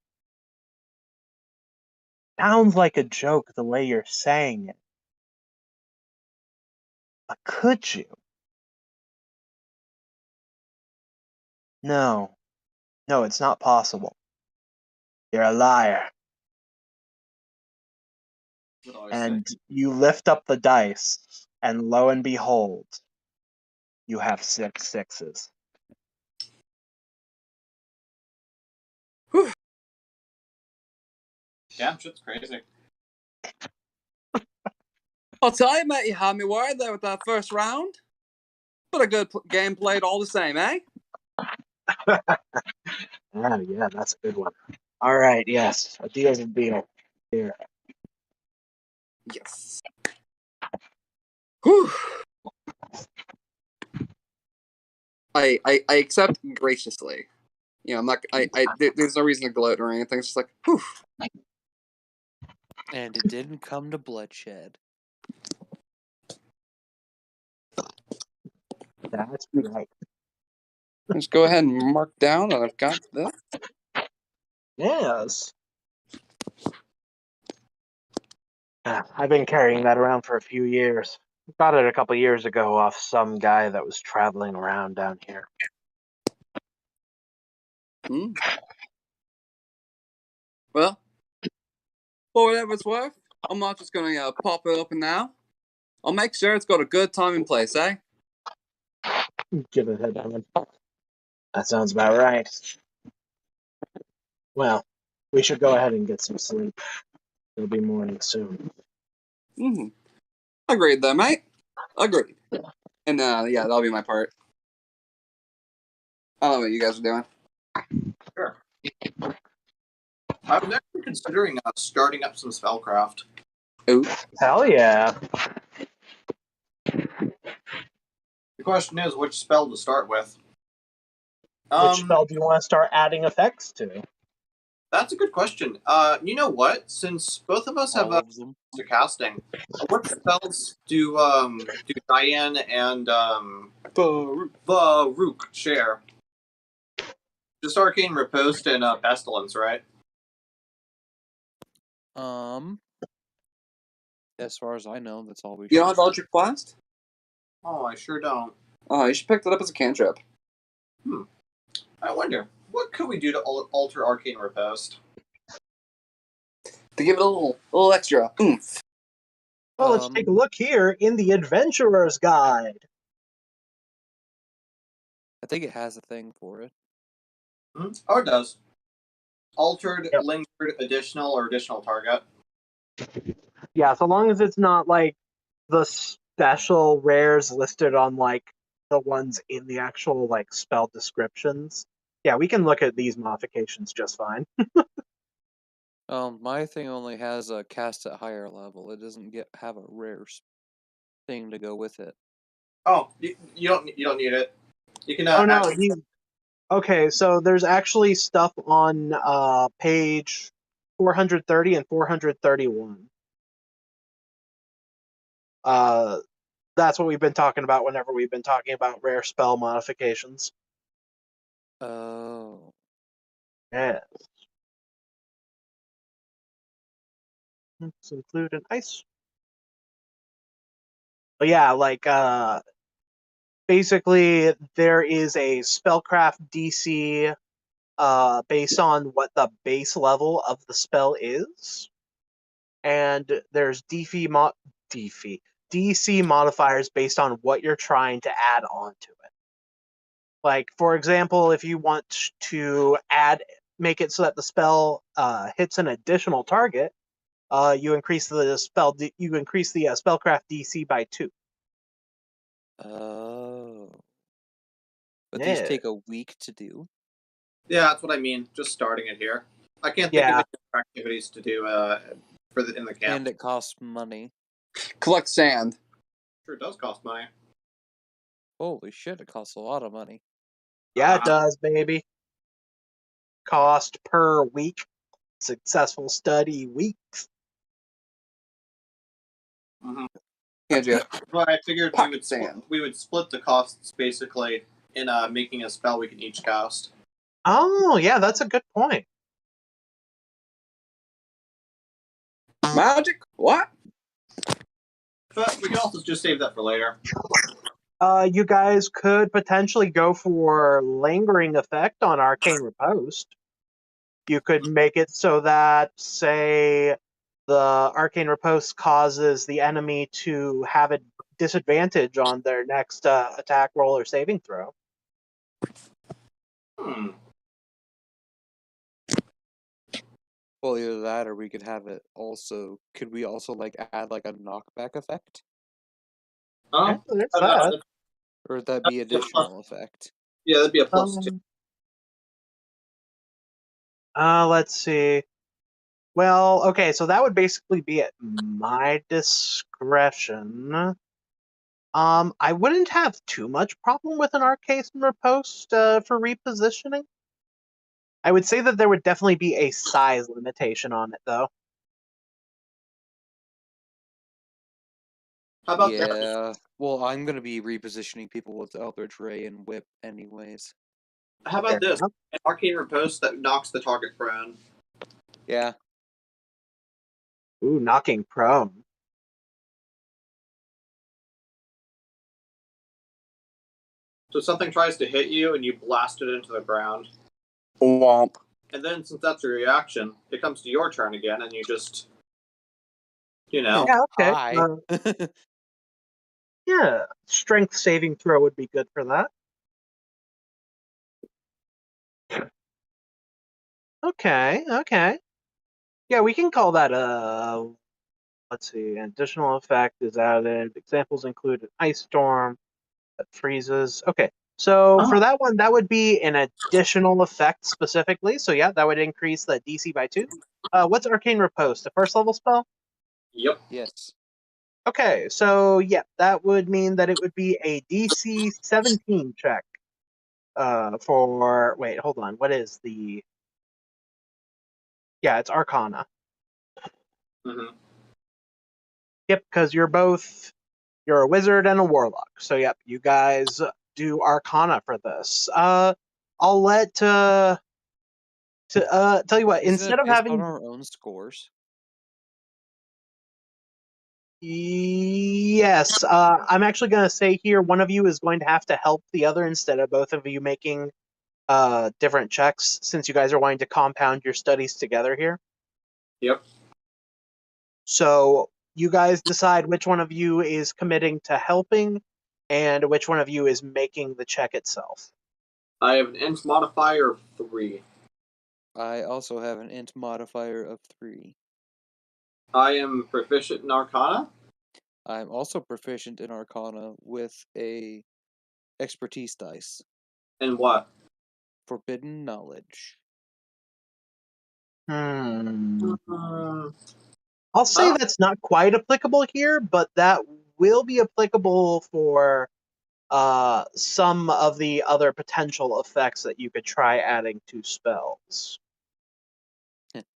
Speaker 2: Sounds like a joke the way you're saying it. But could you? No. No, it's not possible. You're a liar. And you lift up the dice, and lo and behold, you have 6 6s.
Speaker 1: Damn, shit's crazy.
Speaker 5: I'll tell you, mate, you had me worried there with that first round. But a good game played all the same, eh?
Speaker 2: Yeah, that's a good one. All right, yes, a deal's a deal. Here.
Speaker 5: Yes. Whew. I accept graciously. You know, I'm not. There's no reason to gloat or anything. It's just like, whew.
Speaker 4: And it didn't come to bloodshed.
Speaker 2: That's right.
Speaker 5: Let's go ahead and mark down that I've got this.
Speaker 2: Yes. I've been carrying that around for a few years. Got it a couple years ago off some guy that was traveling around down here.
Speaker 5: Well, for whatever it's worth, I'm not just gonna pop it open now. I'll make sure it's got a good time and place, eh?
Speaker 2: Give it a head down. That sounds about right. Well, we should go ahead and get some sleep. It'll be morning soon.
Speaker 5: Agreed there, mate. Agreed. And yeah, that'll be my part. I don't know what you guys are doing.
Speaker 1: Sure. I was actually considering starting up some spellcraft.
Speaker 5: Ooh.
Speaker 2: Hell yeah.
Speaker 1: The question is, which spell to start with?
Speaker 2: Which spell do you want to start adding effects to?
Speaker 1: That's a good question. You know what? Since both of us have
Speaker 4: All of them.
Speaker 1: to casting, what spells do Diane and Baruch share? Just Arcane Riposte and Pestilence, right?
Speaker 4: As far as I know, that's all we.
Speaker 5: You don't have Eldritch Blast?
Speaker 1: Oh, I sure don't.
Speaker 5: Oh, you should pick that up as a cantrip.
Speaker 1: I wonder, what could we do to alter Arcane Riposte?
Speaker 5: To give it a little extra oomph.
Speaker 2: Well, let's take a look here in the Adventurer's Guide.
Speaker 4: I think it has a thing for it.
Speaker 1: Oh, it does. Altered,
Speaker 2: Yep.
Speaker 1: lingered, additional, or additional target.
Speaker 2: Yeah, so long as it's not like the special rares listed on like the ones in the actual like spell descriptions. Yeah, we can look at these modifications just fine.
Speaker 4: My thing only has a cast at higher level. It doesn't have a rare thing to go with it.
Speaker 1: Oh, you don't need it. You can.
Speaker 2: Oh no, okay. So there's actually stuff on page 430 and 431. That's what we've been talking about whenever we've been talking about rare spell modifications.
Speaker 4: Oh.
Speaker 2: Yes. Let's include an ice. But yeah, like basically there is a spellcraft DC based on what the base level of the spell is. And there's DC modifiers based on what you're trying to add on to it. Like, for example, if you want to make it so that the spell hits an additional target, you increase the spellcraft DC by 2.
Speaker 4: Oh. But
Speaker 2: Yeah.
Speaker 4: these take a week to do.
Speaker 1: Yeah, that's what I mean. Just starting it here. I can't think of any activities to do in the camp.
Speaker 4: And it costs money.
Speaker 5: Collect sand.
Speaker 1: Sure does cost money.
Speaker 4: Holy shit, it costs a lot of money.
Speaker 2: Yeah, it does, baby. Cost per week. Successful study weeks.
Speaker 1: Mm-hmm.
Speaker 5: Yeah,
Speaker 1: well, I figured
Speaker 5: sand.
Speaker 1: we would split the costs basically in making a spell we can each cast.
Speaker 2: Oh, yeah, that's a good point.
Speaker 5: Magic? What?
Speaker 1: But we can also just save that for later.
Speaker 2: You guys could potentially go for lingering effect on Arcane Riposte. You could make it so that, say, the Arcane Riposte causes the enemy to have a disadvantage on their next attack roll or saving throw.
Speaker 4: Well, either that or we could have it also. Could we also like add like a knockback effect?
Speaker 2: Yeah, there's that.
Speaker 4: Or would that be additional effect?
Speaker 1: Yeah, that'd be a +2.
Speaker 2: Let's see. Well, okay, so that would basically be at my discretion. I wouldn't have too much problem with an Arcane Riposte for repositioning. I would say that there would definitely be a size limitation on it, though.
Speaker 1: How about
Speaker 4: that? Well, I'm going to be repositioning people with Eldritch Ray and Whip anyways.
Speaker 1: How about this? An Arcane Riposte that knocks the target prone.
Speaker 4: Yeah.
Speaker 2: Ooh, knocking prone.
Speaker 1: So something tries to hit you and you blast it into the ground.
Speaker 5: Womp.
Speaker 1: And then since that's a reaction, it comes to your turn again and you just,
Speaker 2: Yeah, okay. Yeah, strength saving throw would be good for that. Okay. Yeah, we can call that a... Let's see, an additional effect is added. Examples include an ice storm that freezes. Okay, so for that one, that would be an additional effect specifically. So yeah, that would increase the DC by 2. What's Arcane Riposte? A first level spell?
Speaker 1: Yep.
Speaker 4: Yes.
Speaker 2: Okay, so yeah, that would mean that it would be a DC 17 check. For wait, hold on. What is the? Yeah, it's Arcana.
Speaker 1: Mm-hmm.
Speaker 2: Yep, because you're a wizard and a warlock. So yep, you guys do Arcana for this. I'll let tell you what.
Speaker 4: Isn't
Speaker 2: Instead
Speaker 4: it
Speaker 2: of
Speaker 4: based on
Speaker 2: having
Speaker 4: our own scores?
Speaker 2: yes, I'm actually going to say here one of you is going to have to help the other instead of both of you making different checks since you guys are wanting to compound your studies together here.
Speaker 1: Yep.
Speaker 2: So you guys decide which one of you is committing to helping and which one of you is making the check itself.
Speaker 1: I have an int modifier of 3.
Speaker 4: I also have an int modifier of 3.
Speaker 1: I am proficient in Arcana.
Speaker 4: I'm also proficient in Arcana with a expertise dice.
Speaker 1: And what?
Speaker 4: Forbidden knowledge.
Speaker 2: I'll
Speaker 1: I
Speaker 2: say
Speaker 1: don't-
Speaker 2: that's not quite applicable here, but that will be applicable for some of the other potential effects that you could try adding to spells.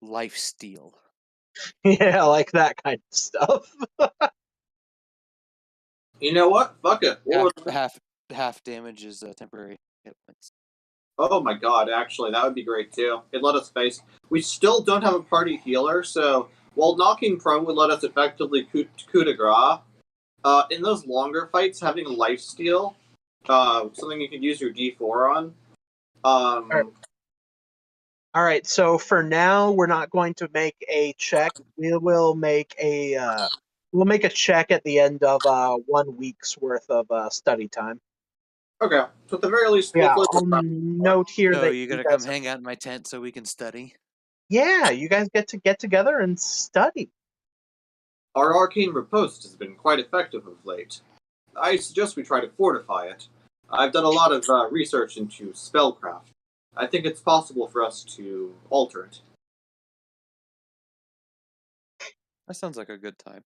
Speaker 4: Life steal.
Speaker 2: Yeah, like that kind of stuff.
Speaker 1: You know what? Fuck it.
Speaker 4: Half damage is temporary hit points.
Speaker 1: Oh my god, actually, that would be great too. It let us face. We still don't have a party healer, so while knocking prone would let us effectively coup de grace, in those longer fights, having lifesteal, something you could use your D4 on.
Speaker 2: All right, so for now, we're not going to make a check. We'll make a check at the end of 1 week's worth of study time.
Speaker 1: Okay, so at the very least,
Speaker 2: Yeah,
Speaker 1: hopefully
Speaker 2: I'll note here
Speaker 4: So
Speaker 2: that
Speaker 4: you're
Speaker 2: you
Speaker 4: gonna
Speaker 2: guys
Speaker 4: come hang out in my tent so we can study?
Speaker 2: Yeah, you guys get together and study.
Speaker 1: our arcane riposte has been quite effective of late. I suggest we try to fortify it. I've done a lot of research into spellcraft. I think it's possible for us to alter it.
Speaker 4: That sounds like a good time.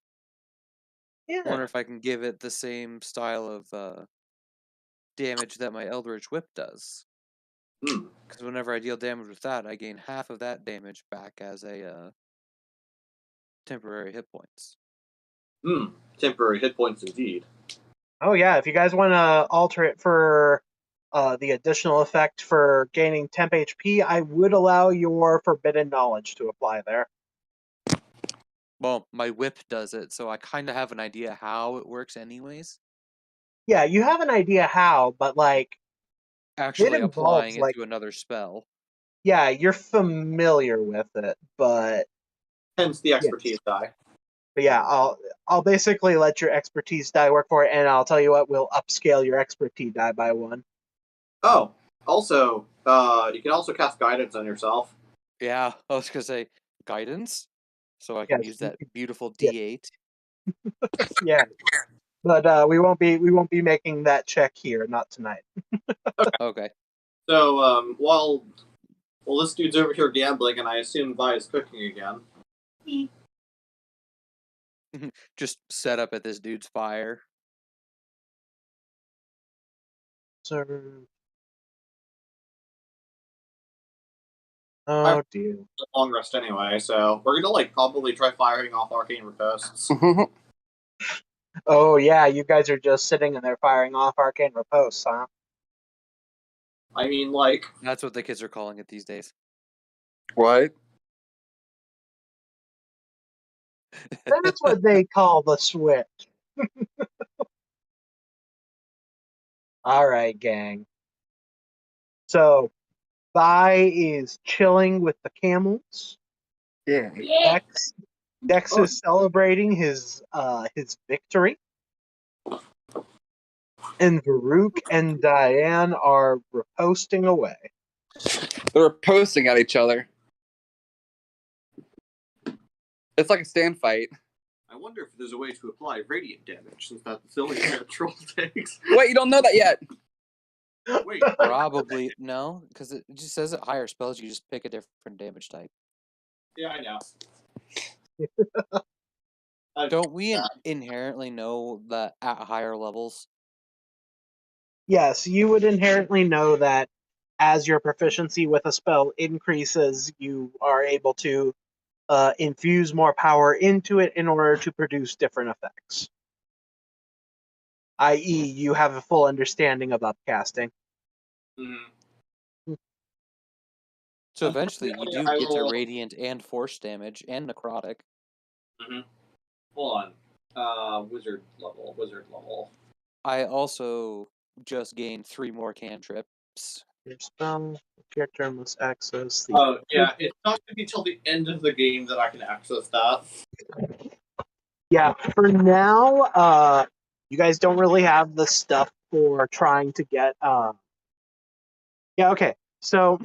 Speaker 2: Yeah.
Speaker 4: Wonder if I can give it the same style of damage that my Eldritch Whip does. Because whenever I deal damage with that, I gain half of that damage back as a temporary hit points.
Speaker 1: Temporary hit points indeed.
Speaker 2: Oh yeah, if you guys want to alter it for the additional effect for gaining temp HP, I would allow your forbidden knowledge to apply there.
Speaker 4: Well, my whip does it, so I kind of have an idea how it works anyways.
Speaker 2: Yeah, you have an idea how, but like
Speaker 4: Actually applying it
Speaker 2: like
Speaker 4: to another spell.
Speaker 2: yeah, you're familiar with it, but
Speaker 1: Hence the expertise die.
Speaker 2: But yeah, I'll basically let your expertise die work for it, and I'll tell you what, we'll upscale your expertise die by 1.
Speaker 1: Oh, also, you can also cast guidance on yourself.
Speaker 4: Yeah, I was gonna say guidance, so I can
Speaker 2: Yes,
Speaker 4: use that beautiful
Speaker 2: yeah.
Speaker 4: D8.
Speaker 2: Yeah, but we won't be making that check here, not tonight.
Speaker 4: Okay.
Speaker 1: So, while this dude's over here gambling, and I assume Vi is cooking again.
Speaker 4: Just set up at this dude's fire.
Speaker 2: Serve. Oh dear.
Speaker 1: Long rest anyway, so we're gonna probably try firing off arcane ripostes.
Speaker 2: Oh yeah, you guys are just sitting in there firing off arcane riposte, huh?
Speaker 1: I mean,
Speaker 4: That's what the kids are calling it these days.
Speaker 5: What?
Speaker 2: That's what they call the switch. All right, gang. So, Vi is chilling with the camels.
Speaker 5: Yeah.
Speaker 2: Dex is celebrating his victory. And Varuk and Diane are riposting away.
Speaker 5: They're posting at each other. It's like a stand fight.
Speaker 1: I wonder if there's a way to apply radiant damage, since that's the only thing that troll takes.
Speaker 5: Wait, you don't know that yet.
Speaker 1: Wait,
Speaker 4: Probably no, because it just says at higher spells you just pick a different damage type.
Speaker 1: yeah, I know.
Speaker 4: Don't we inherently know that at higher levels?
Speaker 2: Yes, you would inherently know that as your proficiency with a spell increases, you are able to infuse more power into it in order to produce different effects. I.e., you have a full understanding of upcasting.
Speaker 1: Mm-hmm.
Speaker 4: So eventually, you do
Speaker 1: I
Speaker 4: get to
Speaker 1: will-
Speaker 4: radiant and force damage and necrotic.
Speaker 1: Mm-hmm. Hold on. Wizard level.
Speaker 4: I also just gained 3 more cantrips.
Speaker 2: Your spell character must access the.
Speaker 1: Oh, yeah, it's not going to be till the end of the game that I can access that.
Speaker 2: Yeah, for now, you guys don't really have the stuff for trying to get. Yeah, okay. So,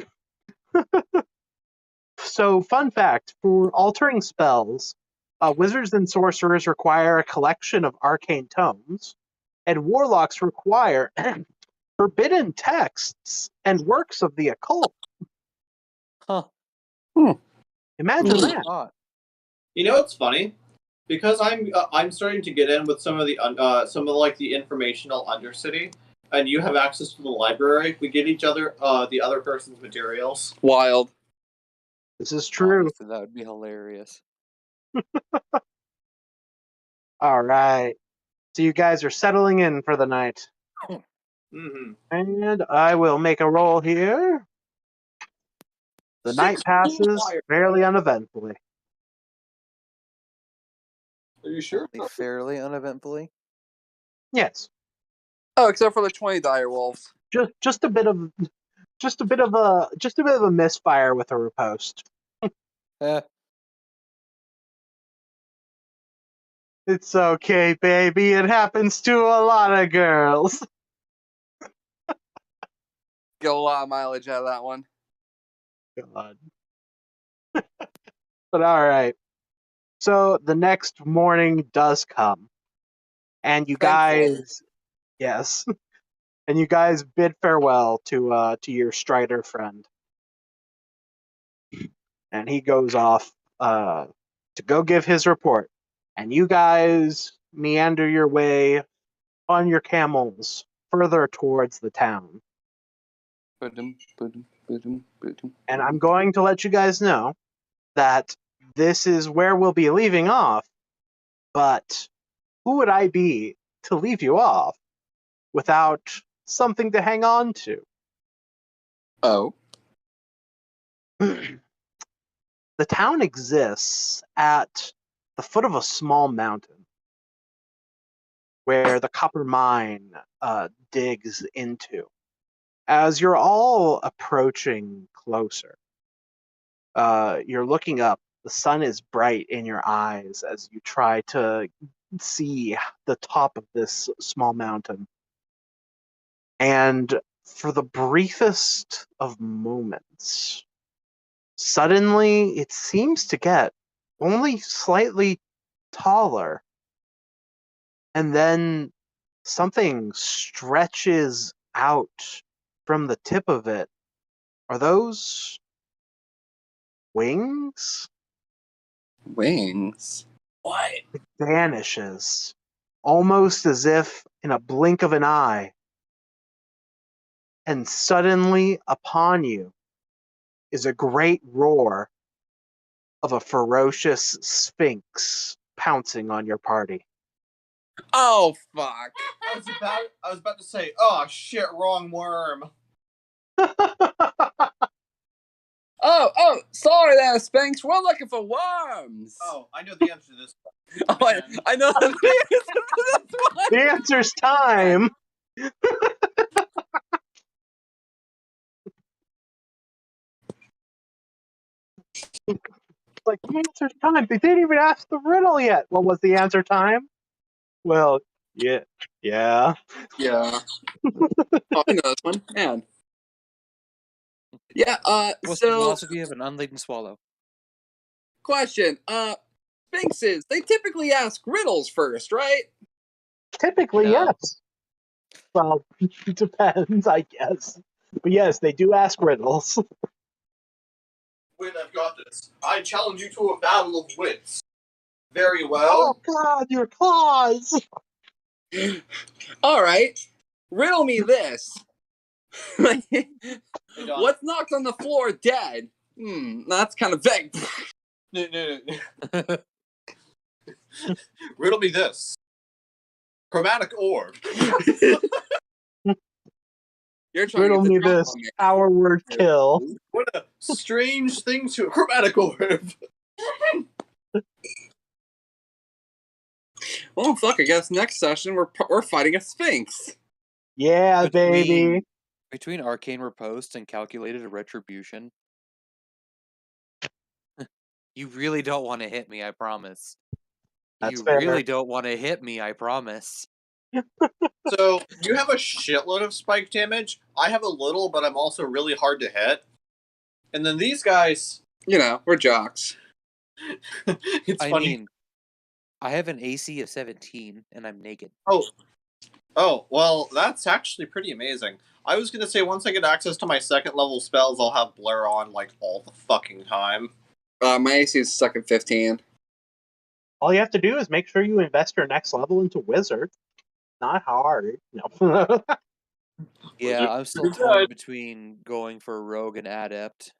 Speaker 2: fun fact for altering spells, wizards and sorcerers require a collection of arcane tomes, and warlocks require forbidden texts and works of the occult.
Speaker 4: Huh.
Speaker 2: Imagine
Speaker 4: Who'd have
Speaker 2: that.
Speaker 4: thought?
Speaker 1: You know what's funny? Because I'm starting to get in with some of the like the informational undercity, and you have access to the library. We get each other the other person's materials.
Speaker 5: Wild.
Speaker 2: This is true.
Speaker 4: Honestly, that would be hilarious.
Speaker 2: All right. So you guys are settling in for the night.
Speaker 1: Mm-hmm.
Speaker 2: And I will make a roll here. The night passes
Speaker 1: fire.
Speaker 2: fairly uneventfully.
Speaker 1: Are you sure?
Speaker 4: Only fairly uneventfully.
Speaker 2: Yes.
Speaker 5: Oh, except for the 20 dire wolves.
Speaker 2: Just a bit of a misfire with a riposte.
Speaker 4: Eh,
Speaker 2: It's okay, baby. It happens to a lot of girls.
Speaker 5: Get a lot of mileage out of that one.
Speaker 2: God. But all right. So the next morning does come, and you
Speaker 5: Thankfully.
Speaker 2: guys, yes, and you guys bid farewell to your Strider friend, and he goes off to go give his report, and you guys meander your way on your camels further towards the town. And I'm going to let you guys know that this is where we'll be leaving off, but who would I be to leave you off without something to hang on to?
Speaker 5: Oh.
Speaker 2: The town exists at the foot of a small mountain where the copper mine digs into. As you're all approaching closer, you're looking up. The sun is bright in your eyes as you try to see the top of this small mountain. And for the briefest of moments, suddenly it seems to get only slightly taller. And then something stretches out from the tip of it. Are those wings?
Speaker 5: Wings. What?
Speaker 2: It vanishes, almost as if in a blink of an eye. And suddenly upon you is a great roar of a ferocious sphinx pouncing on your party.
Speaker 5: Oh, fuck.
Speaker 1: I was about to say, oh shit, wrong worm.
Speaker 5: Oh, sorry there, Sphinx. We're looking for worms.
Speaker 1: Oh, I know the answer to this.
Speaker 5: Oh, I know the answer to this one.
Speaker 2: The answer's time. Like, the answer's time. They didn't even ask the riddle yet. What was the answer time? Well, yeah.
Speaker 5: Yeah. Oh, I know this one. Man. Yeah,
Speaker 4: what's the
Speaker 5: so
Speaker 4: philosophy of an unladen swallow?
Speaker 5: question. Sphinxes, they typically ask riddles first, right?
Speaker 2: Typically,
Speaker 4: No.
Speaker 2: yes. Well, it depends, I guess. But yes, they do ask riddles.
Speaker 1: Wait, I've got this. I challenge you to a battle of wits. Very
Speaker 2: Oh
Speaker 1: well.
Speaker 2: God, your claws!
Speaker 5: All right, riddle me this.
Speaker 1: Hey, Don.
Speaker 5: What's knocked on the floor dead? That's kind of vague.
Speaker 1: No. Riddle me this. Chromatic orb.
Speaker 5: You're trying
Speaker 2: Riddle
Speaker 5: to
Speaker 2: me
Speaker 5: get the drop
Speaker 2: this.
Speaker 5: on me.
Speaker 2: Our word kill.
Speaker 1: What a strange thing to a chromatic orb.
Speaker 5: Well, fuck. I guess next session we're fighting a sphinx.
Speaker 2: Yeah, baby.
Speaker 4: Between Arcane Riposte and Calculated Retribution, you really don't want to hit me, I promise.
Speaker 2: That's
Speaker 4: you
Speaker 2: fair.
Speaker 4: really don't want to hit me, I promise.
Speaker 1: So, you have a shitload of spike damage. I have a little, but I'm also really hard to hit. And then these guys...
Speaker 5: You know, we're jocks.
Speaker 1: It's
Speaker 4: I
Speaker 1: funny.
Speaker 4: mean, I have an AC of 17, and I'm naked.
Speaker 1: Oh, well, that's actually pretty amazing. I was gonna say, once I get access to my second level spells, I'll have Blur on, like, all the fucking time.
Speaker 5: My AC is stuck at 15.
Speaker 2: All you have to do is make sure you invest your next level into Wizard. Not hard. No.
Speaker 4: Yeah, I'm still torn between going for Rogue and Adept.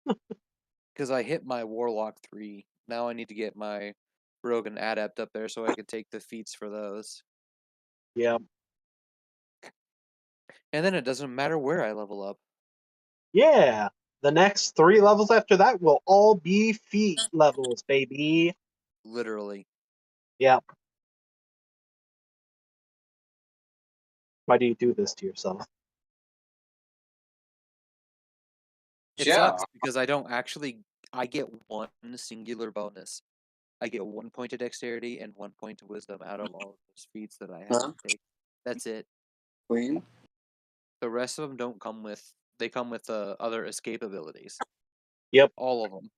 Speaker 4: Because I hit my Warlock 3. Now I need to get my Rogue and Adept up there so I can take the feats for those.
Speaker 2: Yeah.
Speaker 4: And then it doesn't matter where I level up.
Speaker 2: Yeah. The next 3 levels after that will all be feat levels, baby.
Speaker 4: Literally.
Speaker 2: Yep. Why do you do this to yourself?
Speaker 4: It
Speaker 1: Yeah.
Speaker 4: sucks because I don't actually... I get one singular bonus. I get 1 point of dexterity and 1 point of wisdom out of all of those feats that I have to take. That's it.
Speaker 5: Queen?
Speaker 4: The rest of them don't come with... They come with other escape abilities.
Speaker 2: Yep.
Speaker 4: All of them.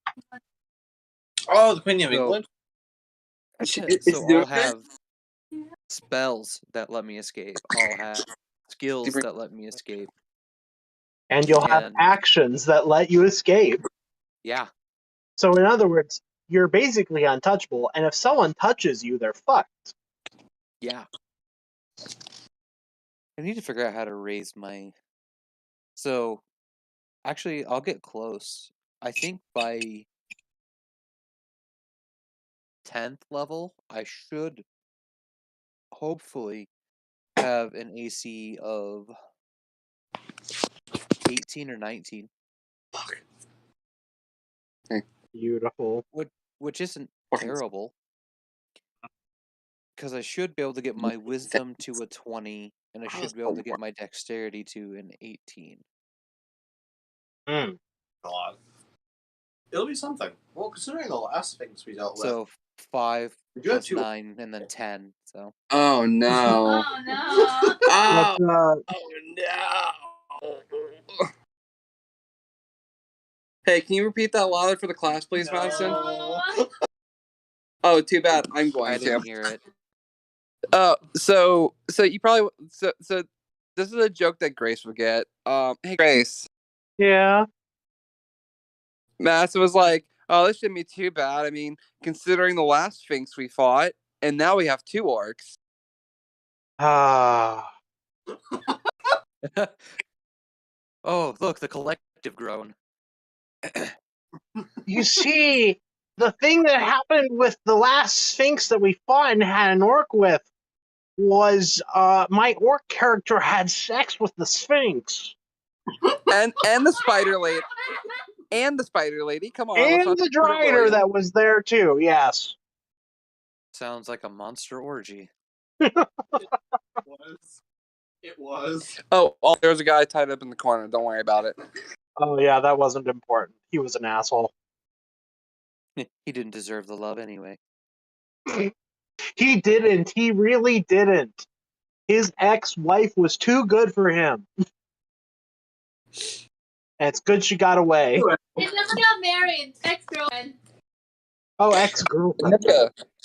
Speaker 1: Oh, the Queen of
Speaker 4: So-
Speaker 1: England?
Speaker 4: So I'll have spells that let me escape. I'll have skills that let me escape.
Speaker 2: And you'll have
Speaker 4: And-
Speaker 2: actions that let you escape.
Speaker 4: Yeah.
Speaker 2: So in other words, you're basically untouchable, and if someone touches you, they're fucked.
Speaker 4: Yeah. I need to figure out how to raise my... So, actually, I'll get close. I think by 10th level, I should hopefully have an AC of 18 or 19,
Speaker 2: Beautiful.
Speaker 4: which isn't
Speaker 5: Fucking-
Speaker 4: terrible. Because I should be able to get my wisdom to a 20, and I should be able to get my dexterity to an 18.
Speaker 2: Mm.
Speaker 1: God. It'll be something. Well, considering the last things we dealt with.
Speaker 4: So 5
Speaker 1: We do have
Speaker 4: plus
Speaker 1: 2.
Speaker 4: 9 and then 10. So
Speaker 5: Oh no.
Speaker 3: Oh no.
Speaker 5: Oh,
Speaker 2: But,
Speaker 5: no. Hey, can you repeat that louder for the class, please,
Speaker 1: No.
Speaker 5: Madison?
Speaker 3: No.
Speaker 5: Oh, too bad. I'm
Speaker 4: I
Speaker 5: going to.
Speaker 4: didn't hear it.
Speaker 5: So you probably so this is a joke that Grace would get. Hey Grace,
Speaker 2: yeah.
Speaker 5: Madison was like, "Oh, this shouldn't be too bad. I mean, considering the last Sphinx we fought, and now we have 2 orcs."
Speaker 2: Ah.
Speaker 4: Oh, look, the collective groan.
Speaker 2: You see, the thing that happened with the last Sphinx that we fought and had an orc with was my orc character had sex with the Sphinx.
Speaker 5: and the spider lady, and the spider lady. Come on, let's
Speaker 2: And
Speaker 5: not
Speaker 2: the
Speaker 5: put it
Speaker 2: Drider
Speaker 5: right.
Speaker 2: that was there too, yes.
Speaker 4: Sounds like a monster orgy.
Speaker 1: It was.
Speaker 5: Oh, there was a guy tied up in the corner. Don't worry about it.
Speaker 2: Oh yeah, that wasn't important. He was an asshole.
Speaker 4: He didn't deserve the love anyway.
Speaker 2: He didn't. He really didn't. His ex-wife was too good for him. And it's good she got away.
Speaker 3: They never got married. Ex-girlfriend.
Speaker 2: Oh, ex-girlfriend.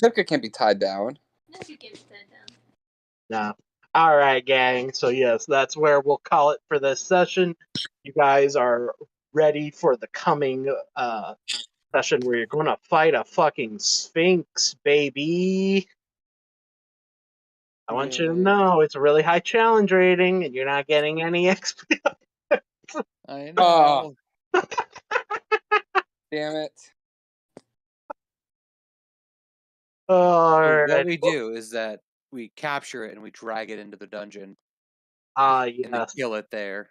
Speaker 5: Shipka can't be tied down.
Speaker 3: No, she can't sit down.
Speaker 2: Nah. All right, gang. So yes, that's where we'll call it for this session. You guys are ready for the coming Session where you're going to fight a fucking Sphinx, baby. I want you to know it's a really high challenge rating, and you're not getting any XP.
Speaker 4: I
Speaker 5: Oh.
Speaker 4: know.
Speaker 5: Damn it.
Speaker 2: All
Speaker 4: So
Speaker 2: right.
Speaker 4: what we do is that we capture it and we drag it into the dungeon
Speaker 2: Ah,
Speaker 4: and then
Speaker 2: yes.
Speaker 4: kill it there.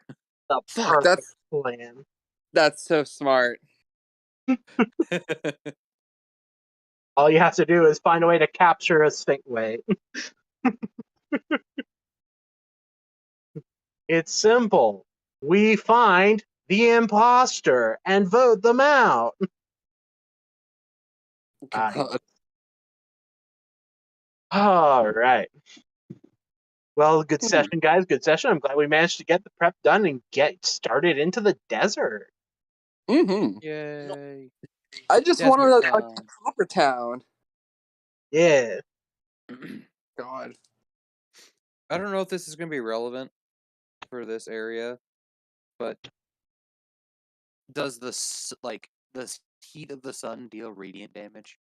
Speaker 2: The
Speaker 5: Fuck,
Speaker 2: perfect plan.
Speaker 5: that's so smart.
Speaker 2: All you have to do is find a way to capture a Sphinx. Wait. It's simple. We find the imposter and vote them out.
Speaker 5: God.
Speaker 2: All right. Well, good session, guys. Good session. I'm glad we managed to get the prep done and get started into the desert.
Speaker 5: Mm-hmm.
Speaker 4: Yay.
Speaker 5: I just
Speaker 4: Desert
Speaker 5: wanted a
Speaker 4: time.
Speaker 5: copper town.
Speaker 2: Yeah.
Speaker 5: God.
Speaker 4: I don't know if this is going to be relevant for this area, but does the heat of the sun deal radiant damage,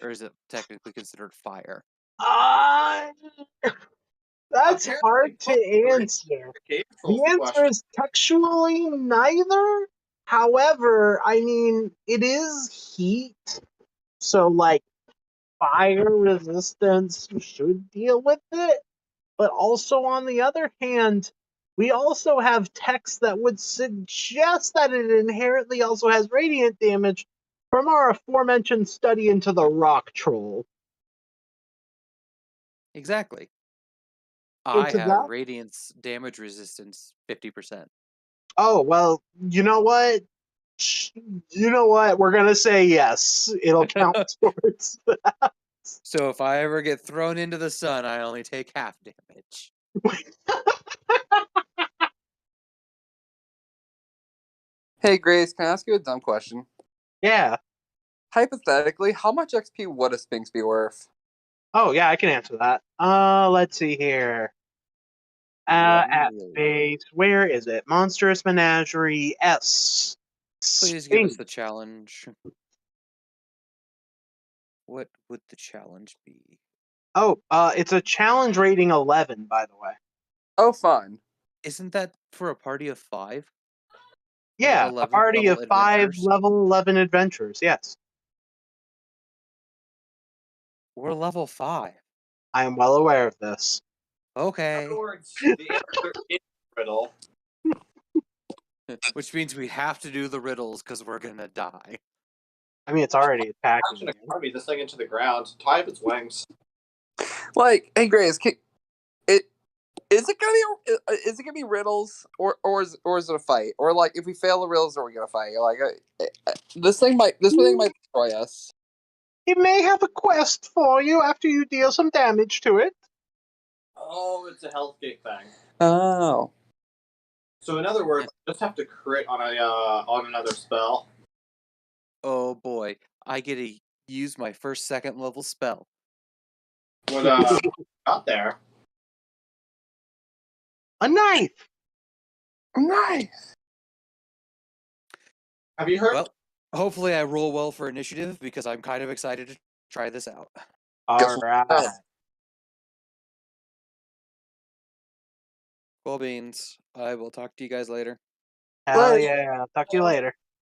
Speaker 4: or is it technically considered fire?
Speaker 2: That's
Speaker 1: Apparently,
Speaker 2: hard to
Speaker 1: great.
Speaker 2: answer.
Speaker 1: Occasional
Speaker 2: The answer
Speaker 1: question.
Speaker 2: is textually neither. However, I mean, it is heat, so like fire resistance should deal with it. But also, on the other hand, we also have text that would suggest that it inherently also has radiant damage from our aforementioned study into the rock troll.
Speaker 4: Exactly. I
Speaker 2: Into
Speaker 4: have
Speaker 2: that?
Speaker 4: radiance damage resistance 50%.
Speaker 2: Oh, well, you know what? You know what? We're going to say yes. It'll count towards that.
Speaker 4: So if I ever get thrown into the sun, I only take half damage.
Speaker 5: Hey, Grace, can I ask you a dumb question?
Speaker 2: Yeah.
Speaker 5: Hypothetically, how much XP would a Sphinx be worth?
Speaker 2: Oh, yeah, I can answer that. Let's see here.
Speaker 4: 1
Speaker 2: At
Speaker 4: million.
Speaker 2: base, where is it? Monstrous Menagerie S.
Speaker 4: Please give us
Speaker 2: Sphinx.
Speaker 4: the challenge. What would the challenge be?
Speaker 2: Oh, it's a challenge rating 11, by the way.
Speaker 5: Oh, fun.
Speaker 4: Isn't that for a party of 5?
Speaker 2: Yeah, a
Speaker 4: 11th
Speaker 2: party
Speaker 4: level
Speaker 2: of 5
Speaker 4: adventurers?
Speaker 2: level 11 adventurers, yes.
Speaker 4: We're level 5.
Speaker 2: I am well aware of this.
Speaker 1: In
Speaker 4: Okay.
Speaker 1: other words, the answer is riddle.
Speaker 4: Which means we have to do the riddles because we're gonna die.
Speaker 2: I mean, it's already attacking
Speaker 1: Action
Speaker 2: you.
Speaker 1: economy this thing into the ground. Tie up its wings.
Speaker 5: Like, hey, Grace, is it gonna be riddles or is it a fight? Or like, if we fail the riddles, are we gonna fight? Like, this thing might destroy us.
Speaker 2: It may have a quest for you after you deal some damage to it.
Speaker 1: Oh, it's a health gate thing.
Speaker 5: Oh.
Speaker 1: So in other words, you just have to crit on another spell.
Speaker 4: Oh boy, I get to use my first second level spell.
Speaker 1: What got there?
Speaker 2: A knife!
Speaker 5: Nice.
Speaker 1: Have you heard?
Speaker 4: Well, hopefully I roll well for initiative because I'm kind of excited to try this out.
Speaker 2: Alright.
Speaker 4: Cool beans. I will talk to you guys later.
Speaker 2: Hell yeah. Talk to you later.